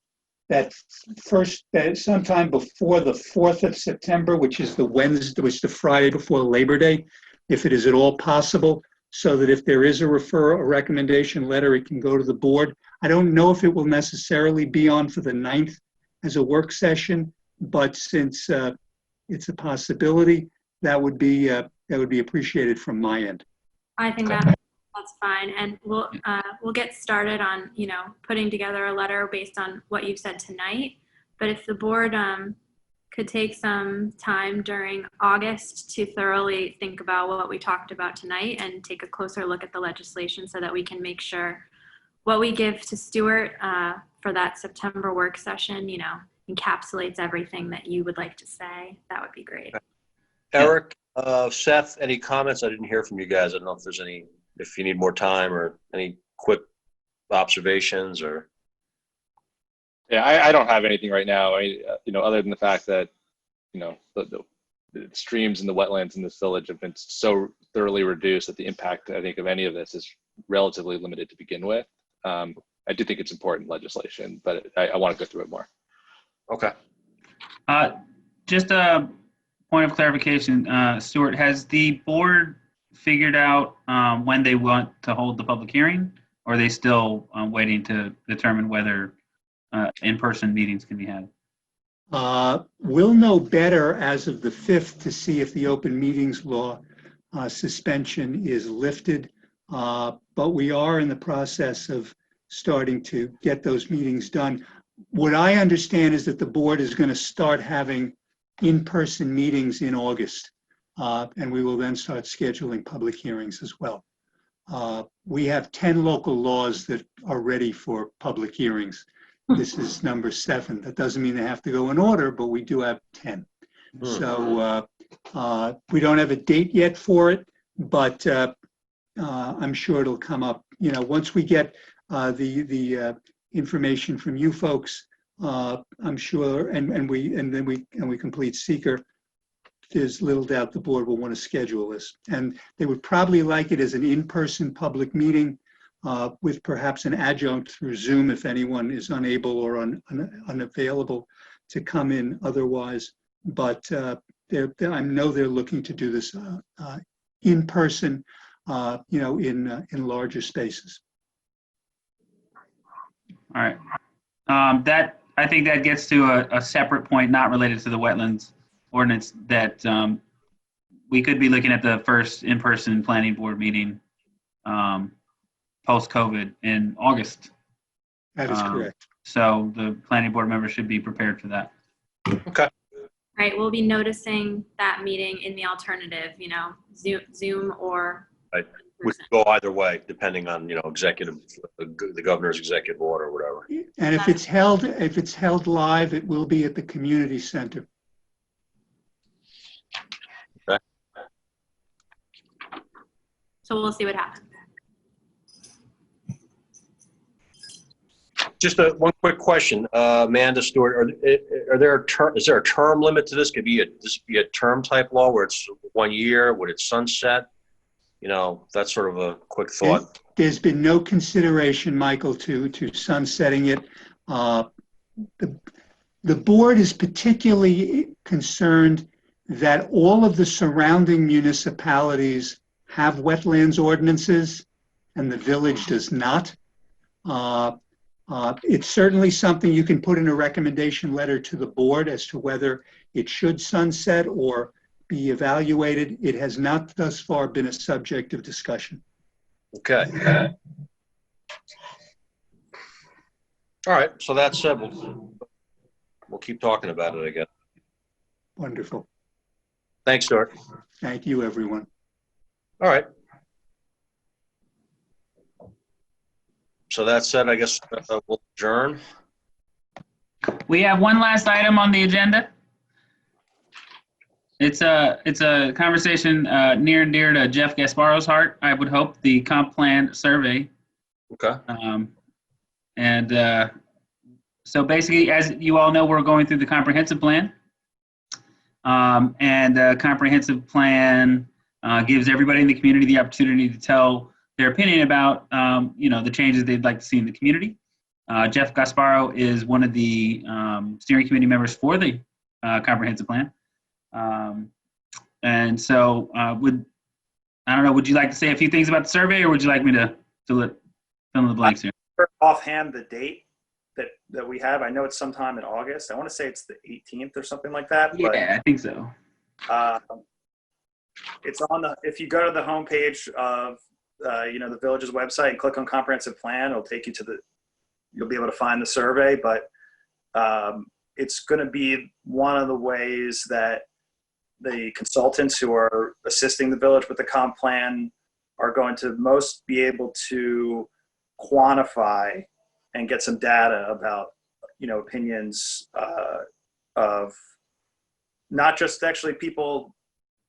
sometime before the 4th of September, which is the Wednesday, which is the Friday before Labor Day, if it is at all possible, so that if there is a recommendation letter, it can go to the board. I don't know if it will necessarily be on for the 9th as a work session, but since it's a possibility, that would be appreciated from my end. I think that's fine, and we'll get started on putting together a letter based on what you've said tonight. But if the board could take some time during August to thoroughly think about what we talked about tonight and take a closer look at the legislation, so that we can make sure what we give to Stuart for that September work session, encapsulates everything that you would like to say, that would be great. Eric, Seth, any comments? I didn't hear from you guys. I don't know if there's any, if you need more time or any quick observations or. Yeah, I don't have anything right now. Other than the fact that, the streams and the wetlands in this village have been so thoroughly reduced that the impact, I think, of any of this is relatively limited to begin with. I do think it's important legislation, but I want to go through it more. Okay. Just a point of clarification, Stuart, has the board figured out when they want to hold the public hearing, or are they still waiting to determine whether in-person meetings can be had? We'll know better as of the 5th to see if the open meetings law suspension is lifted, but we are in the process of starting to get those meetings done. What I understand is that the board is going to start having in-person meetings in August, and we will then start scheduling public hearings as well. We have 10 local laws that are ready for public hearings. This is number 7. That doesn't mean they have to go in order, but we do have 10. So we don't have a date yet for it, but I'm sure it'll come up. Once we get the information from you folks, I'm sure, and we complete seeker, there's little doubt the board will want to schedule this. And they would probably like it as an in-person public meeting with perhaps an adjunct through Zoom if anyone is unable or unavailable to come in otherwise. But I know they're looking to do this in person, in larger spaces. All right. I think that gets to a separate point, not related to the wetlands ordinance, that we could be looking at the first in-person planning board meeting post-COVID in August. That is correct. So the planning board members should be prepared for that. Okay. Right, we'll be noticing that meeting in the alternative, Zoom or. Right. We could go either way, depending on, the governor's executive order or whatever. And if it's held live, it will be at the community center. Okay. So we'll see what happens. Just one quick question, Amanda Stewart. Is there a term limit to this? Could this be a term type law where it's 1 year? Would it sunset? You know, that's sort of a quick thought. There's been no consideration, Michael, to sunsetting it. The board is particularly concerned that all of the surrounding municipalities have wetlands ordinances and the village does not. It's certainly something you can put in a recommendation letter to the board as to whether it should sunset or be evaluated. It has not thus far been a subject of discussion. Okay. All right, so that said, we'll keep talking about it, I guess. Wonderful. Thanks, Stuart. Thank you, everyone. All right. So that said, I guess we'll adjourn. We have one last item on the agenda. It's a conversation near and dear to Jeff Gasparo's heart, I would hope, the comp plan survey. Okay. So basically, as you all know, we're going through the comprehensive plan. And the comprehensive plan gives everybody in the community the opportunity to tell their opinion about, the changes they'd like to see in the community. Jeff Gasparo is one of the steering committee members for the comprehensive plan. And so would you like to say a few things about the survey, or would you like me to fill in the blanks here? Offhand, the date that we have, I know it's sometime in August. I want to say it's the 18th or something like that. Yeah, I think so. It's on if you go to the homepage of, the village's website and click on comprehensive plan, it'll take you to you'll be able to find the survey, but it's going to be one of the ways that the consultants who are assisting the village with the comp plan are going to most be able to quantify and get some data about, opinions of not just actually people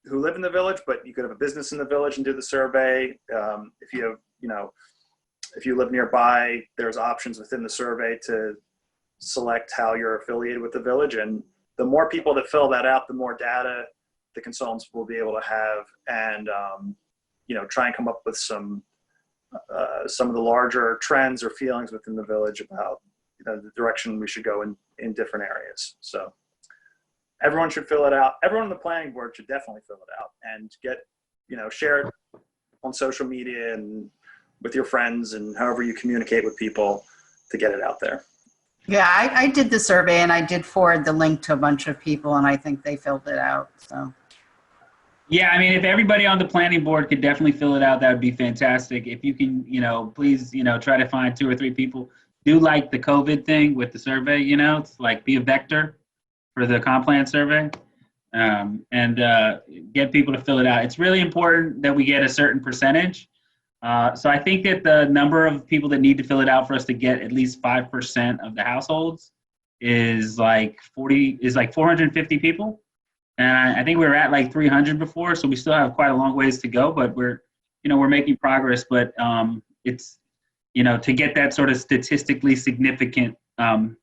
who live in the village, but you could have a business in the village and do the survey. If you have, if you live nearby, there's options within the survey to select how you're affiliated with the village. And the more people that fill that out, the more data the consultants will be able to have, and try and come up with some of the larger trends or feelings within the village about the direction we should go in different areas. So everyone should fill it out. Everyone on the planning board should definitely fill it out and share it on social media and with your friends and however you communicate with people to get it out there. Yeah, I did the survey and I did forward the link to a bunch of people and I think they filled it out, so. Yeah, I mean, if everybody on the planning board could definitely fill it out, that would be fantastic. If you can, please, try to find 2 or 3 people. Do like the COVID thing with the survey, it's like be a vector for the comp plan survey, and get people to fill it out. It's really important that we get a certain percentage. So I think that the number of people that need to fill it out for us to get at least 5% of the households is like 450 people. And I think we were at like 300 before, so we still have quite a long ways to go, but we're making progress. But it's, to get that sort of statistically significant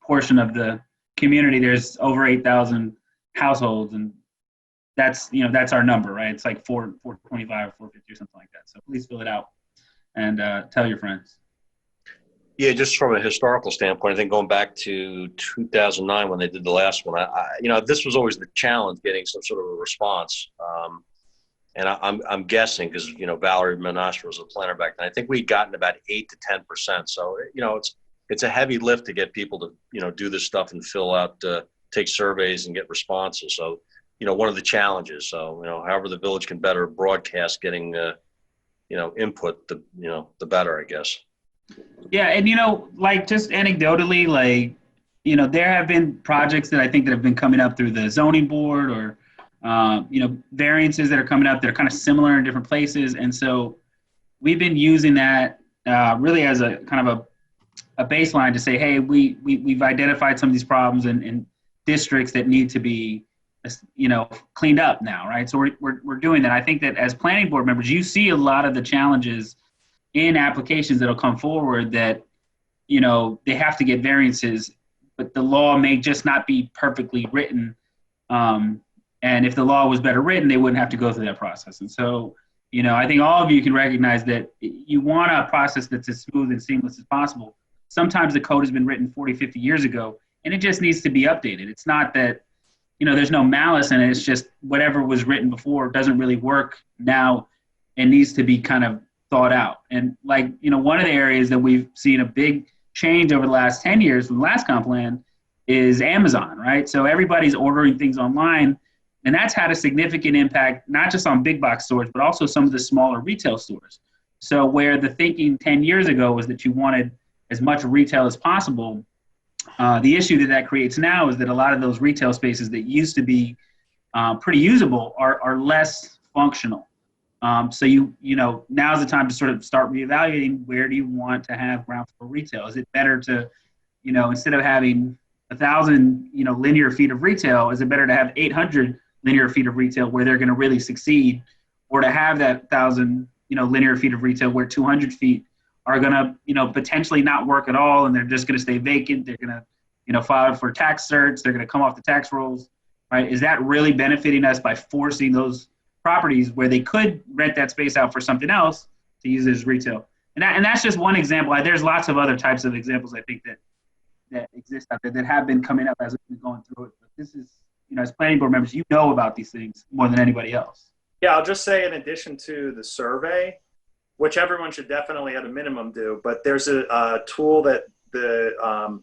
portion of the community, there's over 8,000 households, and that's our number, right? It's like 425, 450 or something like that. So please fill it out and tell your friends. Yeah, just from a historical standpoint, I think going back to 2009 when they did the last one, this was always the challenge, getting some sort of a response. And I'm guessing because Valerie Menasher was a planner back then. I think we'd gotten about 8 to 10%. So it's a heavy lift to get people to do this stuff and fill out, take surveys and get responses. So one of the challenges. So however the village can better broadcast getting input, the better, I guess. Yeah, and just anecdotally, there have been projects that I think that have been coming up through the zoning board, or variances that are coming up that are kind of similar in different places, and so we've been using that really as a kind of a baseline to say, hey, we've identified some of these problems in districts that need to be cleaned up now, right? So we're doing that. I think that as planning board members, you see a lot of the challenges in applications that'll come forward that you know, they have to get variances, but the law may just not be perfectly written. And if the law was better written, they wouldn't have to go through that process. And so, you know, I think all of you can recognize that you want a process that's as smooth and seamless as possible. Sometimes the code has been written 40, 50 years ago, and it just needs to be updated. It's not that, you know, there's no malice in it. It's just whatever was written before doesn't really work now and needs to be kind of thought out. And like, you know, one of the areas that we've seen a big change over the last 10 years from the last comp plan is Amazon, right? So everybody's ordering things online, and that's had a significant impact, not just on big box stores, but also some of the smaller retail stores. So where the thinking 10 years ago was that you wanted as much retail as possible, the issue that creates now is that a lot of those retail spaces that used to be pretty usable are less functional. So you know, now's the time to sort of start reevaluating, where do you want to have ground floor retail? Is it better to, you know, instead of having 1,000, you know, linear feet of retail, is it better to have 800 linear feet of retail where they're going to really succeed, or to have that 1,000, you know, linear feet of retail where 200 feet are going to, you know, potentially not work at all, and they're just going to stay vacant. They're going to, you know, file for tax certs. They're going to come off the tax rolls, right? Is that really benefiting us by forcing those properties where they could rent that space out for something else to use it as retail? And that's just one example. There's lots of other types of examples, I think, that exist out there that have been coming up as we've been going through it. But this is, you know, as planning board members, you know about these things more than anybody else. Yeah, I'll just say, in addition to the survey, which everyone should definitely at a minimum do, but there's a tool that the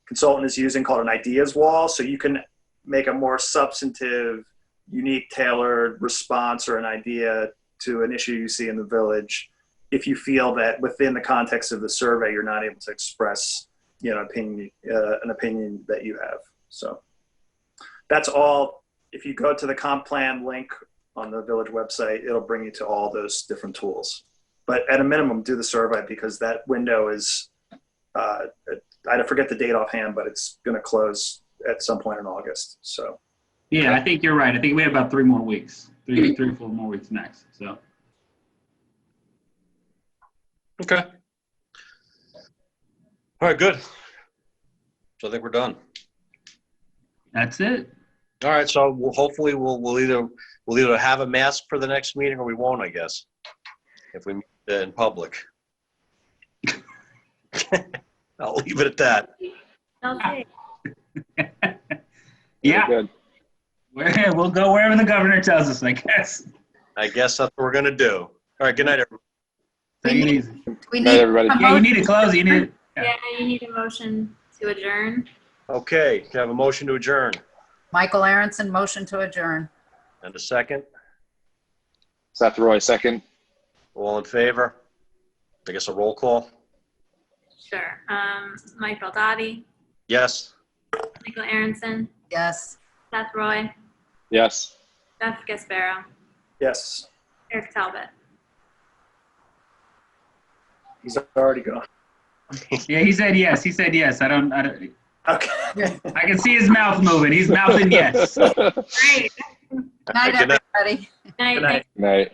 consultant is using called an ideas wall. So you can make a more substantive, unique, tailored response or an idea to an issue you see in the village, if you feel that within the context of the survey, you're not able to express, you know, an opinion that you have. So that's all. If you go to the comp plan link on the village website, it'll bring you to all those different tools. But at a minimum, do the survey, because that window is, I forget the date offhand, but it's going to close at some point in August. So. Yeah, I think you're right. I think we have about 3 more weeks, three or 4 more weeks next. So. Okay. All right, good. So I think we're done. That's it. All right, so hopefully we'll either have a mask for the next meeting, or we won't, I guess, if we meet in public. I'll leave it at that. Okay. Yeah. Good. We'll go wherever the governor tells us, I guess. I guess that's what we're gonna do. All right, good night, everybody. Take it easy. We Good night, need everybody. Yeah, you need to close. You need. Yeah, you need a motion to adjourn. Okay, can I have a motion to adjourn? Michael Aronson, motion to adjourn. And a second? Seth Roy, second. All in favor? I guess a roll call? Sure. Mike Baldati, Yes? Michael Aronson, Yes. Seth Roy, Yes. Jeff Gasparo, Yes, Eric Talbot. he's already gone. Yeah, he said yes. He said yes. I don't. Okay. I can see his mouth moving. He's mouthing yes. Great. Night, Good night. everybody. Night. Good night. Night.